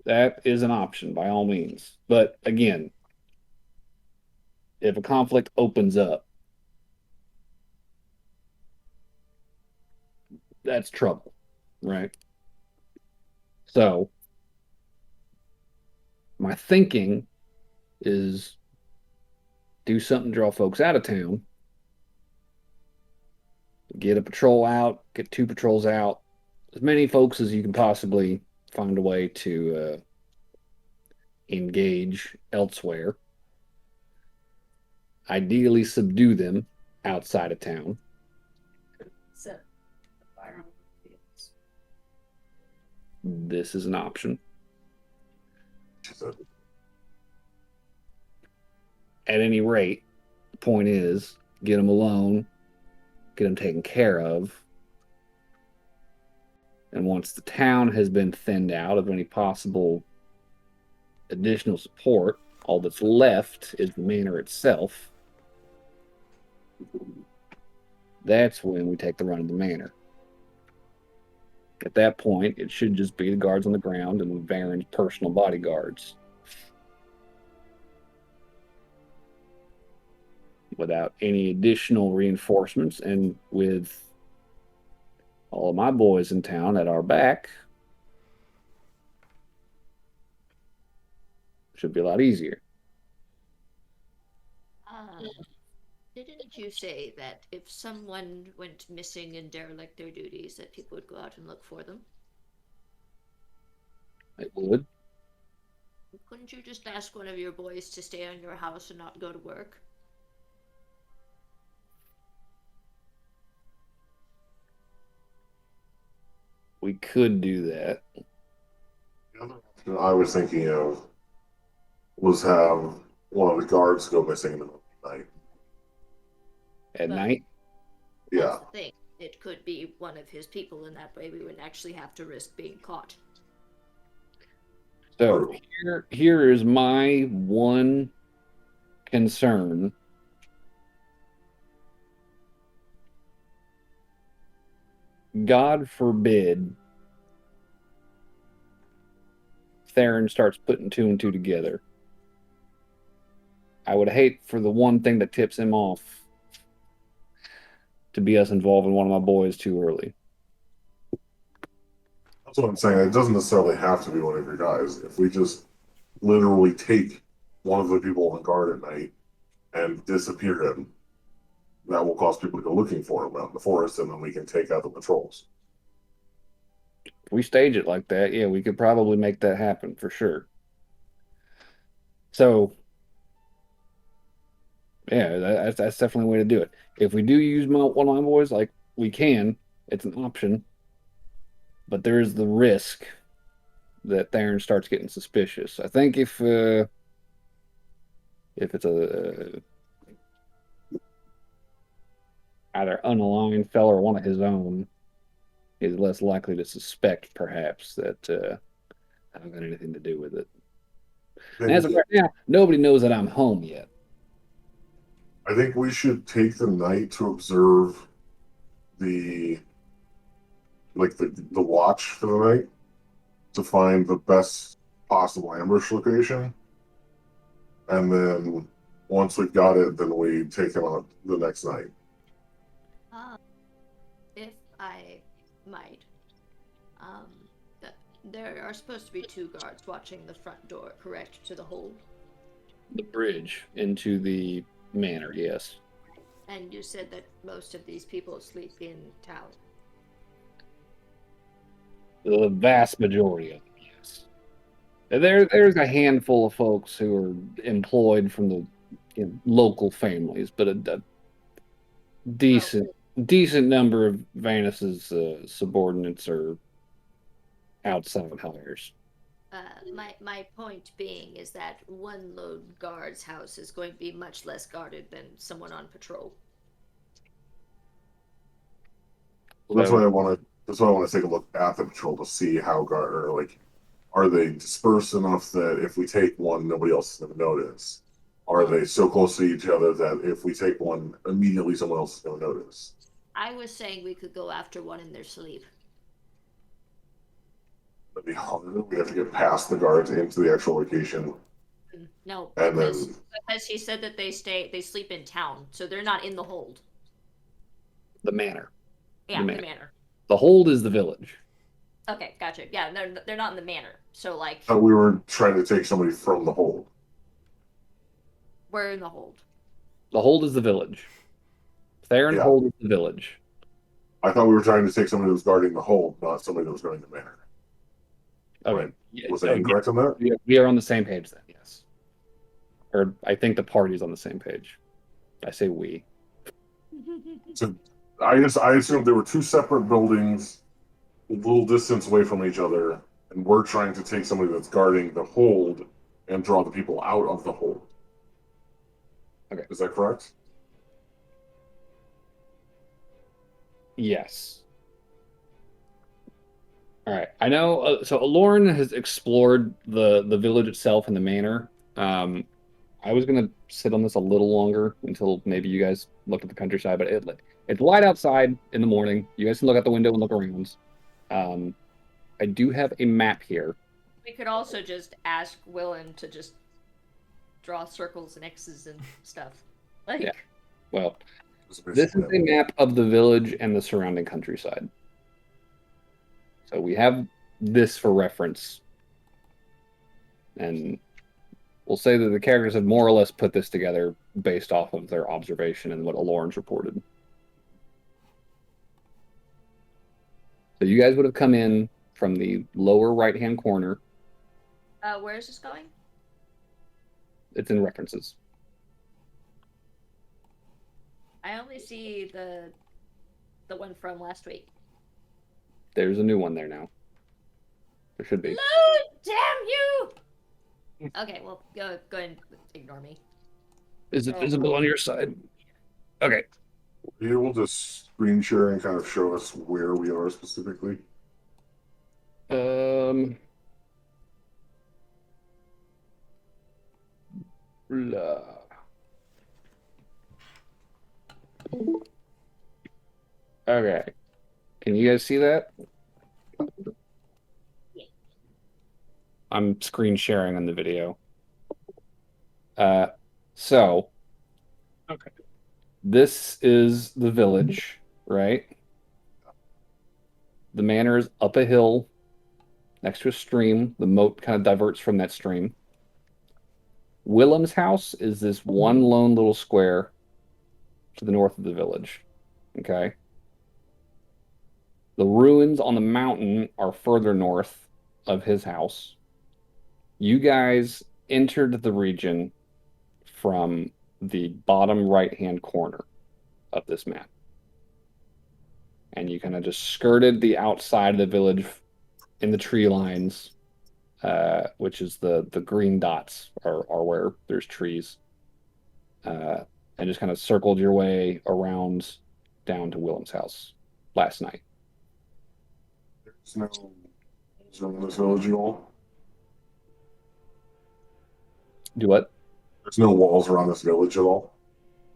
That is an option by all means. But again, if a conflict opens up, that's trouble, right? So, my thinking is do something to draw folks out of town, get a patrol out, get 2 patrols out, as many folks as you can possibly find a way to engage elsewhere. Ideally, subdue them outside of town. Set the fire on the fields. This is an option. At any rate, the point is get them alone, get them taken care of. And once the town has been thinned out of any possible additional support, all that's left is the manor itself. That's when we take the run of the manor. At that point, it should just be the guards on the ground and Baron's personal bodyguards. Without any additional reinforcements and with all of my boys in town at our back, should be a lot easier. Didn't you say that if someone went missing and derelict their duties, that people would go out and look for them? It would. Couldn't you just ask one of your boys to stay on your house and not go to work? We could do that. The other option I was thinking of was have one of the guards go missing in the middle of the night. At But- night, Yeah. That's the thing. It could be one of his people, and that way we wouldn't actually have to risk being caught. so here is my one concern. God forbid Theron starts putting 2 and 2 together. I would hate for the one thing that tips him off to be us involving one of my boys too early. That's what I'm saying. It doesn't necessarily have to be one of your guys. If we just literally take one of the people on guard at night and disappear him. That will cause people to go looking for him out in the forest, and then we can take out the patrols. If we stage it like that, yeah, we could probably make that happen for sure. So, yeah, that's definitely a way to do it. If we do use one of my boys, like we can, it's an option, but there's the risk that Theron starts getting suspicious. I think if it's a either unaligned fella or one of his own, is less likely to suspect, perhaps, that I haven't got anything to do with it. And as of right now, nobody knows that I'm home yet. I think we should take the night to observe the the watch for the night to find the best possible ambush location, and then once we've got it, then we take him on the next night. If I might, there are supposed to be 2 guards watching the front door, correct, to the hold? The bridge into the manor, yes. And you said that most of these people sleep in town. The vast majority of them, yes. There's a handful of folks who are employed from the local families, but a decent number of Vanus's subordinates are outside hires. My point being is that one lone guard's house is going to be much less guarded than someone on patrol. Well, that's why I want to. That's why I want to take a look at the patrol to see how guard or like, are they dispersed enough that if we take one, nobody else is going to notice? Are they so close to each other that if we take one, immediately someone else is going to notice? I was saying we could go after one in their sleep. That'd be harder. We have to get past the guards into the actual location. No, And because he said that they sleep in town, so they're not in the hold. The manor. Yeah, the manor. The hold is the village. Okay, gotcha. Yeah, they're not in the manor. So like, we were trying to take somebody from the hold. we're in the hold. The hold is the village. Theron hold is the village. I thought we were trying to take somebody who was guarding the hold, not somebody that was guarding the manor. Okay. Right. Was I incorrect on that? We are on the same page then, yes. Or I think the party's on the same page. I say we. So I assumed there were 2 separate buildings, a little distance away from each other, and we're trying to take somebody that's guarding the hold and draw the people out of the hold. Okay. Is that correct? Yes. All right. I know. So Aloryn has explored the village itself and the manor. I was gonna sit on this a little longer until maybe you guys looked at the countryside, but it's light outside in the morning. You guys can look out the window and look around. I do have a map here. We could also just ask Willem to just draw circles and X's and stuff. Like, yeah. Well, this is a map of the village and the surrounding countryside. So we have this for reference. And we'll say that the characters have more or less put this together based off of their observation and what Aloryn's reported. So you guys would have come in from the lower right-hand corner. where is this going? It's in references. I only see the one from last week. There's a new one there now. There should be. Load! Damn you! Okay, well, go ahead and ignore me. Is it visible on your side? Okay. Are you able to screen share and kind of show us where we are specifically? Blah. Okay. Can you guys see that? Yeah. I'm screen sharing on the video. So okay. This is the village, right? The manor is up a hill next to a stream. The moat kind of diverts from that stream. Willem's house is this one lone little square to the north of the village. Okay. The ruins on the mountain are further north of his house. You guys entered the region from the bottom right-hand corner of this map. And you kind of just skirted the outside of the village in the tree lines, which is the green dots are where there's trees. And just kind of circled your way around down to Willem's house last night. There's no walls around this village at all. Do what? There's no walls around this village at all.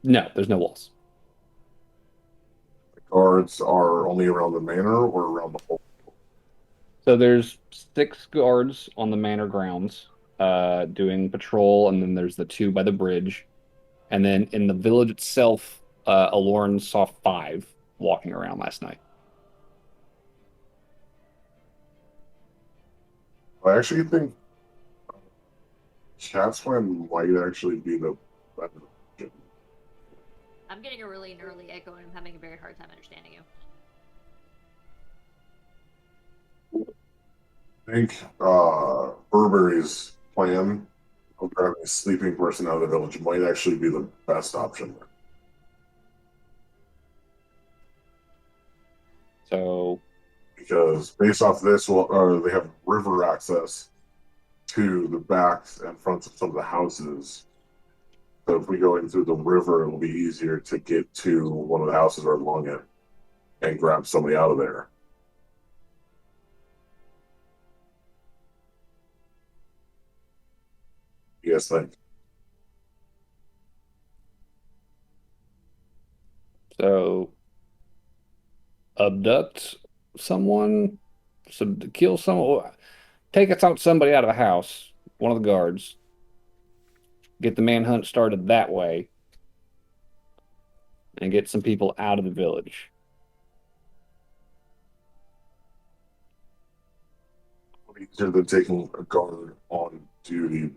No, there's no walls. The guards are only around the manor or around the whole. So there's 6 guards on the manor grounds doing patrol, and then there's the 2 by the bridge. And then in the village itself, Aloryn saw 5 walking around last night. I actually think Catswan might actually be the better option. I'm getting a really gnarly echo and I'm having a very hard time understanding you. I think Burberry's plan of grabbing a sleeping person out of the village might actually be the best option there. So, Because based off this, they have river access to the backs and fronts of some of the houses. So if we go in through the river, it'll be easier to get to one of the houses or along it and grab somebody out of there. You guys think? so abduct someone, kill someone, somebody out of a house, one of the guards, get the manhunt started that way, and get some people out of the village. Easier than taking a guard on duty.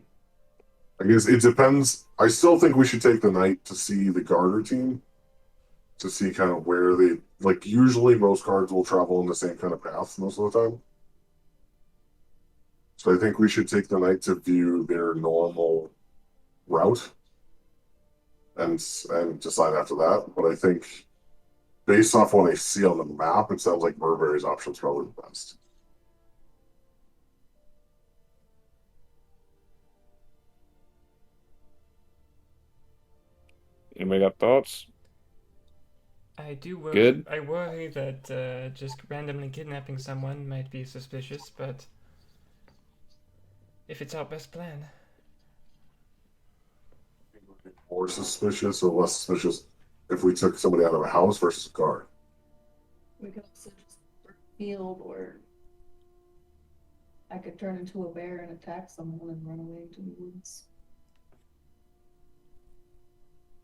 I guess it depends. I still think we should take the night to see the Garter team to see kind of where they like. Usually, most guards will travel in the same kind of path most of the time. So I think we should take the night to view their normal route and decide after that. But I think based off what I see on the map, it sounds like Burberry's option is probably the best. Anybody got thoughts? I do worry. Good. I worry that just randomly kidnapping someone might be suspicious, but if it's our best plan. More suspicious or less suspicious if we took somebody out of a house versus a guard. We could also just work field, or I could turn into a bear and attack someone and run away into the woods.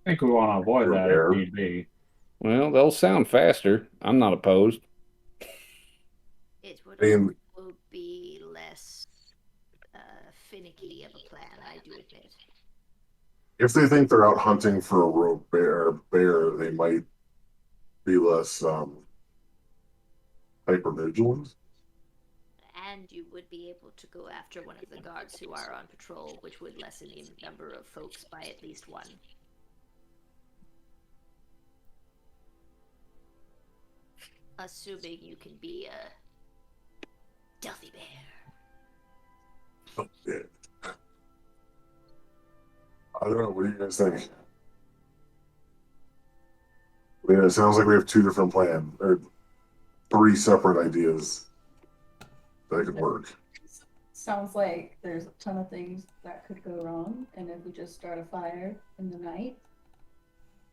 I think we want to avoid that if need be. Well, they'll sound faster. I'm not opposed. It would And- also be less finicky of a plan, I do admit. If they think they're out hunting for a rogue bear, they might be less hyper vigilant. And you would be able to go after one of the guards who are on patrol, which would lessen the number of folks by at least 1. Assuming you can be a stealthy bear. Oh, yeah. I don't know. What do you guys think? Yeah, it sounds like we have 2 different plans or 3 separate ideas that could work. Sounds like there's a ton of things that could go wrong, and if we just start a fire in the night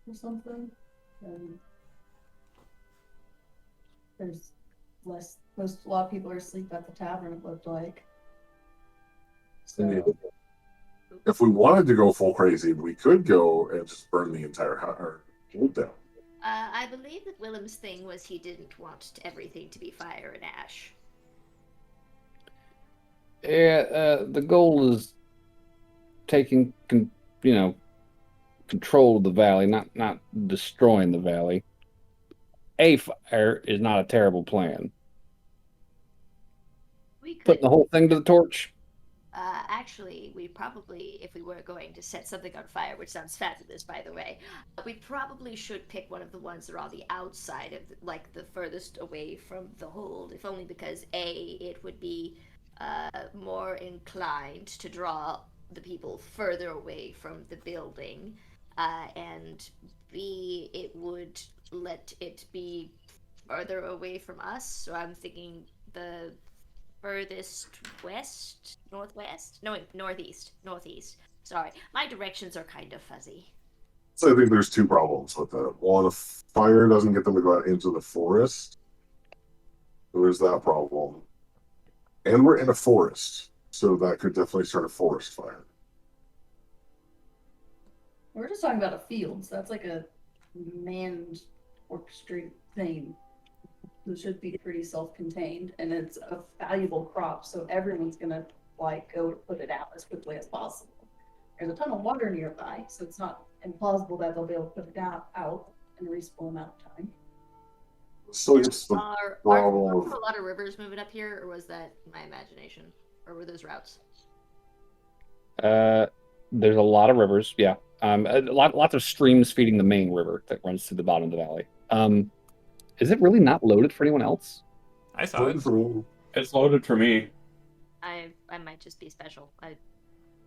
or something, then there's less. A lot of people are asleep at the tavern, it looked like. So If we wanted to go full crazy, we could go and just burn the entire house down. I believe that Willem's thing was he didn't want everything to be fire and ash. Yeah, the goal is taking, control of the valley, not destroying the valley, a fire is not a terrible plan. We could Putting the whole thing to the torch. actually, we probably, if we were going to set something on fire, which sounds fabulous, by the way, we probably should pick one of the ones that are on the outside of, like, the furthest away from the hold, if only because A, it would be more inclined to draw the people further away from the building, and B, it would let it be further away from us. So I'm thinking the furthest west, northwest? No, wait, northeast. Northeast. Sorry, my directions are kind of fuzzy. So I think there's two problems with that. One, if fire doesn't get them to go out into the forest, there's that problem. And we're in a forest, so that could definitely start a forest fire. We're just talking about a field, so that's like a manned orchestrated thing. It should be pretty self-contained, and it's a valuable crop, so everyone's gonna like go to put it out as quickly as possible. There's a ton of water nearby, so it's not implausible that they'll be able to put it out in a reasonable amount of time. So it's the Are problem a of lot of rivers moving up here, or was that my imagination? Or were those routes? There's a lot of rivers, yeah. Lots of streams feeding the main river that runs through the bottom of the valley. Is it really not loaded for anyone else? I saw it. It's loaded for me. I might just be special.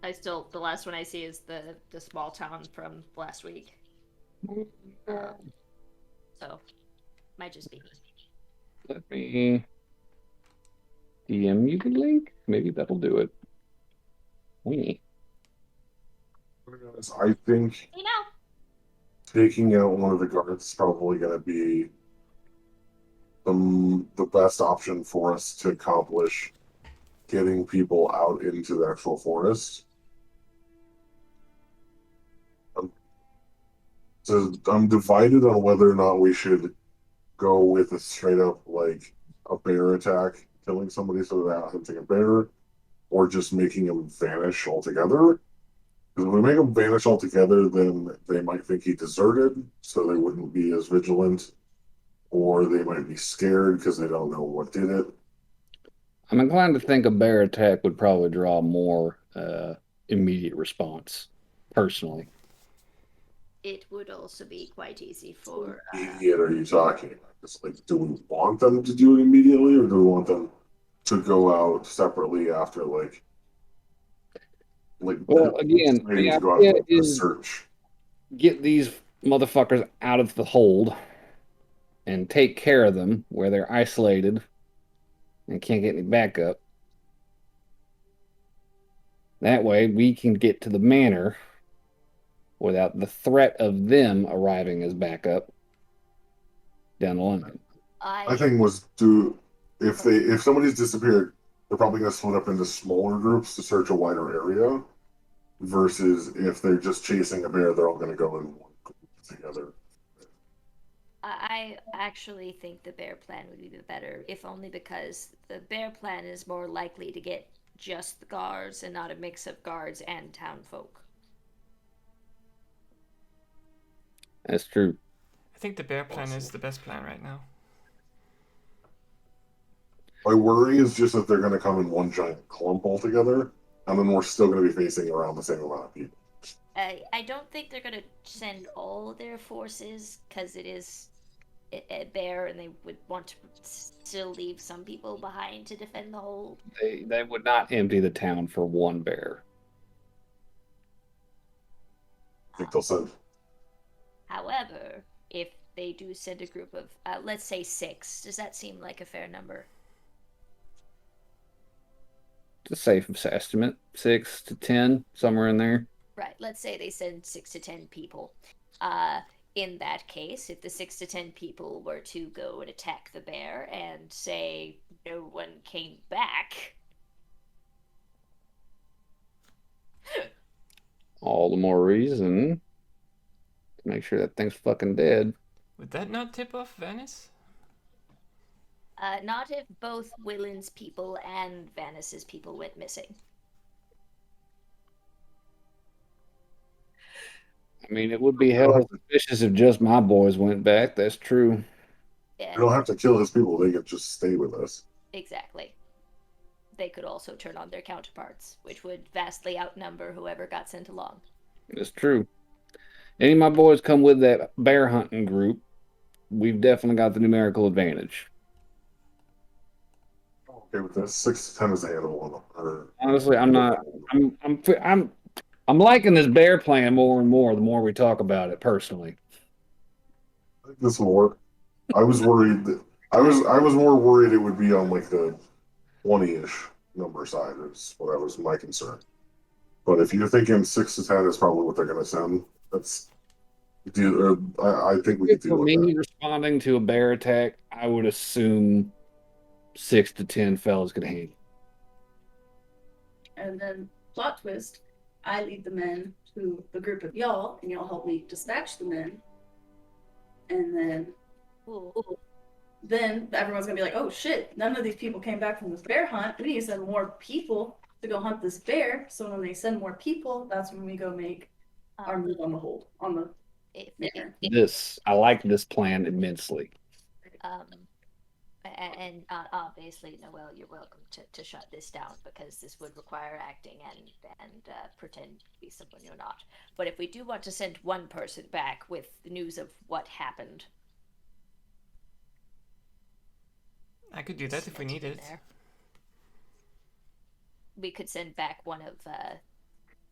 I still, the last one I see is the small town from last week. So might just be me. Let me DM you the link. Maybe that'll do it. We. I think You know, taking out one of the guards is probably going to be the best option for us to accomplish getting people out into the actual forest. So I'm divided on whether or not we should go with a straight up like a bear attack, killing somebody so they're out hunting a bear, or just making them vanish altogether. Because if we make them vanish altogether, then they might think he deserted, so they wouldn't be as vigilant, or they might be scared because they don't know what did it. I'm inclined to think a bear attack would probably draw more immediate response, personally. it would also be quite easy for. Idiot, are you talking about? Just like, do we want them to do it immediately, or do we want them to go out separately after Well, again, maybe the to go out idea and a is search? get these motherfuckers out of the hold and take care of them where they're isolated and can't get any backup. That way we can get to the manor without the threat of them arriving as backup down the line. My thing was if somebody's disappeared, they're probably gonna split up into smaller groups to search a wider area. Versus if they're just chasing a bear, they're all gonna go in one group together. I actually think the bear plan would be the better, if only because the bear plan is more likely to get just the guards and not a mix of guards and town folk. That's true. I think the bear plan is the best plan right now. My worry is just that they're gonna come in one giant clump altogether, and then we're still gonna be facing around the same amount of people. I don't think they're going to send all their forces because it is a bear and they would want to still leave some people behind to defend the hold. They would not empty the town for one bear. I think they'll send. However, if they do send a group of, let's say 6, does that seem like a fair number? It's a safe estimate, 6 to 10, somewhere in there. Right, let's say they send 6 to 10 people. In that case, if the 6 to 10 people were to go and attack the bear and say no one came back, all the more reason to make sure that thing's fucking dead. Would that not tip off Venice? not if both Willen's people and Vanis's people went missing. I mean, it would be hell suspicious if just my boys went back. That's true. Yeah, We don't have to kill his people. They can just stay with us. exactly. They could also turn on their counterparts, which would vastly outnumber whoever got sent along. That's true. Any of my boys come with that bear hunting group, we've definitely got the numerical advantage. Okay, with this 6 to 10 is a handle on them. Honestly, I'm not. I'm liking this bear plan more and more the more we talk about it. Personally, I think this will work. I was worried that I was more worried it would be on like the 20-ish number side is what I was my concern. But if you're thinking 6 to 10 is probably what they're going to send, I think we could for deal with me that. responding to a bear attack, I would assume 6 to 10 fellas could handle. And then plot twist, I lead the men to the group of y'all, and y'all help me dispatch the men. And then everyone's gonna be like, "Oh shit! None of these people came back from this bear hunt. We need to send more people to go hunt this bear." So when they send more people, that's when we go make our move on the hold on the manor. I like this plan immensely. And obviously, Noel, you're welcome to shut this down because this would require acting and pretend to be someone you're not. But if we do want to send one person back with the news of what happened, I could do that if we need it. We could send back one of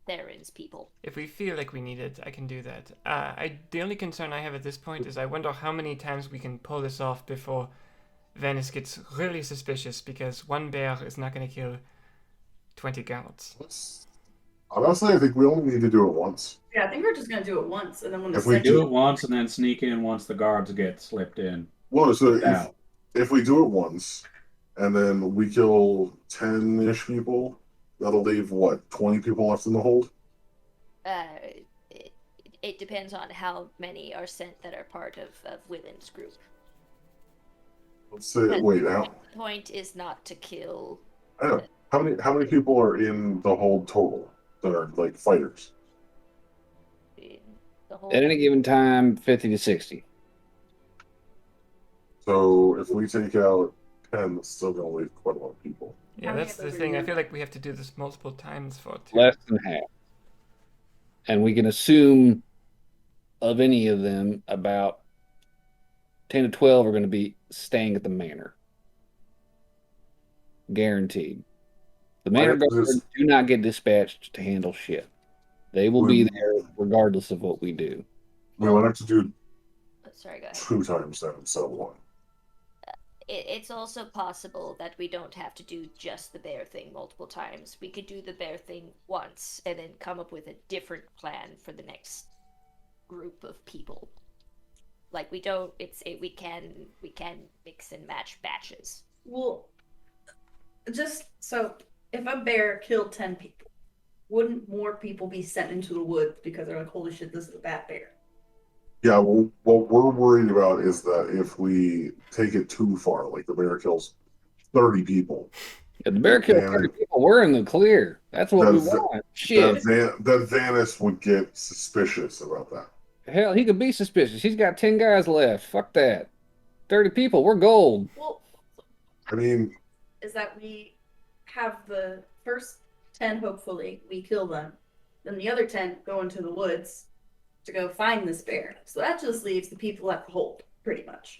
Theron's people. If we feel like we need it, I can do that. The only concern I have at this point is I wonder how many times we can pull this off before Venice gets really suspicious, because one bear is not going to kill 20 guards. Honestly, I think we only need to do it once. Yeah, I think we're just gonna do it once, and then when If the we second Do it once and then sneak in once the guards get slipped in. Well, so Out. if we do it once, and then we kill 10-ish people, that'll leave what 20 people left in the hold. It depends on how many are sent that are part of Willen's group. Let's say, wait, The point is not to kill. I know how many people are in the hold total that are like fighters. The whole. At any given time, 50 to 60. So if we take out 10, that's still gonna leave quite a lot of people. Yeah, that's the thing. I feel like we have to do this multiple times for it. Less than half. And we can assume of any of them, about 10 to 12 are going to be staying at the manor. Guaranteed. The manor guards do not get dispatched to handle shit. They will be there regardless of what we do. We might have to do Sorry, go ahead. 2 times that instead of 1. It's also possible that we don't have to do just the bear thing multiple times. We could do the bear thing once and then come up with a different plan for the next group of people. Like we can mix and match batches. Well, just so if a bear killed 10 people, wouldn't more people be sent into the woods because they're like, "Holy shit, this is a bad bear"? Yeah, well, what we're worried about is that if we take it too far, like the bear kills 30 people. If the bear kills 30 people, we're in the clear. That's what we want. Shit. That Vanis would get suspicious about that. Hell, he could be suspicious. He's got 10 guys left. Fuck that. 30 people, we're gold. Well, I mean, is that we have the first 10, hopefully, we kill them. Then the other 10 go into the woods to go find this bear. So that just leaves the people at the hold, pretty much.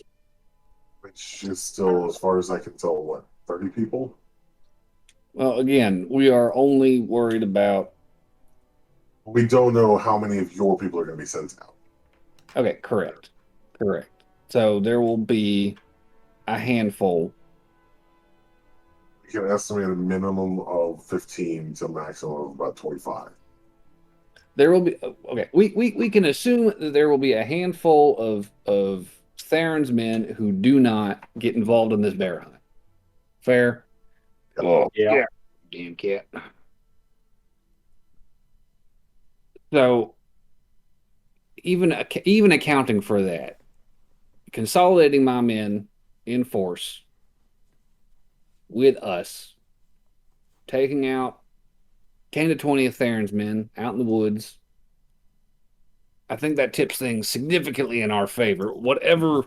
which is still, as far as I can tell, what, 30 people? Well, again, we are only worried about. We don't know how many of your people are going to be sent out. Okay, correct. So there will be a handful. We can estimate a minimum of 15 to a maximum of about 25. There will be okay. We can assume that there will be a handful of Theron's men who do not get involved in this bear hunt. Fair? Oh, Yeah. Damn cat. So even accounting for that, consolidating my men in force with us, taking out 10 to 20 of Theron's men out in the woods, I think that tips things significantly in our favor. Whatever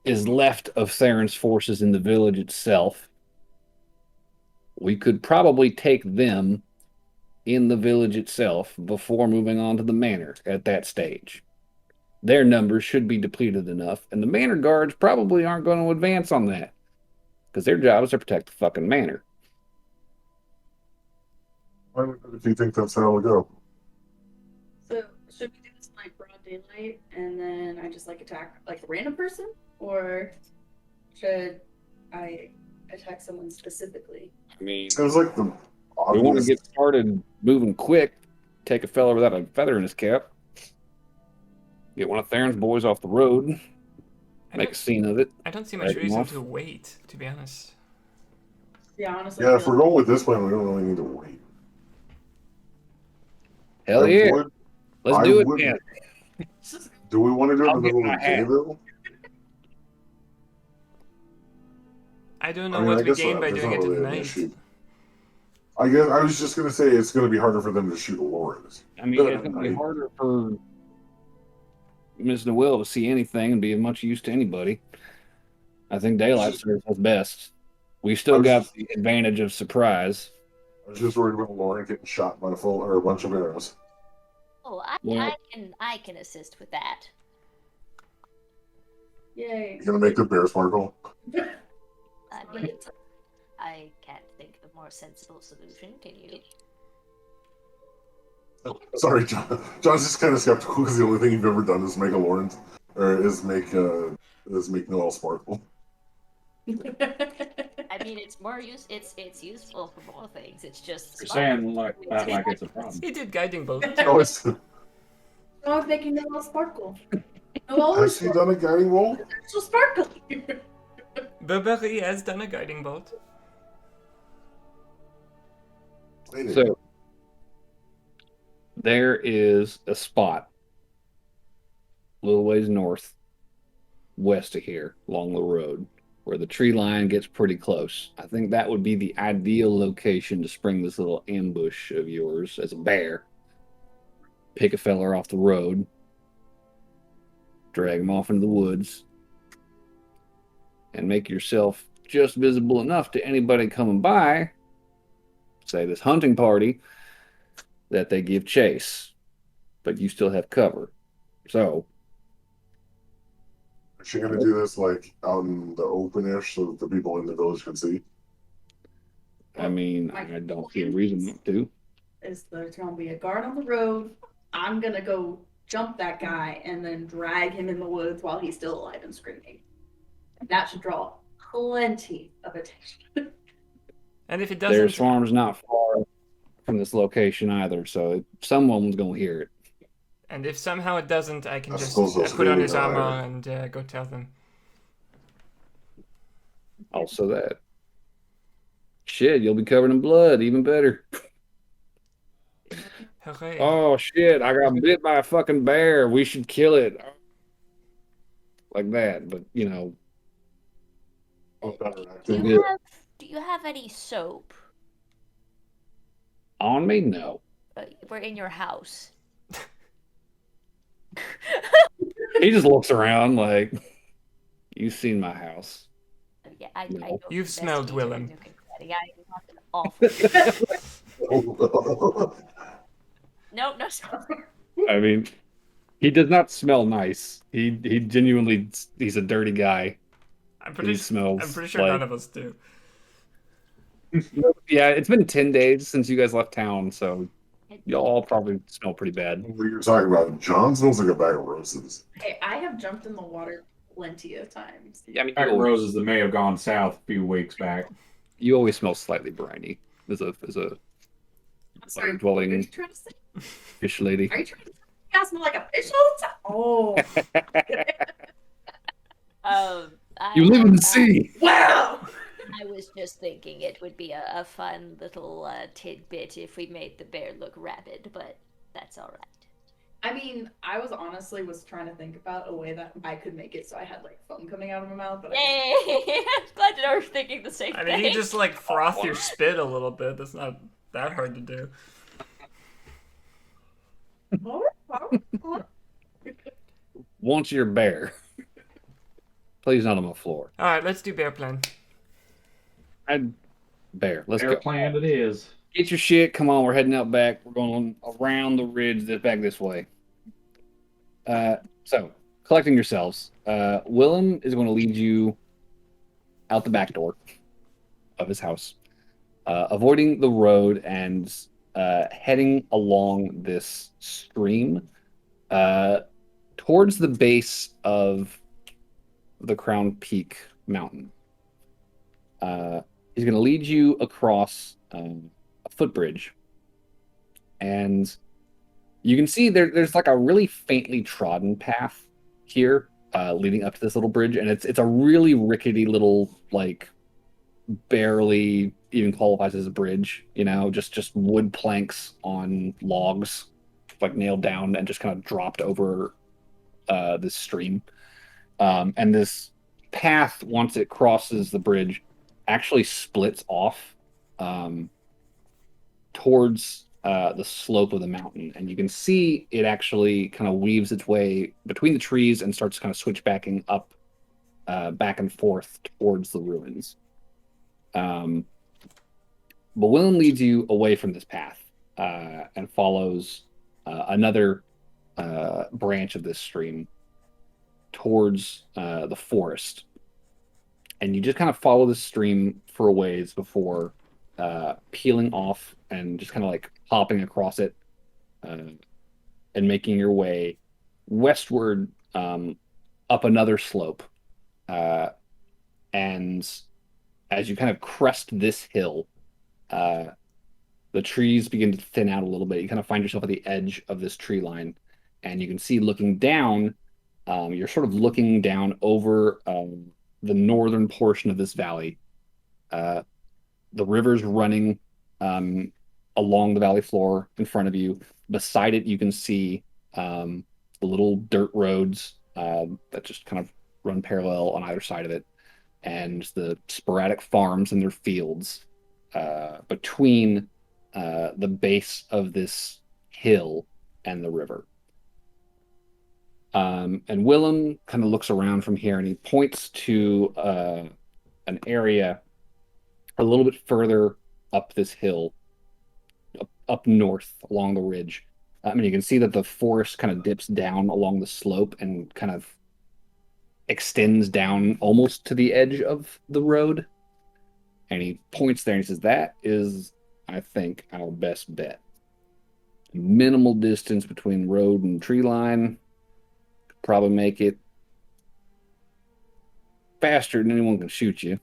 is left of Theron's forces in the village itself, we could probably take them in the village itself before moving on to the manor at that stage. Their numbers should be depleted enough, and the manor guards probably aren't going to advance on that because their job is to protect the fucking manor. If you think that's how it'll go. So should we do this in like broad daylight and then I just like attack like a random person, or should I attack someone specifically? I mean, It was like the we want to obvious. get started moving quick. Take a fella without a feather in his cap. Get one of Theron's boys off the road. Make a scene of it. I don't see much Drag him reason off. to wait, to be honest. Yeah, honestly. Yeah, I if feel we're going with this plan, we don't really need to wait. Hell I yeah. would- Let's I do it, would- man. Do we want to do it in I'll the get middle my of the day, hat. though? I don't know I mean, what I we guess gain by there's doing not it at really an night. issue. I guess I was just going to say it's going to be harder for them to shoot Aloryn. I mean, it's going to be harder for Miss Noel to see anything and be of much use to anybody. I think daylight serves us best. We still got the advantage of surprise. I was just worried about Aloryn getting shot by a bunch of arrows. Oh, Well- I can assist with that. Yay. You going to make the bear sparkle? I mean, I can't think of a more sensible solution. Can you? Sorry, John. John's just kind of skeptical because the only thing you've ever done is make Aloryn, or is make Noel sparkle. I mean, it's more it's useful for more things. It's just. You're smart. saying like that like it's a problem. He did guiding bolt. Oh, it's, Oh, I'm making Noel sparkle. Noel has she done a guiding roll? so sparkly. Burberry has done a guiding bolt. So there is a spot a little ways north, west of here, along the road, where the tree line gets pretty close. I think that would be the ideal location to spring this little ambush of yours as a bear. Pick a feller off the road, drag him off into the woods, and make yourself just visible enough to anybody coming by, say this hunting party, that they give chase, but you still have cover. So, Is she going to do this like out in the open-ish so that the people in the village can see? I mean, I don't see a reason not to. Is there's gonna be a guard on the road. I'm gonna go jump that guy and then drag him in the woods while he's still alive and screaming. That should draw plenty of attention. And if it Their doesn't, swarm's not far from this location either, so someone's going to hear it. and if somehow it doesn't, I can I just suppose they'll put on scream his it armor out. and go tell them. Also that. Shit, you'll be covered in blood, even better. Hooray. Oh shit, I got bit by a fucking bear. We should kill it. Like that, but you know, Do Good. do you have any soap? on me? No. We're in your house. He just looks around like, you've seen my house. Yeah, I No. don't You've smelled investigate Willem. or anything. I'm not awful. Nope, no. I mean, he does not smell nice. He genuinely, he's a dirty guy. I'm He smells pretty sure like, none of us do. yeah, it's been 10 days since you guys left town, so y'all all probably smell pretty bad. What you're talking about? John smells like a bag of roses. Hey, I have jumped in the water plenty of times. I mean, Pack of roses that may have gone south a few weeks back. you always smell slightly briny as a I'm sorry, Fire-dwelling. what are you trying to say? fish lady. Are you trying to say I smell like a fish all the time? Oh, You live in the sea. wow! I was just thinking it would be a fun little tidbit if we made the bear look rabid, but that's all right. I mean, I was honestly trying to think about a way that I could make it so I had like foam coming out of my mouth, but Yay! I'm glad you're thinking the same I mean, thing. you just like froth your spit a little bit. That's not that hard to do. Once you're a bear. Please not on my floor. All right, let's do bear plan. Bear, let's Air go. planned it is. Get your shit. Come on, we're heading out back. We're going around the ridge back this way. So, collecting yourselves. Willem is going to lead you out the back door of his house, avoiding the road and heading along this stream towards the base of the Crown Peak Mountain. He's going to lead you across a footbridge, and you can see there's like a really faintly trodden path here leading up to this little bridge, and it's a really rickety little, like, barely even qualifies as a bridge, just wood planks on logs, like nailed down and just kind of dropped over this stream. And this path, once it crosses the bridge, actually splits off towards the slope of the mountain, and you can see it actually kind of weaves its way between the trees and starts kind of switchbacking up back and forth towards the ruins. But Willem leads you away from this path and follows another branch of this stream towards the forest. And you just kind of follow the stream for a ways before peeling off and just kind of like hopping across it and making your way westward up another slope. And as you kind of crest this hill, the trees begin to thin out a little bit. You kind of find yourself at the edge of this tree line, and you can see looking down, you're sort of looking down over the northern portion of this valley. The river's running along the valley floor in front of you. Beside it, you can see the little dirt roads that just kind of run parallel on either side of it, and the sporadic farms and their fields between the base of this hill and the river. And Willem kind of looks around from here, and he points to an area a little bit further up this hill, up north along the ridge. I mean, you can see that the forest kind of dips down along the slope and kind of extends down almost to the edge of the road. And he points there and he says, "That is, I think, our best bet. Minimal distance between road and tree line. Could probably make it faster than anyone can shoot you,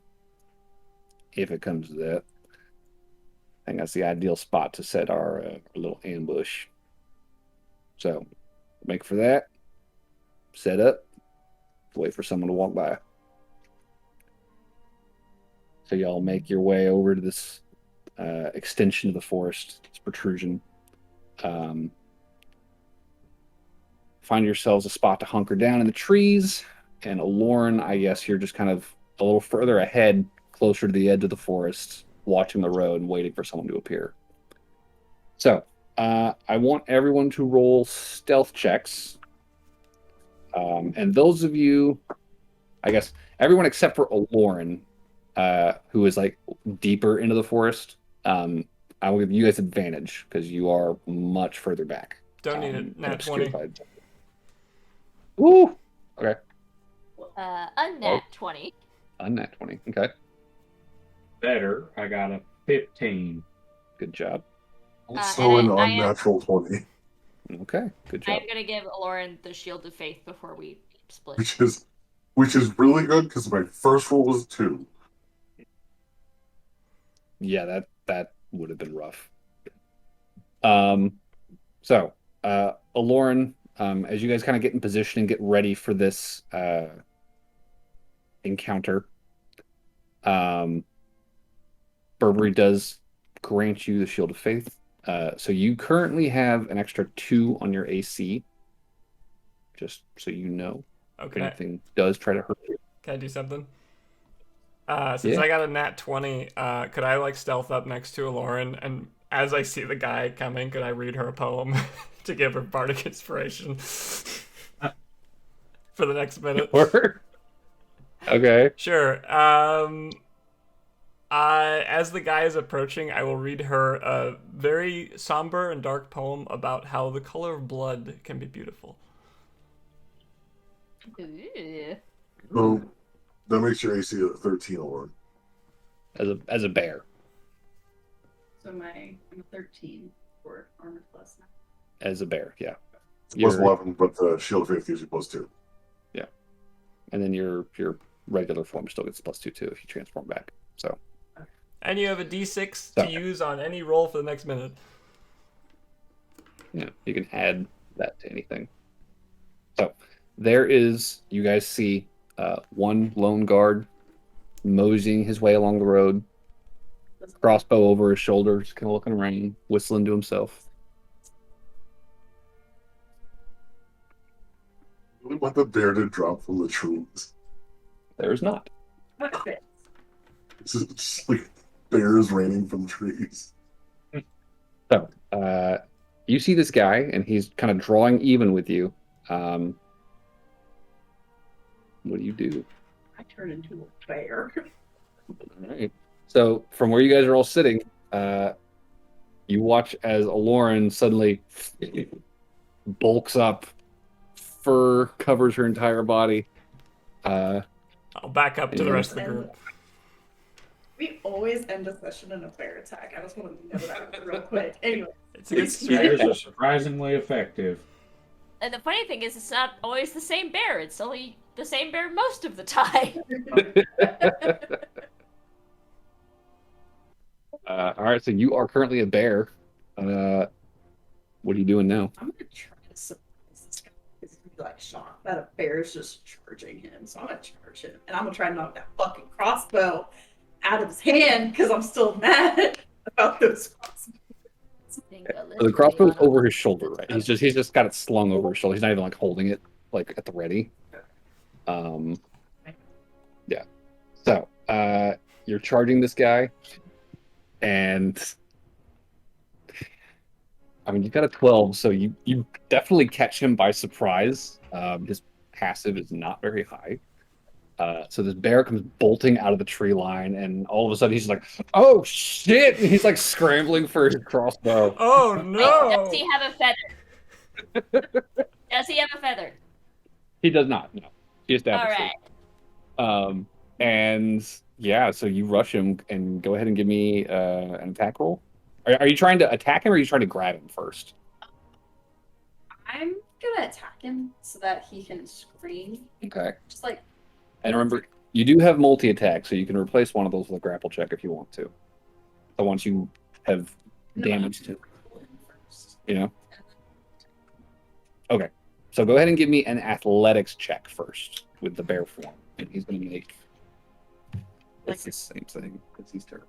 if it comes to that. I think that's the ideal spot to set our little ambush. So, make for that. Set up. Wait for someone to walk by." So y'all make your way over to this extension of the forest, this protrusion. Find yourselves a spot to hunker down in the trees. And Aloryn, I guess you're just kind of a little further ahead, closer to the edge of the forest, watching the road and waiting for someone to appear. So, I want everyone to roll stealth checks. And those of you, I guess, everyone except for Aloryn, who is like deeper into the forest, I will give you guys advantage because you are much further back. Don't need a nat 20. Woo! Okay. Unnat 20. Unnat 20. Okay. Better. I got a 15. Good job. Also an and I am- unnatural 20, Okay. Good job. I'm gonna give Aloryn the Shield of Faith before we split. which is really good because my first roll was 2. Yeah, that would have been rough. So, Aloryn, as you guys kind of get in position and get ready for this encounter, Burberry does grant you the Shield of Faith. So you currently have an extra 2 on your AC, just so you know. If Okay. anything does try to hurt you. Can I do something? Since Yeah. I got a nat 20, could I like stealth up next to Aloryn, and as I see the guy coming, could I read her a poem? to give her bardic inspiration for the next minute. Or okay. Sure. As the guy is approaching, I will read her a very somber and dark poem about how the color of blood can be beautiful. Ooh. So that makes your AC a 13, Aloryn. As a bear. So I'm a 13 for armor plus now. As a bear, yeah. It's plus You're- 11, but the shield of faith gives you plus 2. And then your regular form still gets +2 too if you transform back. So And you have a d6 So- to use on any roll for the next minute. yeah, you can add that to anything. So there is, you guys see one lone guard moseying his way along the road, crossbow over his shoulder, just kind of looking around, whistling to himself. We want the bear to drop from the trees. There's not. Okay. It's just like bears raining from trees. So you see this guy, and he's kind of drawing even with you. What do you do? I turn into a bear. All right. So from where you guys are all sitting, you watch as Aloryn suddenly bulks up. Fur covers her entire body. I'll back up to the Yeah. rest of the group. We always end a session in a bear attack. I just want to know that real quick. Anyway, It's a good Bears strategy. are surprisingly effective. And the funny thing is, it's not always the same bear. It's only the same bear most of the time. All right, so you are currently a bear. What are you doing now? I'm gonna try to surprise this guy. He's gonna be like shocked that a bear is just charging him. So I'm gonna charge him, and I'm gonna try to knock that fucking crossbow out of his hand because I'm still mad about those crossbows. So the crossbow's over his shoulder, right? He's just got it slung over his shoulder. He's not even like holding it like at the ready. Yeah. So you're charging this guy, and I mean you've got a 12, so you definitely catch him by surprise. His passive is not very high. So this bear comes bolting out of the tree line, and all of a sudden he's like, "Oh shit!" And he's like scrambling for his crossbow. Oh Wait, no! does he have a feather? Does he have a feather? He does not. No, he just All devastated. right. And yeah, so you rush him and go ahead and give me an attack roll. Are you trying to attack him, or are you trying to grab him first? I'm gonna attack him so that he can scream. Okay. Just like And remember, you do have multi-attack, so you can replace one of those with a grapple check if you want to. So once you have damaged him, you know? Okay. So go ahead and give me an athletics check first with the bear form. And he's going to make... It's the same thing as he's terrible.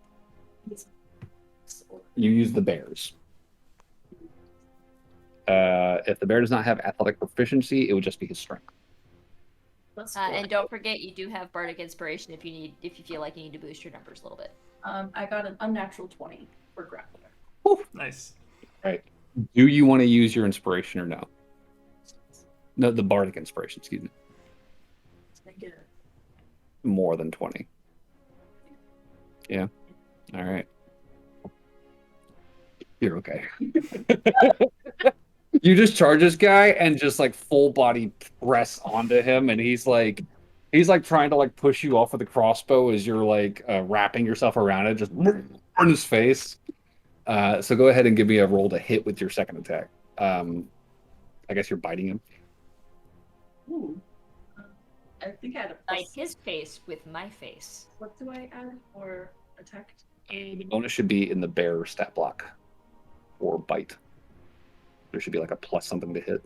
You use the bears. If the bear does not have athletic proficiency, it would just be his strength. And don't forget, you do have bardic inspiration if you feel like you need to boost your numbers a little bit. I got an unnatural 20 for grappling. Nice. Right. Do you want to use your inspiration or no? No, the bardic inspiration, excuse me. Let's make it More than 20. Yeah. All right. You're okay. You just charge this guy and just like full body press onto him, and he's like trying to like push you off with the crossbow as you're like wrapping yourself around it, just in his face. So go ahead and give me a roll to hit with your second attack. I guess you're biting him. Ooh. I think I had a Bite plus. his face with my face. What do I add for attack? The bonus should be in the bear stat block or bite. There should be like a plus something to hit.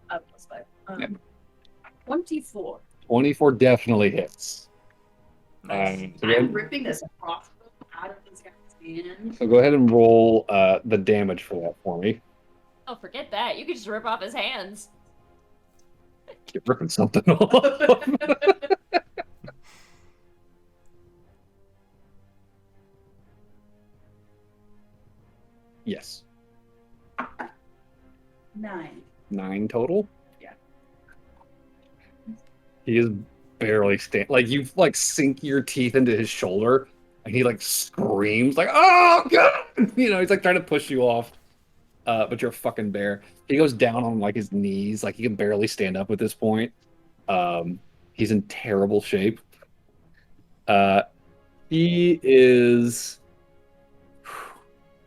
Plus 5. Yep. 24. 24 definitely hits. Nice. So, go I'm ahead, ripping this crossbow out of this guy's hand. so go ahead and roll the damage for that for me. Oh, forget that. You could just rip off his hands. You're ripping something off. Yes. 9. 9 total. Yeah. He is barely like you like sink your teeth into his shoulder, and he like screams like, "Oh god!" He's like trying to push you off. But you're a fucking bear. He goes down on like his knees, like he can barely stand up at this point. He's in terrible shape. He is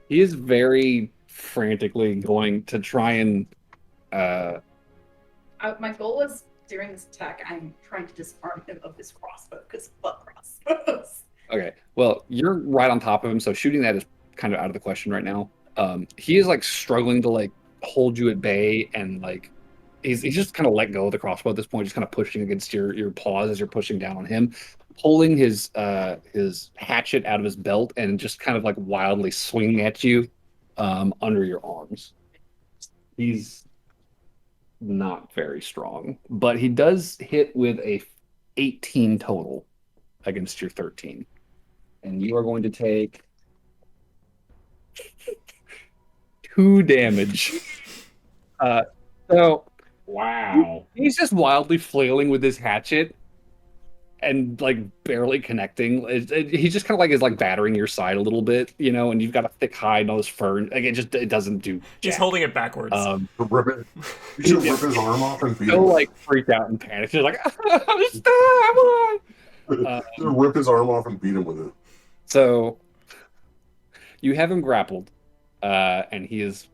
very frantically going to try and My goal is during this attack, I'm trying to disarm him of his crossbow because fuck crossbows. okay. Well, you're right on top of him, so shooting that is kind of out of the question right now. He is like struggling to like hold you at bay, and like he's just kind of let go of the crossbow at this point, just kind of pushing against your paws as you're pushing down on him, pulling his hatchet out of his belt and just kind of like wildly swinging at you under your arms. He's not very strong, but he does hit with a 18 total against your 13, and you are going to take 2 damage. So Wow. he's just wildly flailing with his hatchet and like barely connecting. He's just kind of like is like battering your side a little bit, and you've got a thick hide on his fur. Like it doesn't do. He's jack. holding it backwards. Rip it. You should rip his arm off and beat He'll him. like freak out and panic. He's like, stop! Just rip his arm off and beat him with it. So you have him grappled, and he is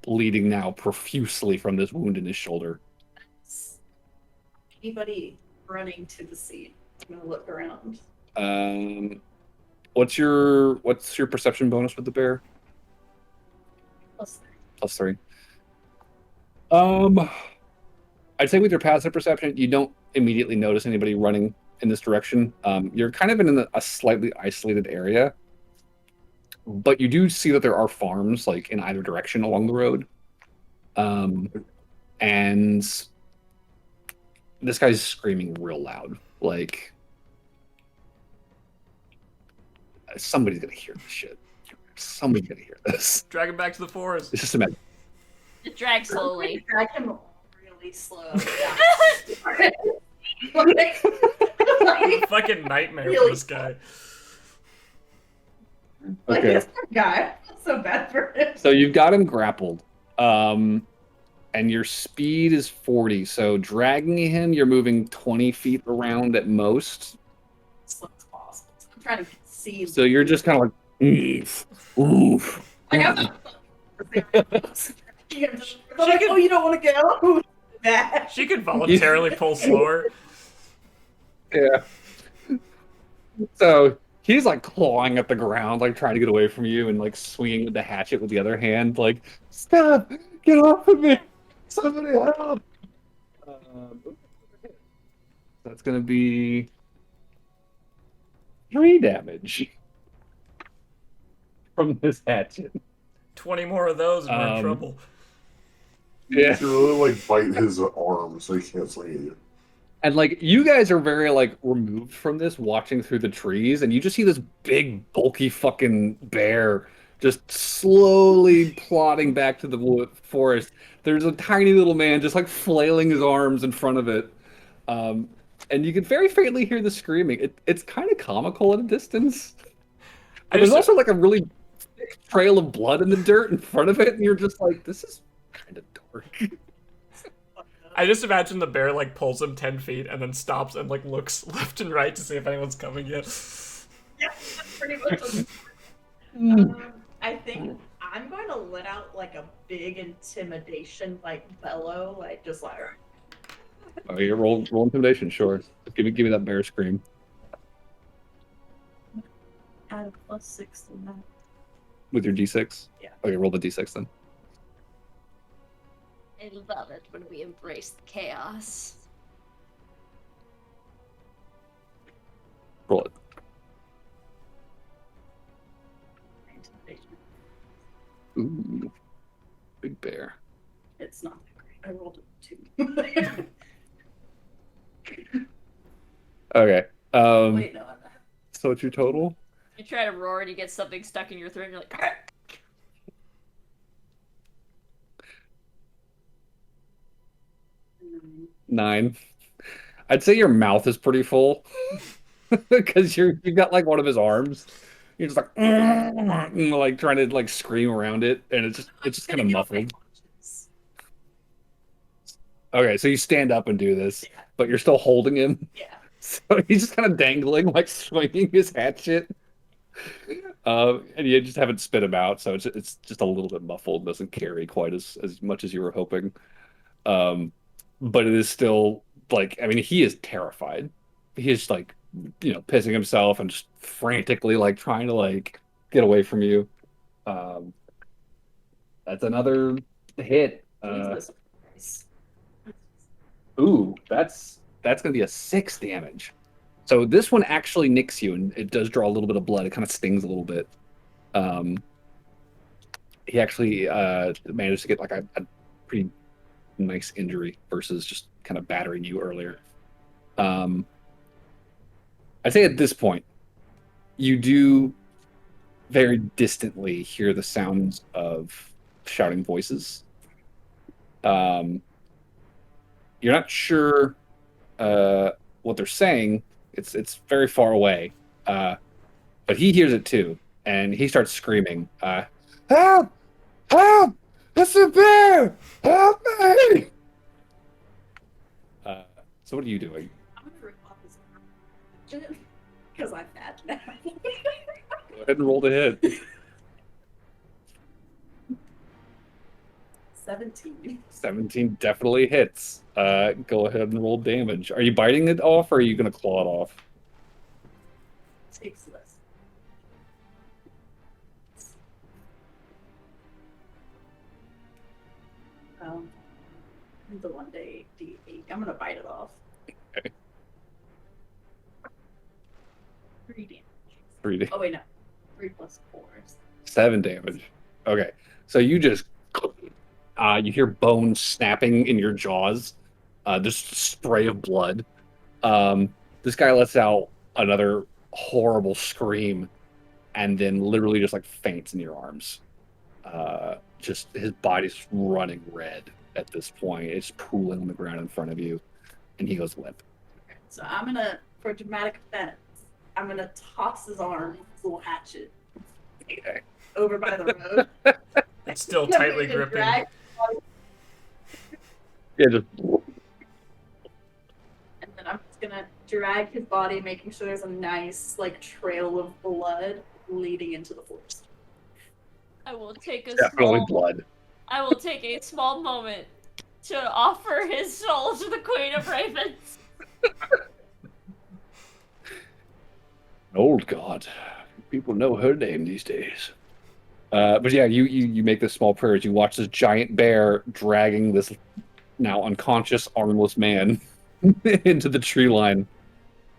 bleeding now profusely from this wound in his shoulder. Anybody running to the scene? I'm gonna look around. What's your perception bonus with the bear? +3. +3. I'd say with your passive perception, you don't immediately notice anybody running in this direction. You're kind of in a slightly isolated area, but you do see that there are farms like in either direction along the road. And this guy's screaming real loud, like somebody's gonna hear this shit. Somebody's gonna hear this. Drag him back to the forest. It's just a matter. Just drag slowly. Drag him really slow. like, Fucking nightmare for Really? this guy. like Okay. this poor guy. I feel so bad for him. So you've got him grappled, and your speed is 40. So dragging him, you're moving 20 feet around at most. As slow as possible. So I'm trying to see. So you're just kind of like, oof, oof. Like, I'm not like, oh, you don't want to go? That. She could voluntarily pull slower. Yeah. So he's like clawing at the ground, like trying to get away from you, and like swinging with the hatchet with the other hand, like, stop, get off of me, somebody help. That's gonna be 3 damage from this hatchet. 20 more of those and we're in trouble. Yeah. You should really like bite his arm so he can't swing at you. And like you guys are very like removed from this, watching through the trees, and you just see this big, bulky fucking bear just slowly plodding back to the forest. There's a tiny little man just like flailing his arms in front of it, and you can very faintly hear the screaming. It's kind of comical at a distance. But there's also like a really thick trail of blood in the dirt in front of it, and you're just like, this is kind of dark. I just imagine the bear like pulls him 10 feet and then stops and like looks left and right to see if anyone's coming yet. Yeah, that's pretty much. I think I'm going to let out like a big intimidation, like bellow, like just like. Oh, you roll intimidation, sure. Give me that bear scream. Add a +6 to that. With your d6? Yeah. Okay, roll the d6 then. I love it when we embrace the chaos. Roll it. Intimidation. Ooh. Big bear. It's not that great. I rolled a 2. Okay. Wait, no. So what's your total? You try to roar and you get something stuck in your throat and you're like, 9. I'd say your mouth is pretty full because you've got like one of his arms. You're just like like trying to like scream around it, and it's just kind of muffled. Okay, so you stand up and do this, Yeah. but you're still holding him. Yeah. So he's just kind of dangling, like swinging his hatchet. And you just haven't spit him out, so it's just a little bit muffled, doesn't carry quite as much as you were hoping. Um, but it is still like, I mean, he is terrified. He's like, pissing himself and just frantically like trying to like get away from you. Um, that's another hit. Ooh, that's gonna be a 6 damage. So this one actually nicks you, and it does draw a little bit of blood. It kind of stings a little bit. Um, he actually managed to get like a pretty nice injury versus just kind of battering you earlier. Um, I'd say at this point, you do very distantly hear the sounds of shouting voices. Um, you're not sure what they're saying. It's very far away, but he hears it too, and he starts screaming, "Help! Help! It's a bear! Help me!" So what are you doing? I'm gonna rip off his arm because I'm mad now. Go ahead and roll the hit. 17. 17 definitely hits. Go ahead and roll damage. Are you biting it off, or are you going to claw it off? Takes less. The 1 day D8. I'm gonna bite it off. Okay. 3 damage. 3 damage. Oh wait, no. 3 plus 4. 7 damage. Okay, so you just you hear bones snapping in your jaws. Just spray of blood. This guy lets out another horrible scream, and then literally just like faints in your arms. Just his body's running red at this point. It's pooling on the ground in front of you, and he goes limp. So I'm gonna, for dramatic effect, I'm gonna toss his arm with his little hatchet Okay. over by the road. It's still tightly gripping. Drag, Yeah, just and then I'm just gonna drag his body, making sure there's a nice like trail of blood leading into the forest. I will take a definitely small. blood. I will take a small moment to offer his soul to the Queen of Ravens. Old God. People know her name these days. But yeah, you make this small prayer as you watch this giant bear dragging this now unconscious, armless man into the tree line.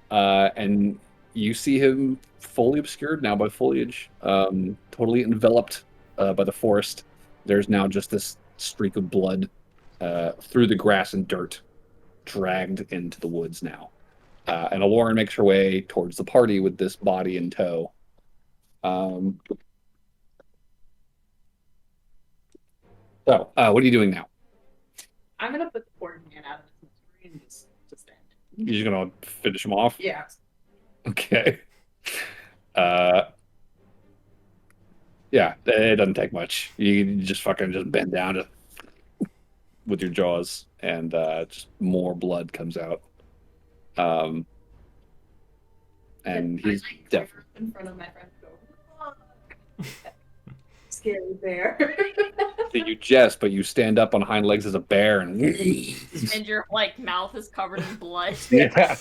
And you see him fully obscured now by foliage, totally enveloped by the forest. There's now just this streak of blood through the grass and dirt, dragged into the woods now. And Aloryn makes her way towards the party with this body in tow. So, what are you doing now? I'm gonna put the poor man out of his misery and just end. You're just gonna finish him off? Yeah. Okay. Yeah, it doesn't take much. You just fucking just bend down just with your jaws, and just more blood comes out. And he's deaf. In front of my friend, go, "Look." Scary bear. So you jest, but you stand up on hind legs as a bear, and And your like mouth is covered in blood. yeah,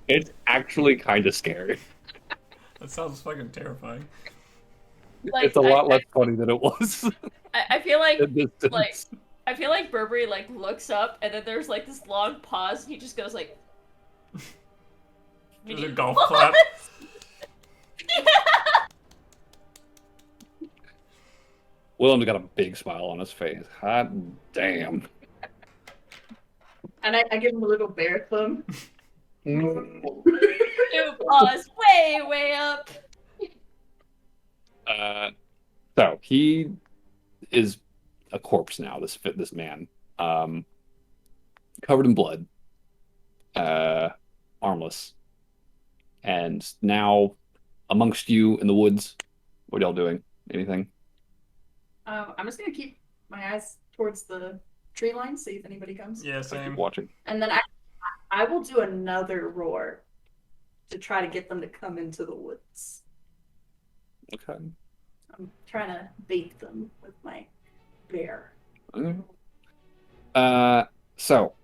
it's actually kind of scary. That sounds fucking terrifying. Like, It's a lot less funny than it was. I feel like at this distance. like I feel like Burberry like looks up and then there's like this long pause and he just goes like There's a golf clap. Willem's got a big smile on his face. Hot damn. And I give him a little bear thumb. Mm. Two paws way up. So he is a corpse now. This man. covered in blood, armless, and now amongst you in the woods. What are y'all doing? Anything? I'm just gonna keep my eyes towards the tree line, see if anybody comes. Yeah, Keep same. watching. And then I will do another roar to try to get them to come into the woods. Okay. I'm trying to bait them with my bear. Okay. So,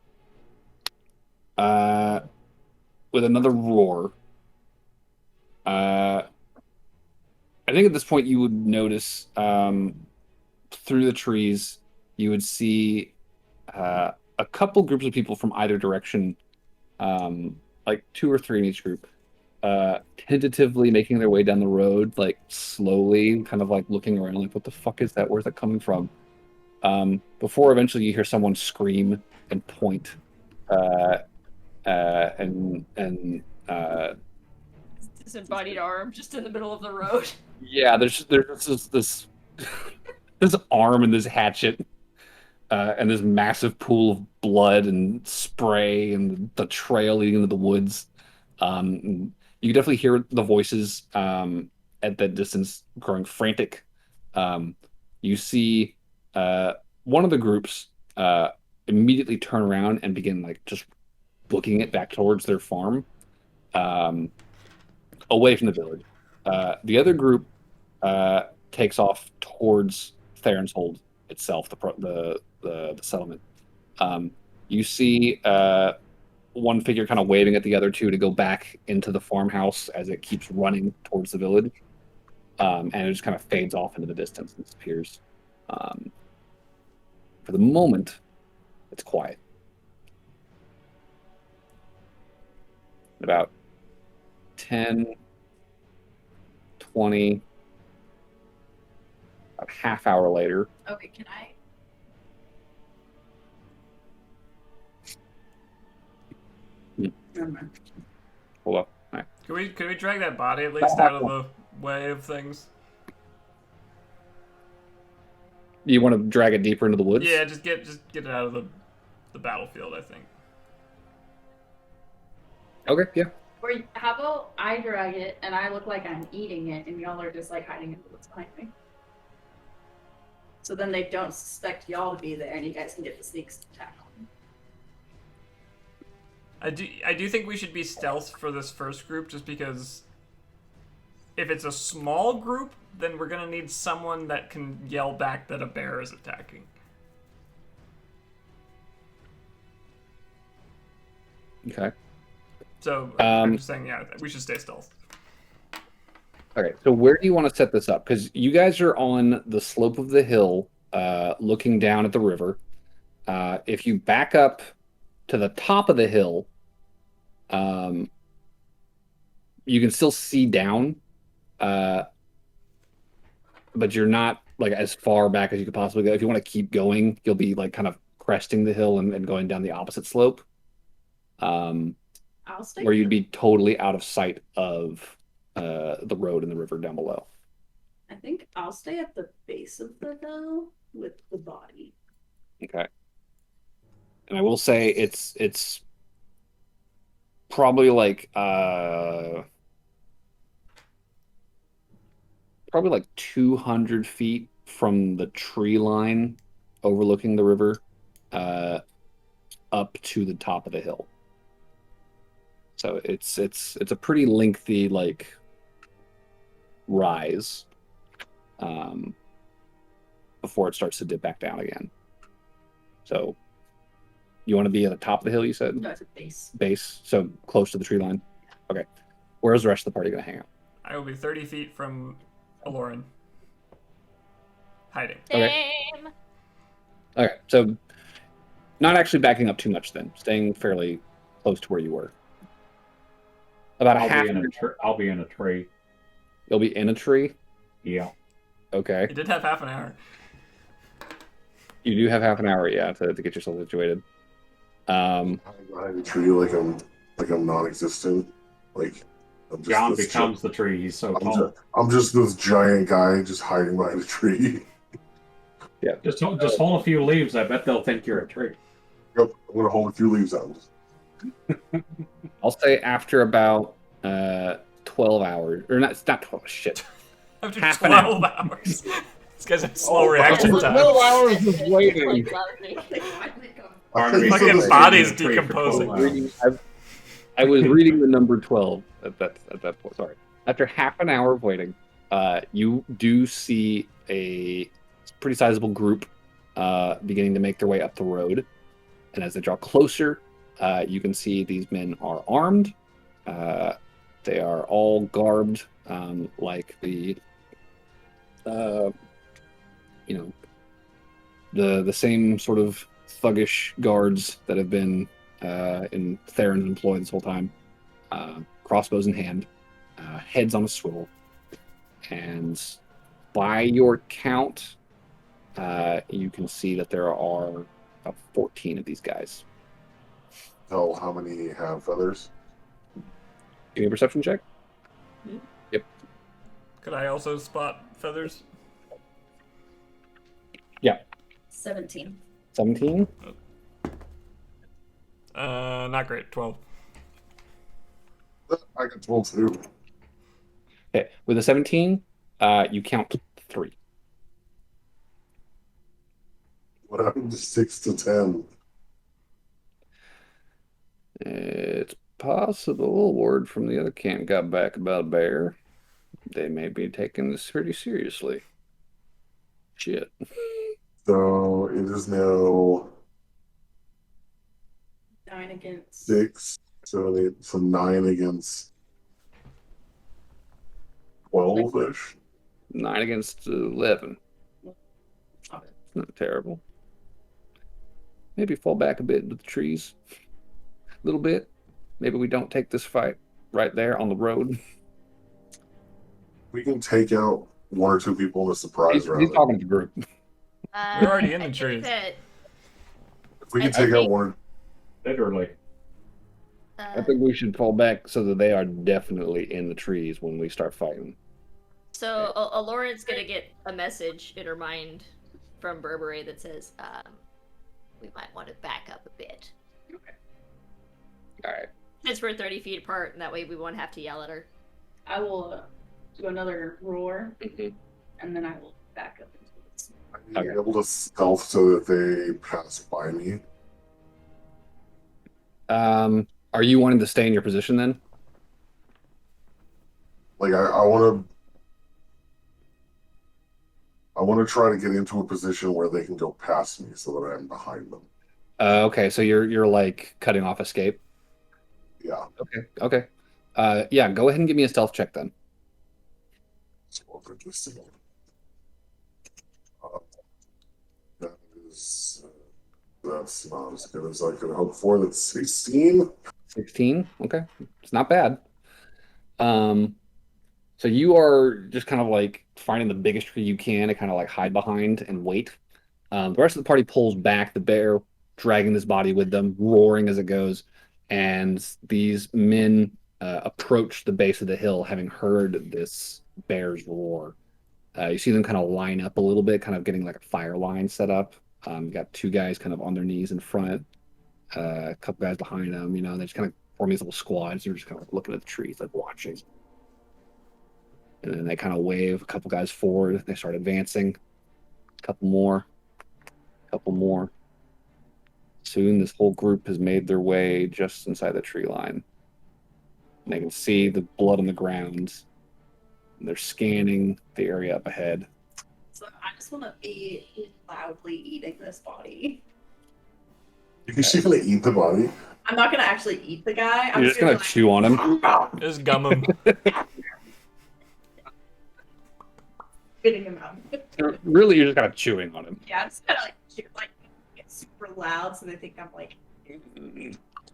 with another roar, I think at this point you would notice, through the trees, you would see, a couple groups of people from either direction, like 2 or 3 in each group, tentatively making their way down the road, like slowly, kind of like looking around, like, what the fuck is that? Where's that coming from? Before eventually you hear someone scream and point, and Disembodied arm just in the middle of the road. yeah, there's this this arm and this hatchet, and this massive pool of blood and spray and the trail leading into the woods. You can definitely hear the voices, at that distance growing frantic. You see, one of the groups, immediately turn around and begin like just booking it back towards their farm, um, away from the village. The other group, takes off towards Theron's Hold itself, the settlement. You see, one figure kind of waving at the other two to go back into the farmhouse as it keeps running towards the village, and it just kind of fades off into the distance and disappears. For the moment, it's quiet. About 10, 20, about half hour later. Okay, can I? Never mind. Hold up. All right. Could we drag that body at least out of the way of things? You want to drag it deeper into the woods? Yeah, just get it out of the battlefield, I think. Okay, yeah. Or how about I drag it and I look like I'm eating it, and y'all are just like hiding in the woods behind me. So then they don't suspect y'all to be there, and you guys can get the sneak attack on them. I do think we should be stealth for this first group, just because if it's a small group, then we're gonna need someone that can yell back that a bear is attacking. Okay. So I'm just saying, yeah, we should stay stealth. Okay, so where do you want to set this up? Because you guys are on the slope of the hill, looking down at the river. If you back up to the top of the hill, you can still see down, but you're not like as far back as you could possibly go. If you want to keep going, you'll be like kind of cresting the hill and going down the opposite slope, I'll stay. where you'd be totally out of sight of the road and the river down below. I think I'll stay at the base of the hill with the body. Okay. And I will say it's probably like probably like 200 feet from the tree line overlooking the river, up to the top of the hill. So it's a pretty lengthy like rise, before it starts to dip back down again. So you want to be at the top of the hill, you said? No, it's a base. Base, so close to the tree line. Okay. Where's the rest of the party going to hang out? I will be 30 feet from Aloryn. Hiding. Same. Okay, so not actually backing up too much then, staying fairly close to where you were. About a half. I'll be in a tree. You'll be in a tree? Yeah. Okay. You did have half an hour. You do have half an hour, yeah, to get yourself situated. Hiding behind a tree like I'm non-existent. Like I'm just John this becomes the tree. He's so I'm tall. I'm just this giant guy just hiding behind a tree. Just hold a few leaves. I bet they'll think you're a tree. Yep, I'm gonna hold a few leaves out. I'll say after about 12 hours, or not. It's not 12. Shit. After Half an 12 hours. This guy's a slow reaction after time. 12 hours of waiting. Barnaby's Fucking sitting body's in a tree for decomposing. 12 hours. I was reading the number 12 at that point. Sorry. After half an hour of waiting, you do see a pretty sizable group beginning to make their way up the road. And as they draw closer, you can see these men are armed. They are all garbed like the the same sort of thuggish guards that have been in Theron's employ this whole time. Crossbows in hand, heads on a swivel, and by your count, you can see that there are about 14 of these guys. Tell how many have feathers. Give me a perception check. Could I also spot feathers? Yeah. 17. 17. Not great. 12. I got 12 too. Okay. With a 17, you count 3. What happened to 6 to 10? It's possible word from the other camp got back about a bear. They may be taking this pretty seriously. Shit. So it is now 9 against 6, 7, 8, so 9 against 12-ish. 9 against 11. It's not terrible. Maybe fall back a bit into the trees. A little bit. Maybe we don't take this fight right there on the road. We can take out 1 or 2 people in a surprise He's round. talking to the group. We're already in the I think trees. that, If we can I take out think- 1. Literally. I think we should fall back so that they are definitely in the trees when we start fighting. So Aloryn's gonna get a message in her mind from Burberry that says, we might want to back up a bit. All right. since we're 30 feet apart, and that way we won't have to yell at her. I will do another roar, Mhm. and then I will back up into this. I'm Okay. able to stealth so that they pass by me. Are you wanting to stay in your position then? Like I want to try to get into a position where they can go past me so that I'm behind them. Okay, so you're like cutting off escape. Yeah. Okay. Yeah, go ahead and give me a stealth check then. So I'll put this together. That is that's not as good as I could hope for. That's 16. 16. Okay, it's not bad. So you are just kind of like finding the biggest tree you can to kind of like hide behind and wait. The rest of the party pulls back, the bear dragging this body with them, roaring as it goes, and these men approach the base of the hill, having heard this bear's roar. You see them kind of line up a little bit, kind of getting like a fire line set up. You got two guys kind of on their knees in front, a couple guys behind them. You know, they just kind of form these little squads. They're just kind of like looking at the trees, like watching. And then they kind of wave a couple guys forward. They start advancing. A couple more. Soon, this whole group has made their way just inside the tree line. And they can see the blood on the ground. And they're scanning the area up ahead. So I just want to be loudly eating this body. You're just gonna eat the body. I'm not gonna actually eat the guy. I'm You're just gonna like, chew on him. Just gum him. spitting him out. Really, you're just kind of chewing on him. Yeah, I'm just gonna like chew, like get super loud so they think I'm like.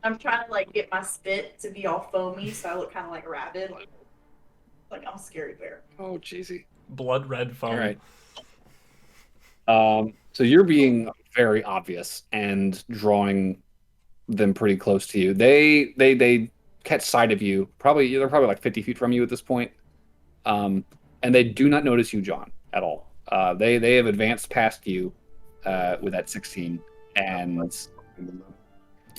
I'm trying to like get my spit to be all foamy so I look kind of like rabid, like I'm a scary bear. Oh, cheesy. Blood red foam. All right. So you're being very obvious and drawing them pretty close to you. They catch sight of you. They're probably like 50 feet from you at this point. And they do not notice you, John, at all. They have advanced past you with that 16, and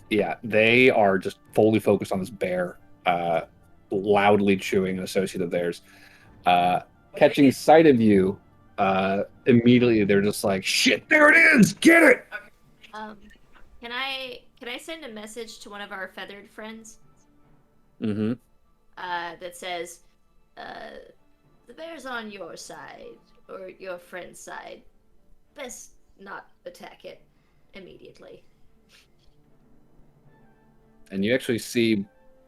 Yeah, they are just fully focused on this bear, loudly chewing an associate of theirs. Catching sight of you, immediately they're just like, "Shit, there it is! Get it!" Can I send a message to one of our feathered friends? Mm-hmm. That says, the bear's on your side or your friend's side. Best not attack it immediately. And you actually see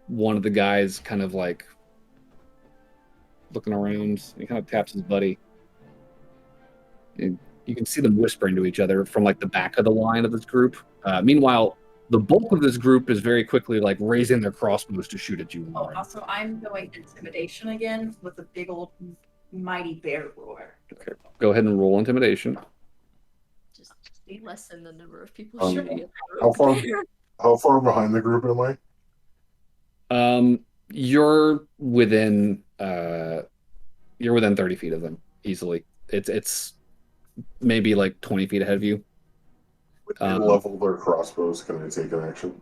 one of the guys kind of like looking around. He kind of taps his buddy. And you can see them whispering to each other from like the back of the line of this group. Meanwhile, the bulk of this group is very quickly like raising their crossbows to shoot at you. Oh, Aloryn. also, I'm going intimidation again with a big old mighty bear roar. Okay, go ahead and roll intimidation. Just lessen the number of people Um, shooting at how far- the bear. How far behind the group am I? You're within 30 feet of them easily. It's maybe like 20 feet ahead of you. When they level their crossbows, can I take an action?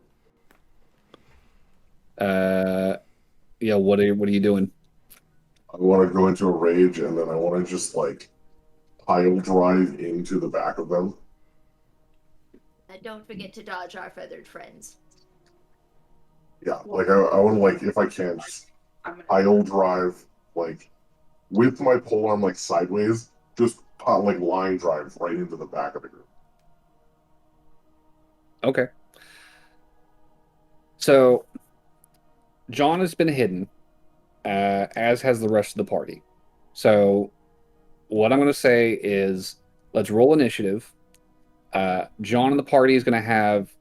Yeah. What are you doing? I want to go into a rage, and then I want to just like pile drive into the back of them. And don't forget to dodge our feathered friends. Yeah, like I want to like if I can just pile drive like with my polearm like sideways, just like line drive right into the back of the group. Okay. So John has been hidden, as has the rest of the party. So what I'm going to say is let's roll initiative. John and the party is going to have.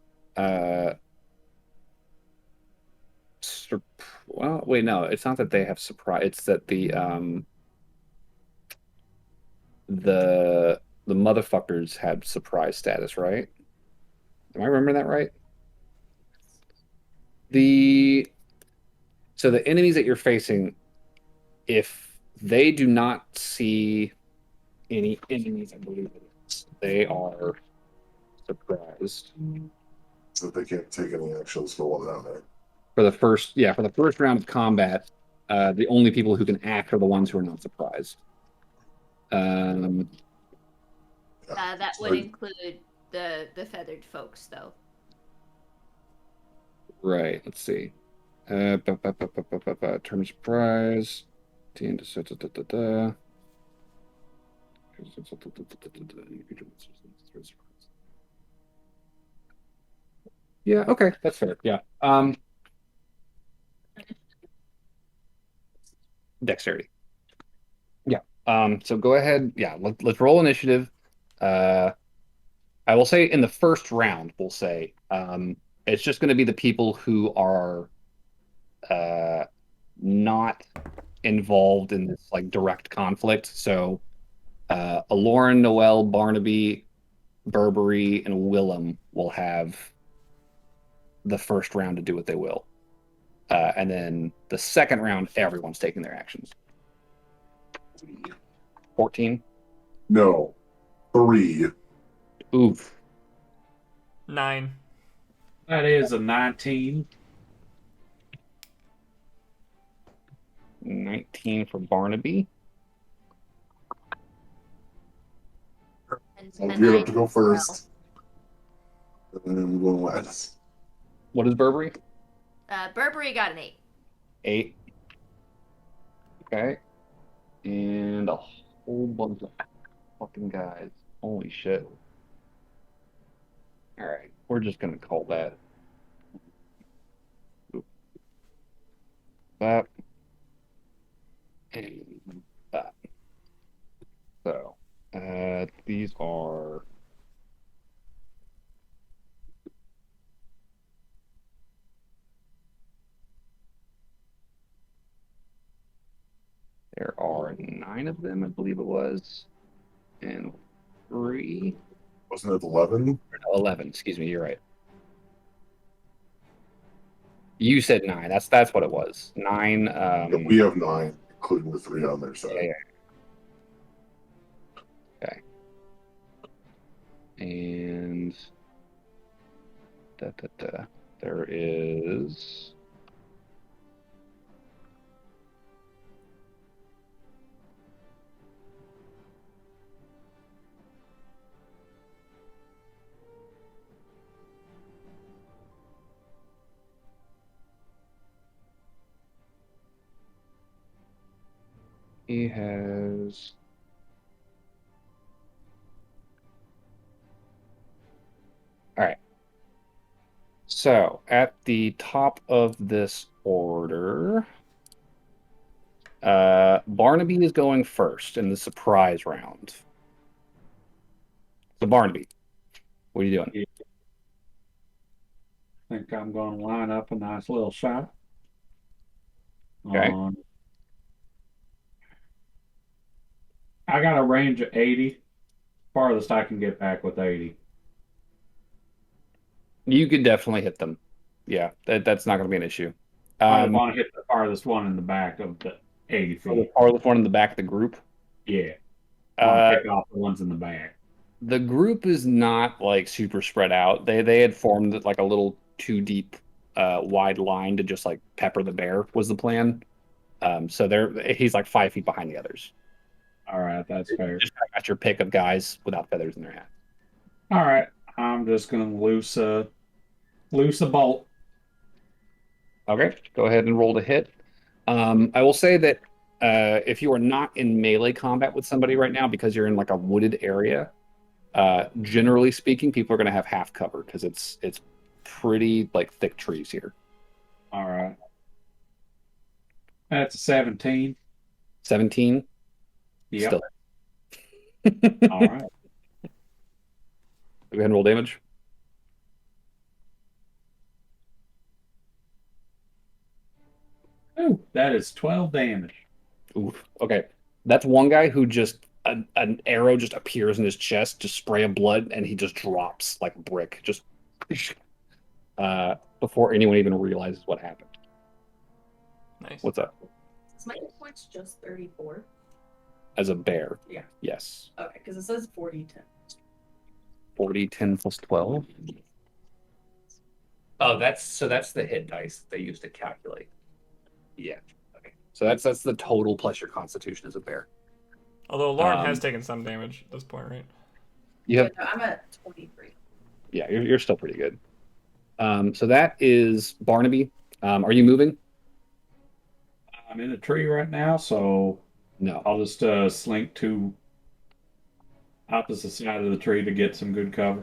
Well, wait, no, it's not that they have surprise. It's that the motherfuckers had surprise status, right? Am I remembering that right? So the enemies that you're facing, if they do not see any enemies, I believe it is, they are surprised. So they can't take any actions for one down there. For the first round of combat, the only people who can act are the ones who are not surprised. That would include the feathered folks, though. Right. Let's see. Term surprise. Yeah. Okay. That's fair. Yeah. Dexterity. Yeah. So go ahead. Yeah. Let's roll initiative. I will say in the first round, we'll say it's just going to be the people who are not involved in this like direct conflict. So Aloryn, Noel, Barnaby, Burberry, and Willem will have the first round to do what they will. And then the second round, everyone's taking their actions. 14? No. 3. Oof. 9. That is a 19. 19 for Barnaby. I'll gear up to go first. And then I'm going last. What is Burberry? Burberry got an 8. 8. Okay. And a whole bunch of fucking guys. Holy shit. Alright. We're just gonna call that. That. And that. So, these are. There are 9 of them, I believe it was. And 3. Wasn't it 11? 11, excuse me, you're right. You said 9. That's what it was. 9. Yeah, we have 9, including the 3 on their side. Yeah. Okay. And There is. He has. All right. So at the top of this order, Barnaby is going first in the surprise round. So Barnaby, what are you doing? I think I'm going to line up a nice little shot. Okay. I got a range of 80. Farthest I can get back with 80. You could definitely hit them. Yeah, that's not going to be an issue. I just want to hit the farthest one in the back of the 80 For the feet. farthest one in the back of the group. Yeah. I want to pick off the ones in the back. The group is not like super spread out. They had formed like a little too deep, wide line to just like pepper the bear was the plan. So he's like 5 feet behind the others. All right, that's fair. Just got your pick of guys without feathers in their hat. All right, I'm just going to loose a bolt. Okay, go ahead and roll to hit. I will say that if you are not in melee combat with somebody right now because you're in like a wooded area, generally speaking, people are going to have half cover because it's pretty like thick trees here. All right, that's a 17. 17. Yep. Still. All right. Go ahead and roll damage. Ooh, that is 12 damage. Oof. Okay. That's one guy who just an arrow just appears in his chest, just spray of blood, and he just drops like a brick, just before anyone even realizes what happened. Nice. What's up? Is my hit points just 34? As a bear. Yeah. Yes. Okay, because it says 40, 10. 40, 10 plus 12. Oh, that's the hit dice they use to calculate. Yeah. Okay. So that's the total plus your constitution as a bear. Although Lauren has taken some damage at this point, right? You have, Yeah, no, I'm at 23. yeah, you're still pretty good. So that is Barnaby. Are you moving? I'm in a tree right now, so No. I'll just slink to opposite side of the tree to get some good cover.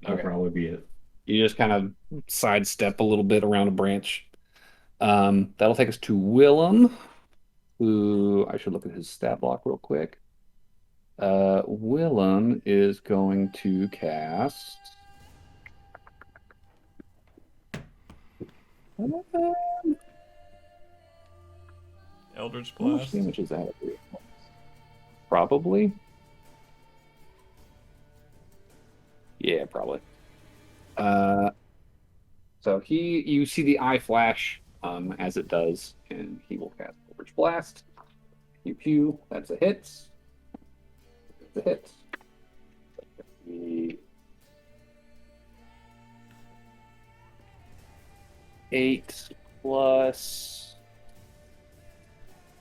That'll Okay. probably be it. You just kind of sidestep a little bit around a branch. That'll take us to Willem, who I should look at his stat block real quick. Willem is going to cast. Eldritch How much Blast. damage is that? Probably. Yeah, probably. So you see the eye flash as it does, and he will cast Eldritch Blast. Pew pew. That's a hit. That's a hit. The 8 plus.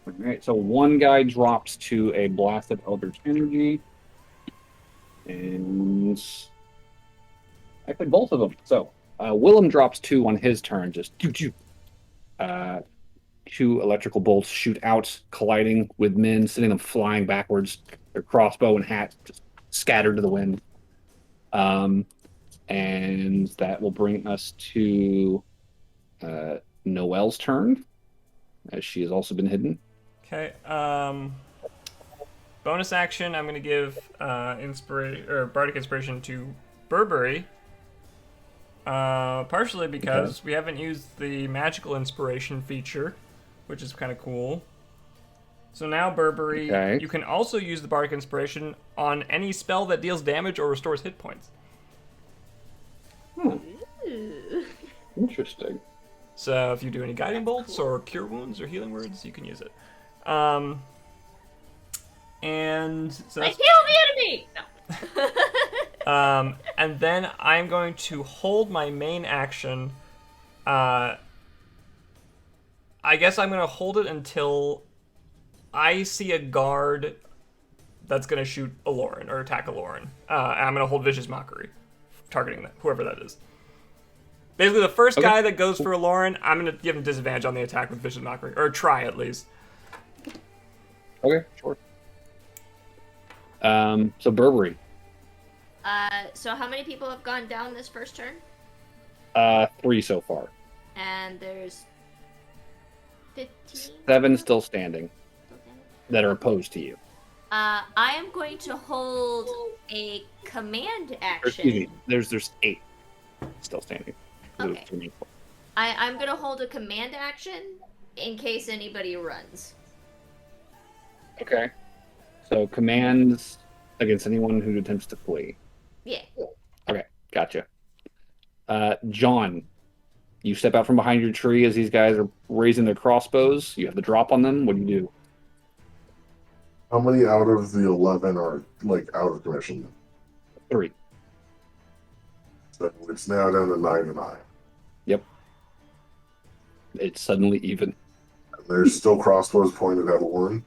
All right, so one guy drops to a blasted Eldritch Energy, and actually both of them. So Willem drops 2 on his turn, just doo doo. 2 electrical bolts shoot out, colliding with men, sending them flying backwards. Their crossbow and hat just scattered to the wind. And that will bring us to Noelle's turn, as she has also been hidden. Okay. Bonus action. I'm gonna give bardic inspiration to Burberry. Partially because we haven't used the magical inspiration feature, which is kind of cool. So now, Burberry, you can also use the bardic inspiration on any spell that deals damage or restores hit points. Interesting. So if you do any guiding bolts or cure wounds or healing words, you can use it. And so Like, that's, heal the enemy! No. and then I'm going to hold my main action. I guess I'm going to hold it until I see a guard that's going to shoot Aloryn or attack Aloryn. And I'm going to hold Vicious Mockery, targeting that, whoever that is. Basically, the first guy that goes for Aloryn, I'm going to give him disadvantage on the attack with Vicious Mockery, or try at least. Okay, sure. So Burberry. So how many people have gone down this first turn? 3 so far. And there's 15? 7 still standing that are opposed to you. I am going to hold a command Or, action. excuse me, there's 8 still standing. Okay. I'm going to hold a command action in case anybody runs. Okay. So commands against anyone who attempts to flee. Yeah. Okay, gotcha. John, you step out from behind your tree as these guys are raising their crossbows. You have the drop on them. What do you do? How many out of the 11 are like out of commission? 3. So it's now down to 9 and 9. Yep. It's suddenly even. And there's still crossbows pointed at Aloryn.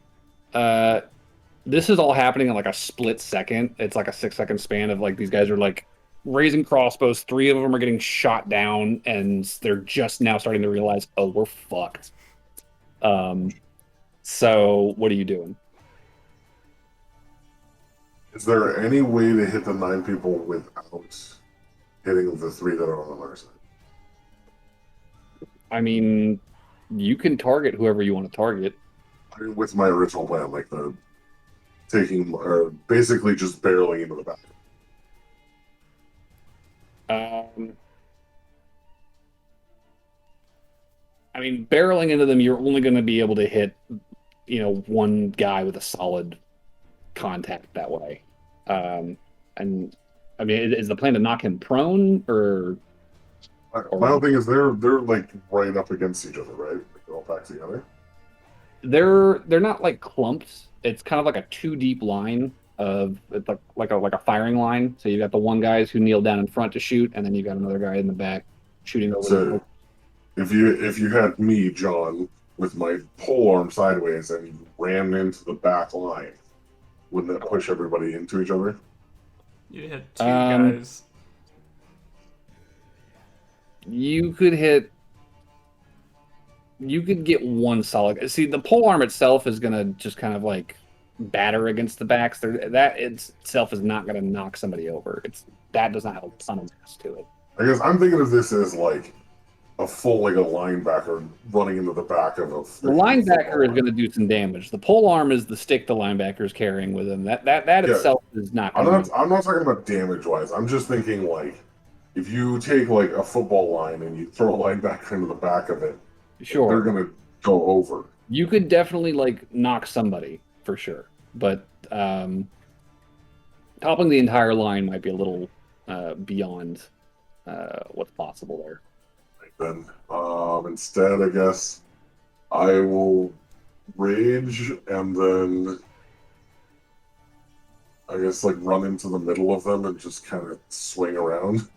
This is all happening in like a split second. It's like a 6-second span of like these guys are like raising crossbows. 3 of them are getting shot down, and they're just now starting to realize, oh, we're fucked. So what are you doing? Is there any way to hit the 9 people without hitting the 3 that are on the other side? I mean, you can target whoever you want to target. I mean, with my original plan, like the taking, or basically just barreling into the back. I mean, barreling into them, you're only going to be able to hit, one guy with a solid contact that way. And I mean, is the plan to knock him prone, or? My whole thing is they're like right up against each other, right? Like they're all packed together. They're not like clumped. It's kind of like a 2 deep line of it's like a firing line. So you got the one guys who kneel down in front to shoot, and then you got another guy in the back shooting over. So if you had me, John, with my pole arm sideways and ran into the back line, wouldn't that push everybody into each other? You hit 2 guys. You could get one solid. See, the pole arm itself is gonna just kind of like batter against the backs. That itself is not gonna knock somebody over. That does not have a ton of mass to it. I guess I'm thinking of this as like a full like a linebacker running into the back of a. The linebacker is going to do some damage. The pole arm is the stick the linebacker is carrying with him. That itself is not. I'm not talking about damage wise. I'm just thinking like if you take like a football line and you throw a linebacker into the back of it, sure, they're going to go over. You could definitely like knock somebody for sure, but toppling the entire line might be a little beyond what's possible there. Then instead, I guess I will rage and then I guess like run into the middle of them and just kind of swing around.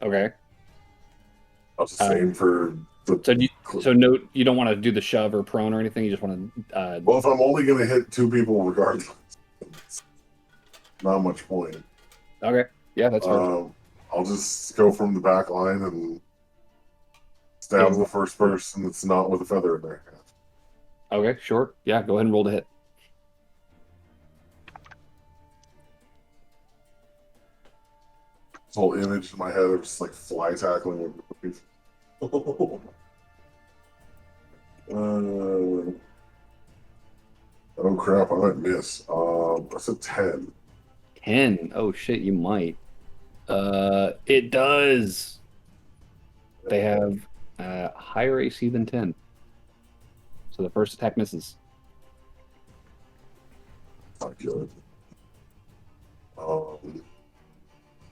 Okay. I'll just aim for the. So no, you don't want to do the shove or prone or anything. You just want to. Well, if I'm only going to hit 2 people regardless, not much point. Okay. Yeah, that's fair. I'll just go from the back line and stab the first person that's not with a feather in their hat. Okay, sure. Yeah, go ahead and roll to hit. This whole image in my head of just like fly tackling with oh crap, I might miss. That's a 10. 10. Oh shit, you might. It does. They have higher AC than 10. So the first attack misses. Not good. I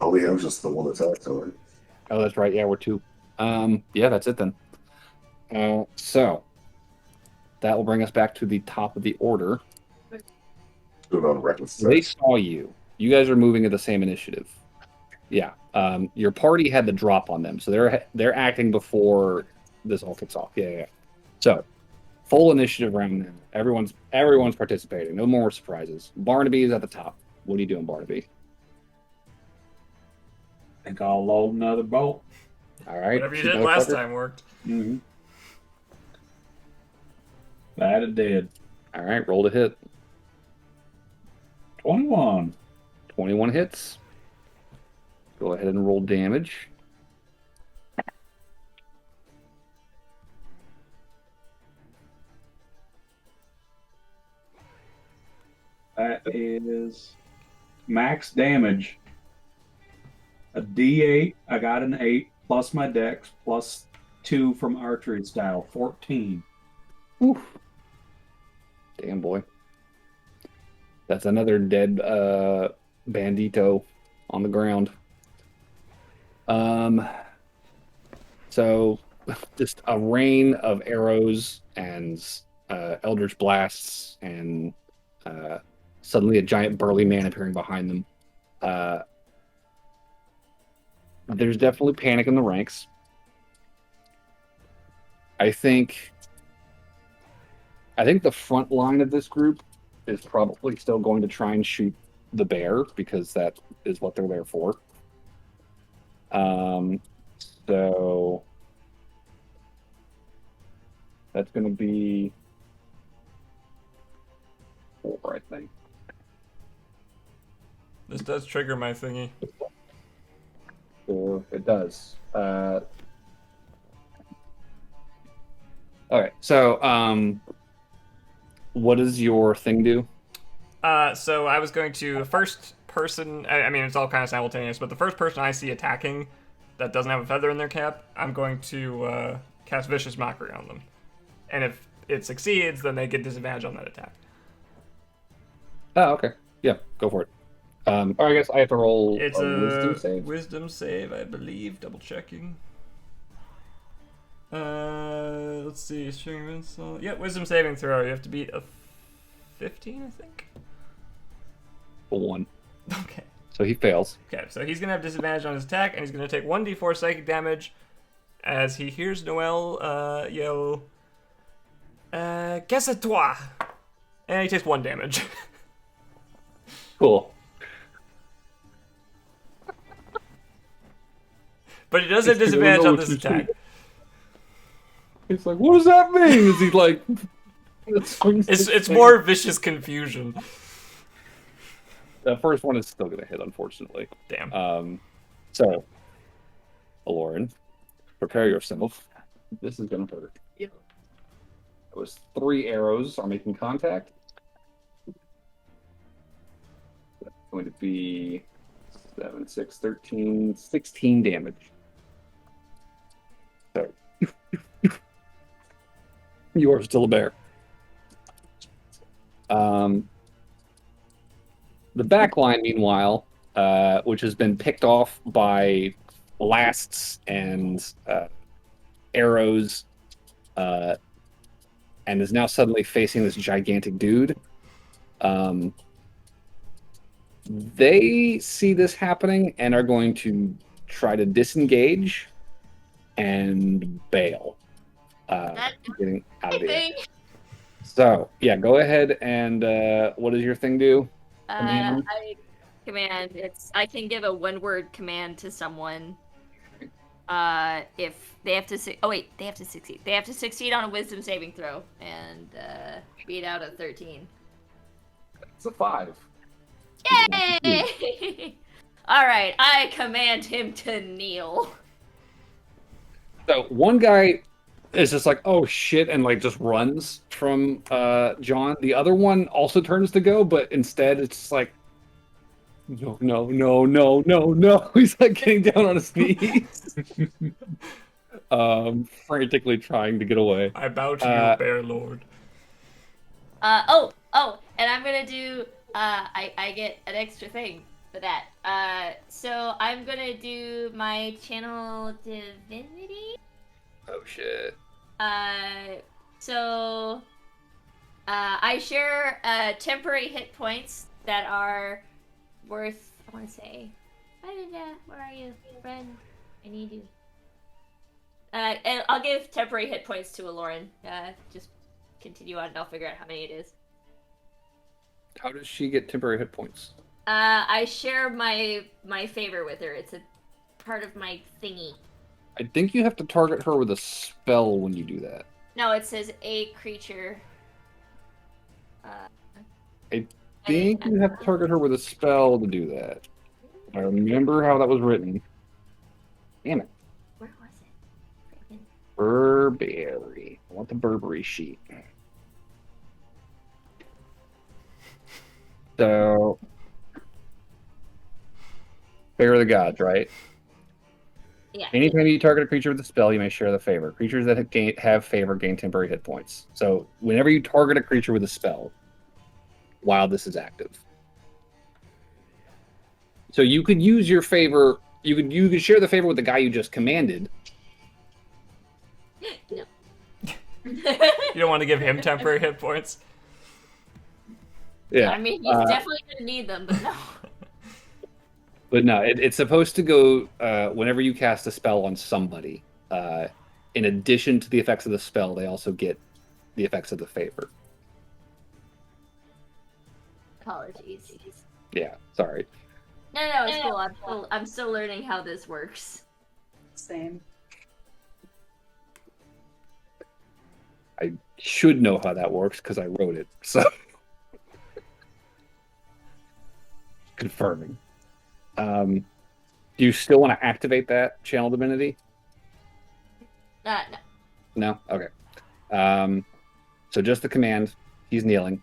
only have just the one attack, though. Oh, that's right. Yeah, we're 2. Yeah, that's it then. So that will bring us back to the top of the order. Good on reckless. They saw you. You guys are moving at the same initiative. Yeah. Your party had the drop on them, so they're acting before this all kicks off. Yeah. So, full initiative round now. Everyone's participating. No more surprises. Barnaby is at the top. What are you doing, Barnaby? I think I'll load another bolt. All right. Whatever you did last time worked. Mm-hmm. That it did. All right. Roll to hit. 21. 21 hits. Go ahead and roll damage. That is max damage. A D8. I got an 8 plus my dex plus 2 from archery style. 14. Oof. Damn, boy. That's another dead bandito on the ground. So just a rain of arrows and eldritch blasts and suddenly a giant burly man appearing behind them. There's definitely panic in the ranks. I think the front line of this group is probably still going to try and shoot the bear because that is what they're there for. So that's going to be 4, I think. This does trigger my thingy. So it does. All right. So, what does your thing do? So I was going to first person. I mean, it's all kind of simultaneous, but the first person I see attacking that doesn't have a feather in their cap, I'm going to cast Vicious Mockery on them. And if it succeeds, then they get disadvantage on that attack. Oh, okay. Yeah, go for it. Or I guess I have to roll It's a wisdom save. Wisdom save, I believe. Double checking. Let's see. String of insult. Yeah, wisdom saving throw. You have to beat a 15, I think. A 1. Okay. So he fails. Okay, so he's gonna have disadvantage on his attack, and he's gonna take 1d4 psychic damage as he hears Noelle yell, "Qu'est-ce que toi?" And he takes 1 damage. Cool. But he does have disadvantage on this attack. He's like, what does that mean? Is he like... It's more vicious confusion. The first one is still going to hit, unfortunately. Damn. So, Aloryn, prepare yourself. This is going to hurt. Yep. It was 3 arrows are making contact. That's going to be 7, 6, 13, 16 damage. So, you are still a bear. The back line, meanwhile, which has been picked off by blasts and arrows, and is now suddenly facing this gigantic dude. They see this happening and are going to try to disengage and bail, getting out of there. Thing. So, yeah, go ahead and what does your thing do? I I can give a 1-word command to someone. If they have to they have to succeed. They have to succeed on a wisdom saving throw and beat out a 13. It's a 5. Yay! All right, I command him to kneel. So one guy is just like, oh shit, and like just runs from John. The other one also turns to go, but instead it's just like, no. He's like getting down on his knees. Frantically trying to get away. I bow to you, Bear Lord. And I'm gonna do I get an extra thing for that. So I'm gonna do my channel divinity. Oh shit. So I share temporary hit points that are worth, I want to say, Hi, Linda. Where are you? Friend, I need you. And I'll give temporary hit points to Aloryn. Just continue on and I'll figure out how many it is. How does she get temporary hit points? I share my favor with her. It's a part of my thingy. I think you have to target her with a spell when you do that. No, it says a creature. I think you have to target her with a spell to do that. I remember how that was written. Damn it. Where was it? Burberry. I want the Burberry sheet. So, Favor of the Gods, right? Yeah. Anytime you target a creature with a spell, you may share the favor. Creatures that have favor gain temporary hit points. So, whenever you target a creature with a spell, while this is active. So you could use your favor. You could share the favor with the guy you just commanded. No. You don't want to give him temporary hit points? Yeah. I mean, he's definitely gonna need them, but no. But no, it's supposed to go whenever you cast a spell on somebody. In addition to the effects of the spell, they also get the effects of the favor. Apologies. Yeah, sorry. No, it's cool. I'm still learning how this works. Same. I should know how that works because I wrote it. So confirming. Do you still want to activate that channel divinity? No. No? Okay. So just the command. He's kneeling.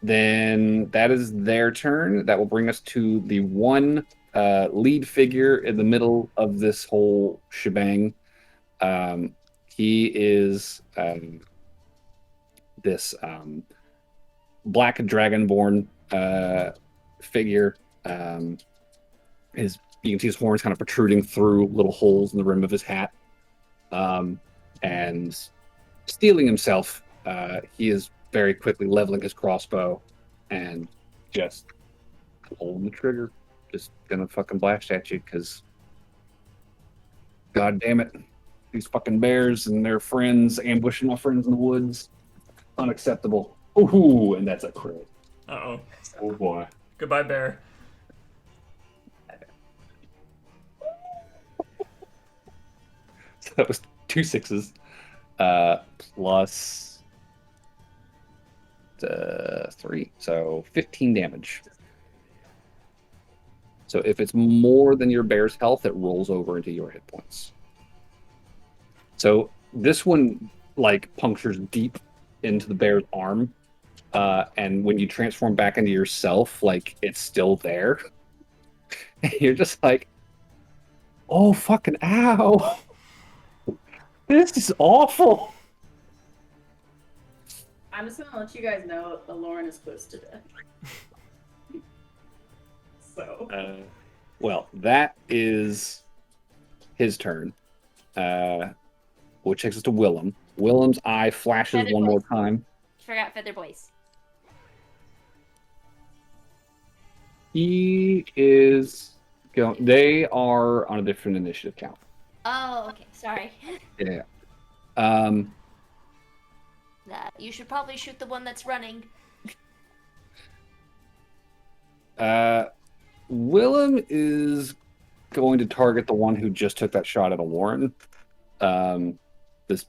Then that is their turn. That will bring us to the one lead figure in the middle of this whole shebang. He is this black dragonborn figure. You can see his horns kind of protruding through little holes in the rim of his hat. And steeling himself, he is very quickly leveling his crossbow and just pulling the trigger. Just gonna fucking blast at you because, god damn it, these fucking bears and their friends ambushing my friends in the woods. Unacceptable. Ooh, and that's a crit. Uh-oh. Oh boy. Goodbye, bear. So that was 2 6s. Plus 3. So 15 damage. So if it's more than your bear's health, it rolls over into your hit points. So this one, like, punctures deep into the bear's arm. And when you transform back into yourself, like, it's still there. And you're just like, oh, fucking ow. This is awful. I'm just gonna let you guys know Aloryn is close to death. So. Well, that is his turn. Which takes us to Willem. Willem's eye flashes Feather one more voice. time. Forgot Feather Boys. He is going. They are on a different initiative count. Oh, okay. Sorry. Yeah. You should probably shoot the one that's running. Willem is going to target the one who just took that shot at Aloryn. This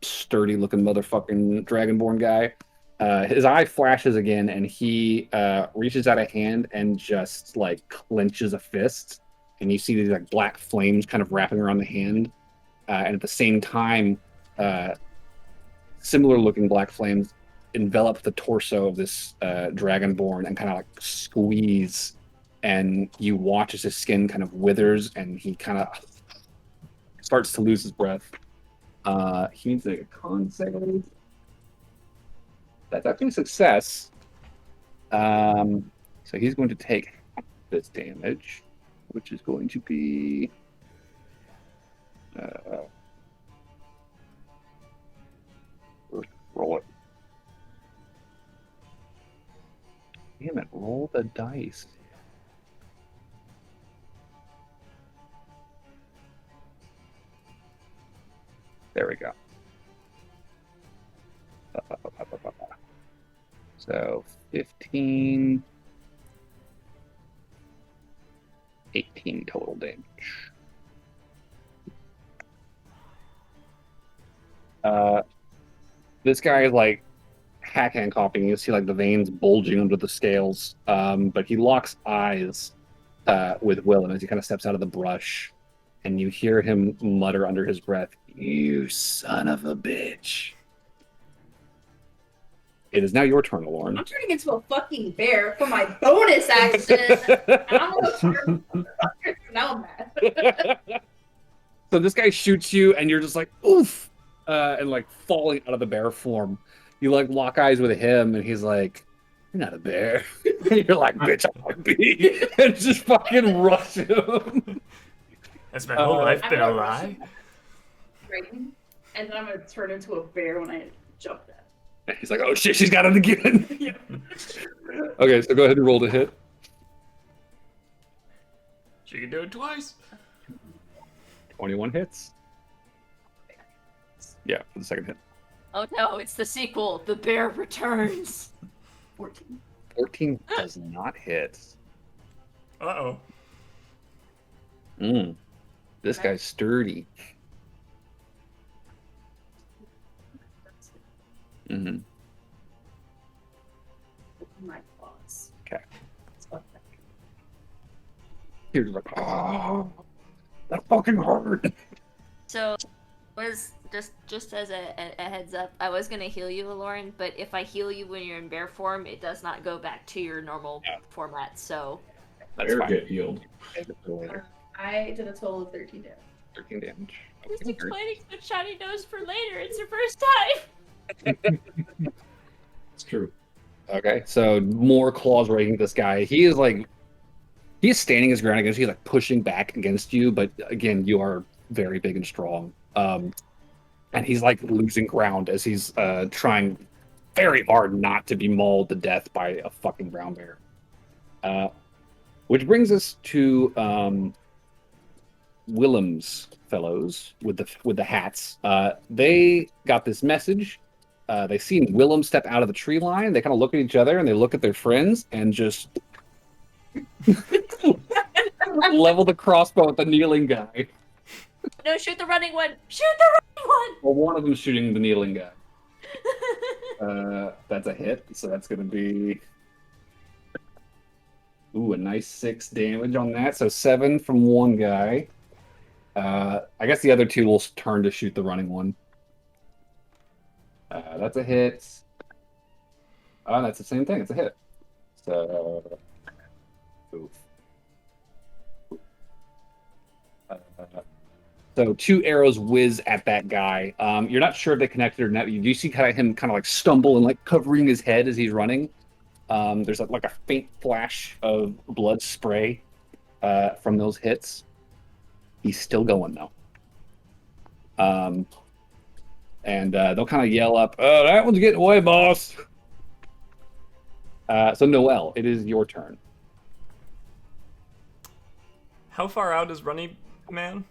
sturdy-looking motherfucking dragonborn guy. His eye flashes again, and he reaches out a hand and just like clenches a fist. And you see these like black flames kind of wrapping around the hand, and at the same time, similar-looking black flames envelop the torso of this dragonborn and kind of like squeeze. And you watch as his skin kind of withers, and he kind of starts to lose his breath. He needs to make a con save. That's actually a success. So he's going to take this damage, which is going to be roll it. Damn it! Roll the dice. There we go. So 15, 18 total damage. This guy is like hacking and coughing. You see like the veins bulging under the scales. But he locks eyes with Willem as he kind of steps out of the brush, and you hear him mutter under his breath, "You son of a bitch." It is now your turn, Aloryn. I'm turning into a fucking bear for my bonus action. I'm now I'm mad. So this guy shoots you, and you're just like, oof, and like falling out of the bear form. You like lock eyes with him, and he's like, "You're not a bear." And you're like, "Bitch, I'm be," and just fucking rush him. Has my whole life been a gonna lie? Frightened, and then I'm gonna turn into a bear when I jump that. And he's like, "Oh shit, she's got it again." Okay, so go ahead and roll to hit. She can do it twice. 21 hits. Yeah, for the second hit. Oh no, it's the sequel. The bear returns. 14. 14 does not hit. Uh-oh. This guy's sturdy. Mm-hmm. My claws. Okay. It's fucked up. You're like, "Oh, that fucking hurt." So, was just as a heads up, I was gonna heal you, Aloryn, but if I heal you when you're in bear form, it does not go back to your normal format. So, That's Bear fine. get healed. I did a total of 13 damage. 13 damage. Just Okay. explaining the shiny nose for later. It's your first time. It's true. Okay, so more claws raking this guy. He is like, he's standing his ground against you. He's like pushing back against you, but again, you are very big and strong. And he's like losing ground as he's trying very hard not to be mauled to death by a fucking brown bear. Which brings us to Willem's fellows with the hats. They got this message. They seen Willem step out of the tree line. They kind of look at each other and they look at their friends and just level the crossbow at the kneeling guy. No, shoot the running one. Shoot the running one. Well, one of them's shooting the kneeling guy. That's a hit, so that's going to be a nice 6 damage on that. So 7 from one guy. I guess the other two will turn to shoot the running one. That's a hit. Oh, that's the same thing. It's a hit. So, oof. So 2 arrows whiz at that guy. You're not sure if they connected or not. You do see him kind of like stumble and like covering his head as he's running. There's like a faint flash of blood spray from those hits. He's still going though. And they'll kind of yell up, "Oh, that one's getting away, boss." So Noelle, it is your turn. How far out is Runny Man?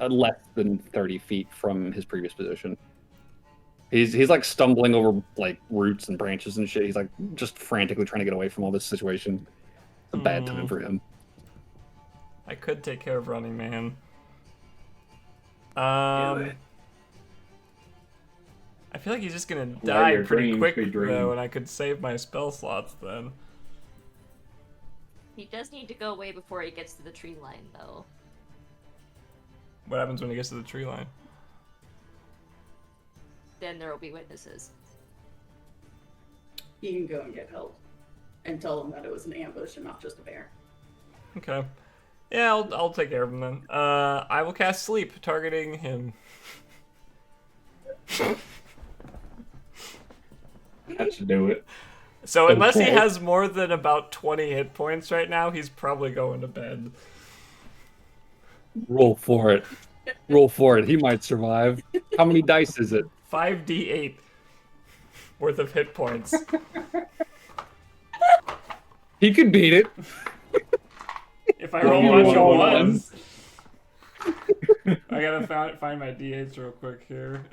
Less than 30 feet from his previous position. He's like stumbling over like roots and branches and shit. He's like just frantically trying to get away from all this situation. It's a bad time for him. I could take care of Running Man. I feel like he's just gonna die your pretty dreams quick be dreams. though, and I could save my spell slots then. He does need to go away before he gets to the tree line, though. What happens when he gets to the tree line? Then there will be witnesses. You can go and get help and tell them that it was an ambush and not just a bear. Okay. Yeah, I'll take care of him then. I will cast Sleep, targeting him. That should do it. So unless he Okay. has more than about 20 hit points right now, he's probably going to bed. Roll for it. Roll for it. He might survive. How many dice is it? 5d8 worth of hit points. He could beat it. If I roll a bunch of ones. I gotta find my d8s real quick here.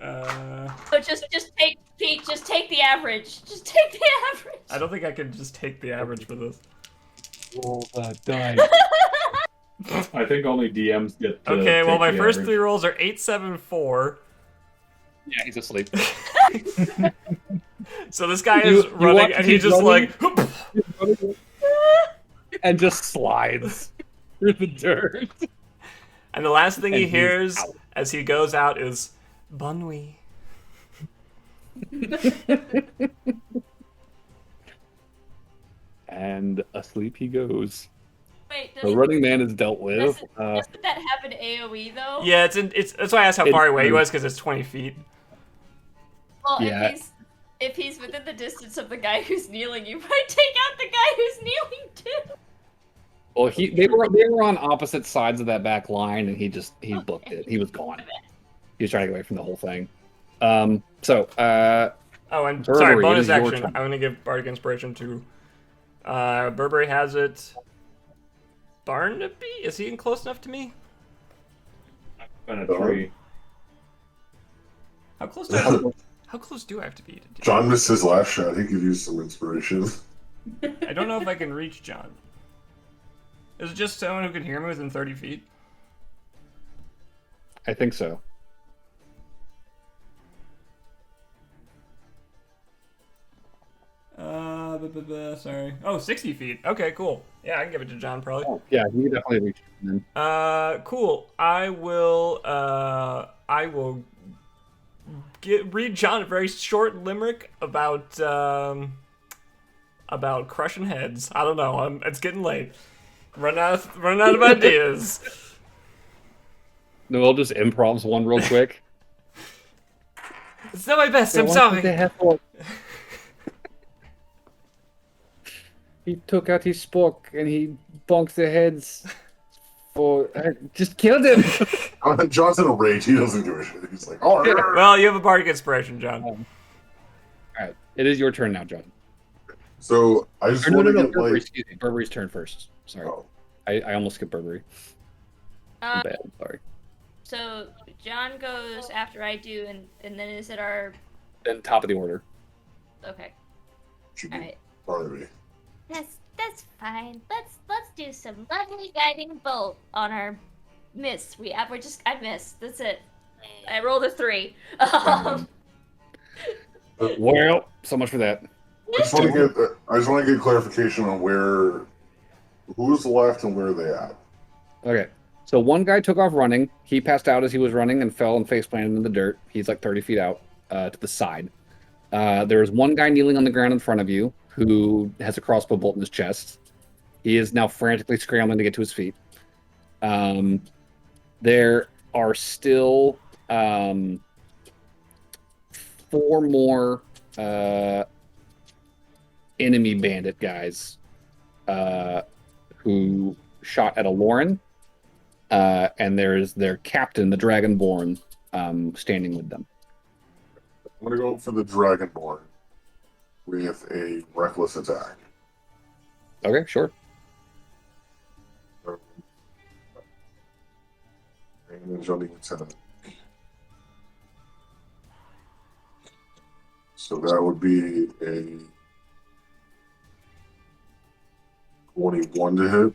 But just take Pete. Just take the average. Just take the average. I don't think I can just take the average for this. Roll the dice. I think only DMs get to Okay, well take my the first average. 3 rolls are 8, 7, 4. Yeah, he's asleep. So this guy You- is you running, watch and he's he's just running? like, And just slides through the dirt. and the last thing he And he's hears out. as he goes out is "Bonne nuit." And asleep he goes. Wait, The running man is dealt with. doesn't that happen AOE though? Yeah, it's that's why I asked how It far away he is. was, because it's 20 feet. Well, Yeah. if he's within the distance of the guy who's kneeling, you might take out the guy who's kneeling too. Well, they were on opposite sides of that back line, and he booked it. He was gone. He was trying to get away from the whole thing. Oh, and Burberry, sorry, it bonus is your action. turn. I'm gonna give Bardic Inspiration to Burberry. Has it. Barnaby? Is he close enough to me? On a tree. How close do I have to be? John missed his last shot. He could use some inspiration. I don't know if I can reach John. Is it just someone who can hear me within 30 feet? I think so. Sorry. Oh, 60 feet. Okay, cool. Yeah, I can give it to John probably. Oh, yeah, he definitely reached him. Cool. I will read John a very short limerick about crushing heads. I don't know. It's getting late. Run out of ideas. Noel just improvs one real quick. It's not my best. I'm sorry. He took out his spook and he bonked the heads for. Just killed him! John's in a rage. He doesn't give a shit. He's like, oh, yeah. Well, you have a bardic inspiration, John. Alright, it is your turn now, John. So I just No, want to no, get Burberry, like. excuse me. Burberry's turn first. Sorry. Oh, I almost skipped Burberry. Um, Bad, sorry. So John goes after I do, and then is it our? Then top of the order. Okay. should All be right. Barnaby. That's fine. Let's do some lovely guiding bolt on our miss. I missed. That's it. I rolled a 3. Well, so much for that. I just want to get clarification on who's left and where are they at. Okay. So one guy took off running. He passed out as he was running and fell and face planted in the dirt. He's like 30 feet out to the side. There's one guy kneeling on the ground in front of you who has a crossbow bolt in his chest. He is now frantically scrambling to get to his feet. There are still 4 more enemy bandit guys who shot at Aloryn. And there's their captain, the Dragonborn, standing with them. I'm going to go for the Dragonborn with a reckless attack. Okay, sure. And then Johnny attack. So that would be a 21 to hit.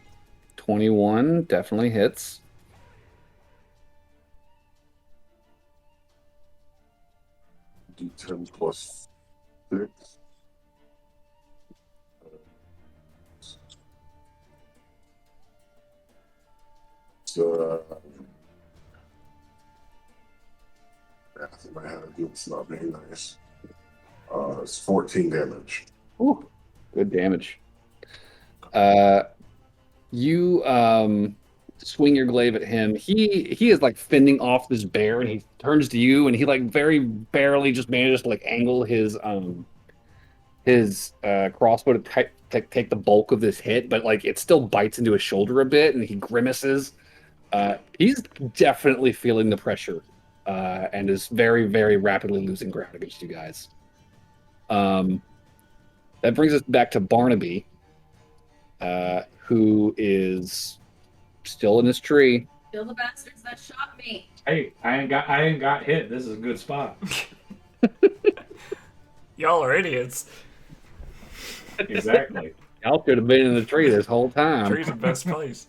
21 definitely hits. D10 plus 6. So, math in my head, it's not very nice. It's 14 damage. Ooh, good damage. You swing your glaive at him. He is like fending off this bear, and he turns to you, and he like very barely just manages to like angle his crossbow to take the bulk of this hit, but like it still bites into his shoulder a bit, and he grimaces. He's definitely feeling the pressure, and is very, very rapidly losing ground against you guys. That brings us back to Barnaby, who is still in his tree. Kill the bastards that shot me. Hey, I ain't got hit. This is a good spot. Y'all are idiots. Exactly. Y'all could have been in the tree this whole time. Tree's the best place.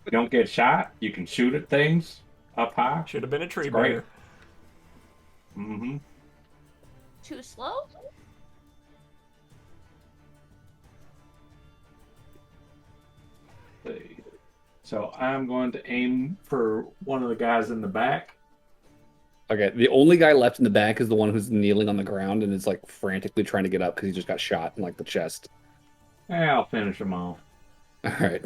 You don't get shot. You can shoot at things up high. Should have been a tree It's great. bear. Mm-hmm. Too slow? So I'm going to aim for one of the guys in the back. Okay, the only guy left in the back is the one who's kneeling on the ground and is like frantically trying to get up because he just got shot in like the chest. Yeah, I'll finish him off. All right.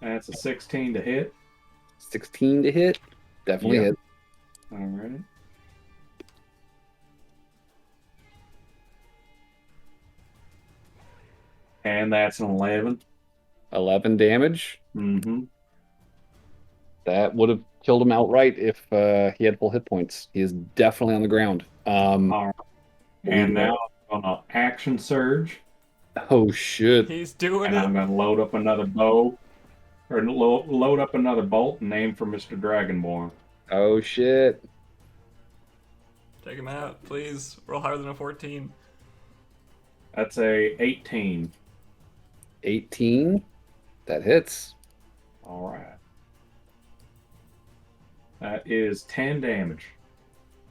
That's a 16 to hit. 16 to hit. Definitely Yep. hit. All right. And that's an 11. 11 damage. Mm-hmm. That would have killed him outright if he had full hit points. He is definitely on the ground. All right. And now I'm going to action surge, Oh shit! He's doing and I'm it. going to load up another bow, or load up another bolt and aim for Mr. Dragonborn. Oh shit! Take him out, please. Roll higher than a 14. That's a 18. 18. That hits. All right. That is 10 damage.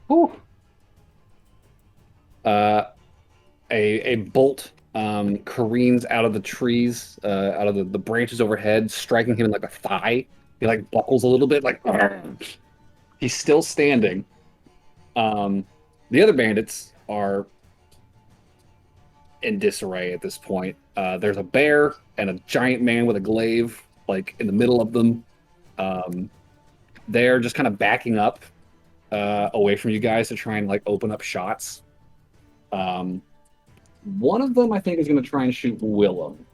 Whew. A bolt careens out of the trees, out of the branches overhead, striking him in like the thigh. He like buckles a little bit, like he's still standing. The other bandits are in disarray at this point. There's a bear and a giant man with a glaive, like in the middle of them. They're just kind of backing up away from you guys to try and like open up shots. One of them, I think, is going to try and shoot Willem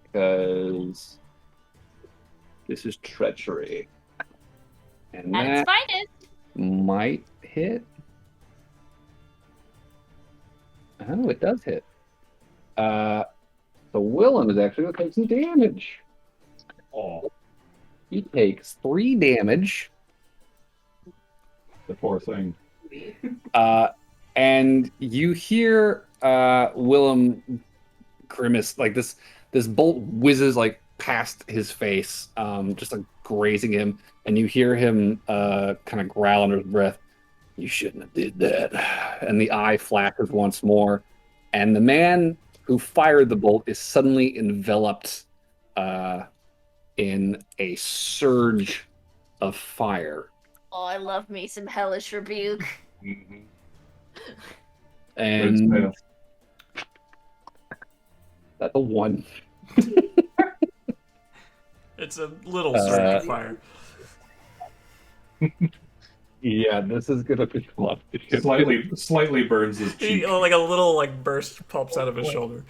because this is treachery, and At its that finest. might hit. Oh, it does hit. So Willem is actually going to take some damage. Oh, He takes 3 damage. the poor thing. And you hear Willem grimace, like this bolt whizzes like past his face, just like grazing him, and you hear him kind of growl under his breath, "You shouldn't have did that." And the eye flashes once more, and the man who fired the bolt is suddenly enveloped in a surge of fire. Oh, I love me some hellish rebuke. Mm-hmm. And that's a 1. It's a little surge of fire. Yeah, this is gonna be fun. Slightly burns his cheek. Like a little like burst pops out of his shoulder.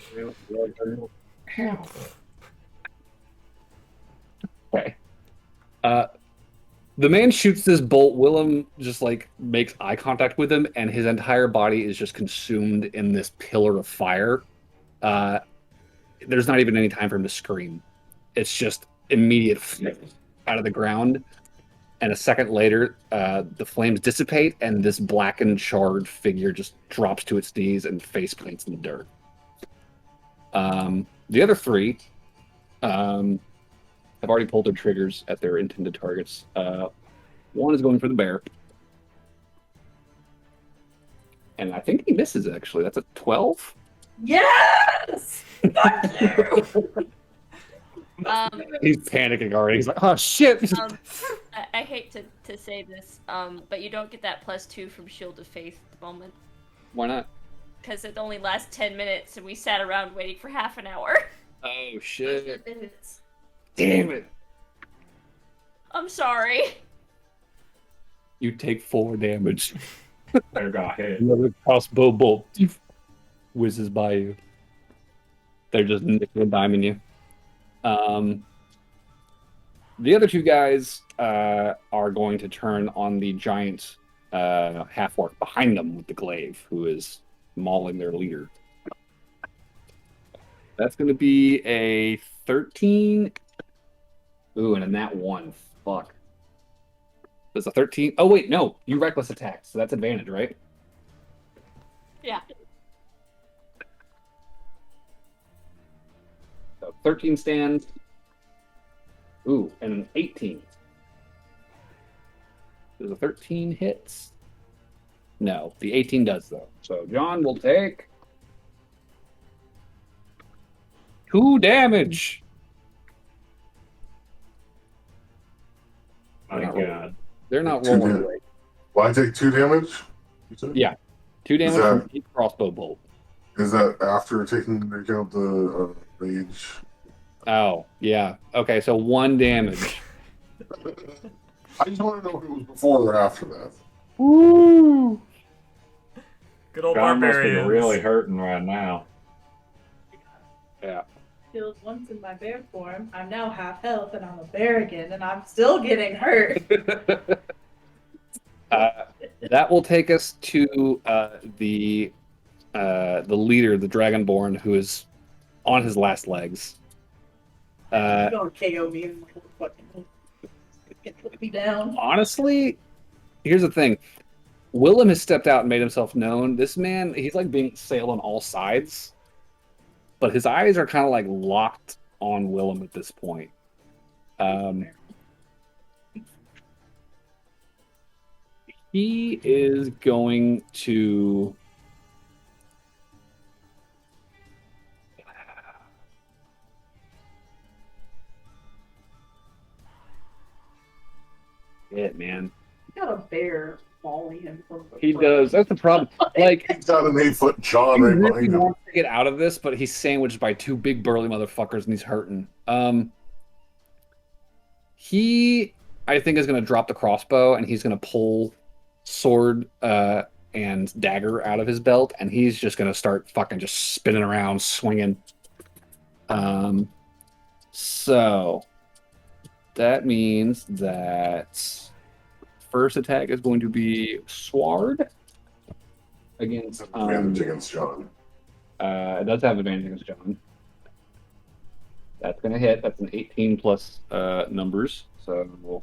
Okay. The man shoots this bolt. Willem just like makes eye contact with him, and his entire body is just consumed in this pillar of fire. There's not even any time for him to scream. It's just immediate out of the ground. And a second later, the flames dissipate, and this blackened, charred figure just drops to its knees and face plants in the dirt. The other 3 have already pulled their triggers at their intended targets. One is going for the bear. And I think he misses, actually. That's a 12. Yes! Fuck you! He's panicking already. He's like, oh, shit! I hate to say this, but you don't get that +2 from Shield of Faith at the moment. Why not? Because it only lasts 10 minutes, and we sat around waiting for half an hour. Oh, shit. Damn it. I'm sorry. You take 4 damage. There got hit. Another crossbow bolt whizzes by you. They're just nickel and diming you. The other 2 guys are going to turn on the giant half-orc behind them with the glaive, who is mauling their leader. That's going to be a 13. Ooh, and a nat 1. Fuck. There's a 13. Oh, wait, no. You reckless attack, so that's advantage, right? Yeah. So 13 stands. Ooh, and an 18. There's a 13 hits. No, the 18 does, though. So John will take 2 damage. My God. They're not Two rolling damage. great. Well, I take 2 damage. You said? Yeah. 2 damage that- from each crossbow bolt. Is that after taking into account the rage? Oh, yeah. Okay, so 1 damage. I just want to know if it was before or after that. Woo! Good old John must be barbarians. really hurting right now. Yeah. Killed once in my bear form. I'm now half health and I'm a bear again, and I'm still getting hurt. That will take us to the leader, the Dragonborn, who is on his last legs. You're gonna KO me and like fucking put me down. Honestly, here's the thing. Willem has stepped out and made himself known. This man, he's like being assailed on all sides, but his eyes are kind of like locked on Willem at this point. He is going to. Shit, man. He got a bear mauling him from the He front. does. That's the problem. Like, He's got an 8-foot John he right really behind him. wants to get out of this, but he's sandwiched by 2 big burly motherfuckers and he's hurting. He, I think, is going to drop the crossbow and he's going to pull sword and dagger out of his belt and he's just going to start fucking just spinning around, swinging. So that means that first attack is going to be sword against Advantage against John. it does have advantage against John. That's going to hit. That's an 18 plus numbers. So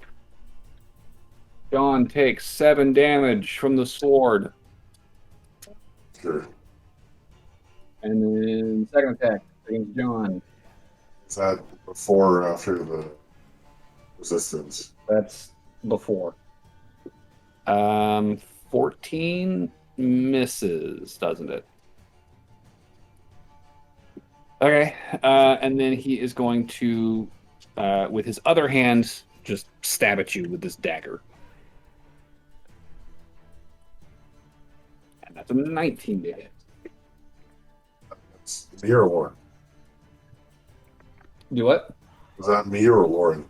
John takes 7 damage from the sword. Sure. And then second attack against John. Is that before or after the resistance? That's before. 14 misses, doesn't it? Okay. And then he is going to, with his other hand, just stab at you with this dagger. And that's a 19 to hit. It's me or Lauren? Do what? Is that me or Lauren?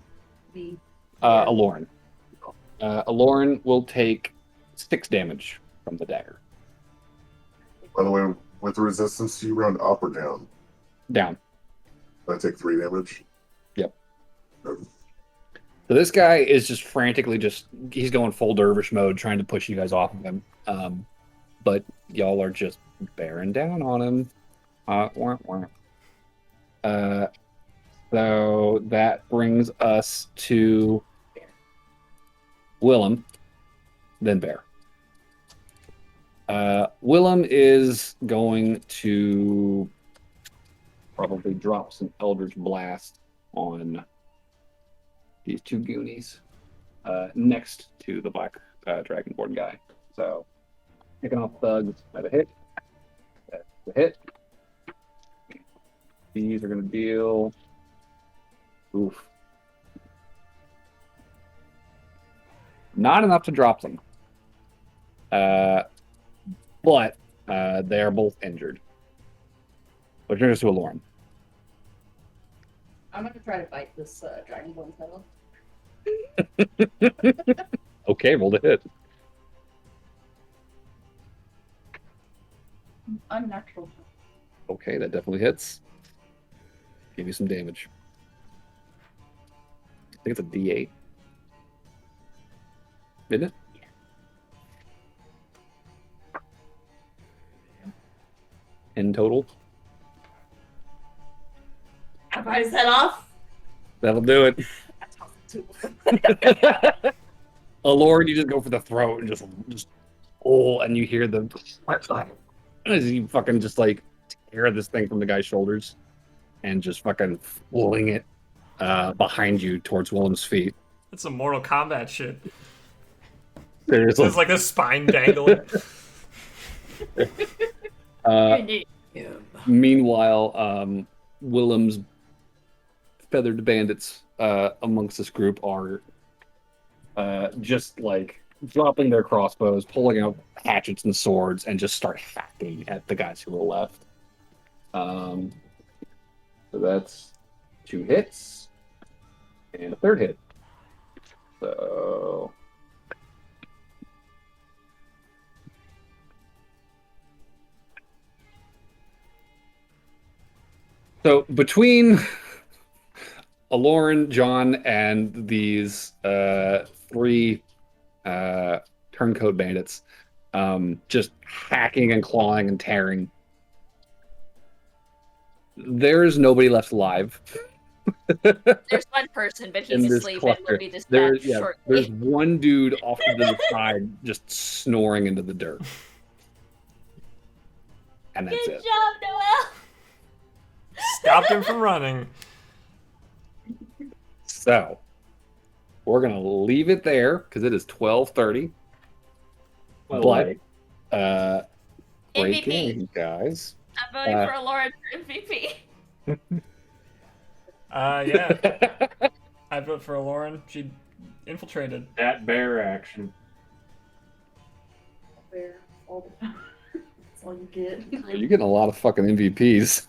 Me. Aloryn. Aloryn will take 6 damage from the dagger. By the way, with the resistance, do you round up or down? Down. I take 3 damage. Yep. Okay. So this guy is just frantically he's going full dervish mode trying to push you guys off of him. But y'all are just bearing down on him. So that brings us to Willem, then Bear. Willem is going to probably drop some Eldritch Blast on these 2 Goonies next to the Black Dragonborn guy. So, picking off thugs at a hit. That's a hit. These are going to deal. Oof. Not enough to drop them. But they are both injured. Which brings us to Aloryn. I'm gonna try to bite this dragonborn's head off. Okay, roll to hit. Unnatural. Okay, that definitely hits. Give you some damage. I think it's a D8. Isn't it? Yeah. In total. my head off. That'll do it. That's awesome too. Aloryn, you just go for the throat and just and you hear the as you fucking just like tear this thing from the guy's shoulders and just fucking fling it behind you towards Willem's feet. That's some Mortal Kombat shit. Seriously. There's like a spine dangling. Meanwhile, Willem's feathered bandits amongst this group are just like dropping their crossbows, pulling out hatchets and swords, and just start hacking at the guys who are left. So that's 2 hits and a 3rd hit. So between Aloryn, John, and these 3 turncoat bandits, just hacking and clawing and tearing, there is nobody left alive. There's one person, but he's asleep and will be dispatched shortly. There's one dude off to the side just snoring into the dirt. And that's Good it. job, Noel! Stopped him from running. So, we're going to leave it there because it is 12:30. Well, But, great MVP. game, guys. I'm voting for Aloryn for MVP. Yeah. I vote for Aloryn. She infiltrated. that bear action. There, all the time. That's all you get. You're getting a lot of fucking MVPs.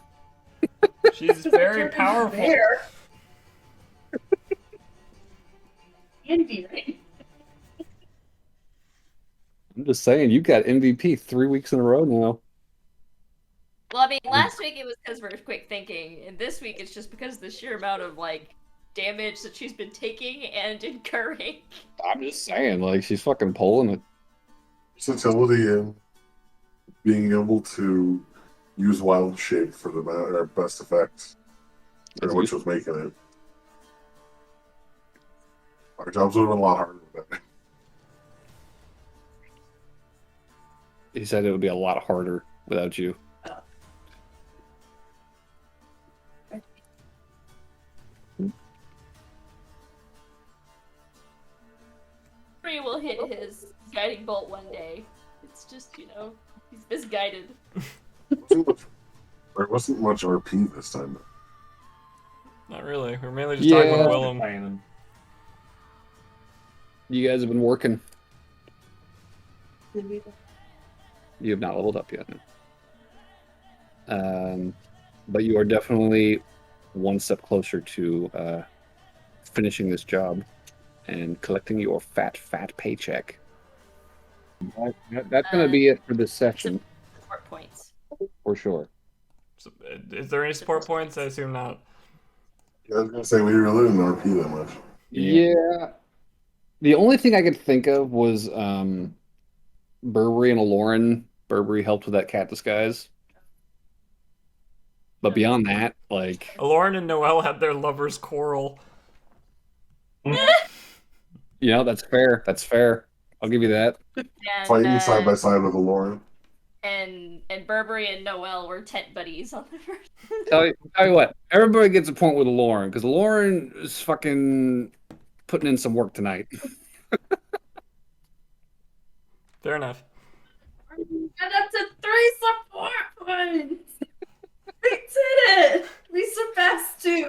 She's very powerful. Bear. Envy, right? I'm just saying, you got MVP 3 weeks in a row now. Well, I mean, last week it was because we're quick thinking, and this week it's just because of the sheer amount of, like, damage that she's been taking and incurring. I'm just saying, like, she's fucking pulling it. Versatility and being able to use wild shape for the best effect, which was making it. Our jobs would have been a lot harder with that. He said it would be a lot harder without you. Free will hit his guiding bolt one day. It's just, he's misguided. There wasn't much RP this time. Not really. We're mainly just talking about Yeah. Willem. Planning. You guys have been working. Did we? You have not leveled up yet. No. But you are definitely one step closer to finishing this job and collecting your fat paycheck. That's going to be it for this session, Support points. for sure. So, is there any support points? I assume not. Yeah, I was gonna say we really didn't RP that much. Yeah. The only thing I could think of was Burberry and Aloryn. Burberry helped with that cat disguise. But beyond that, like... Aloryn and Noelle had their lovers' quarrel. That's fair. That's fair. I'll give you that. And, Fighting side by side with Aloryn. and Burberry and Noel were tent buddies on the first. Tell you what, everybody gets a point with Aloryn, because Aloryn is fucking putting in some work tonight. Fair enough. Got up to 3 support points. We did it. We surpassed 2.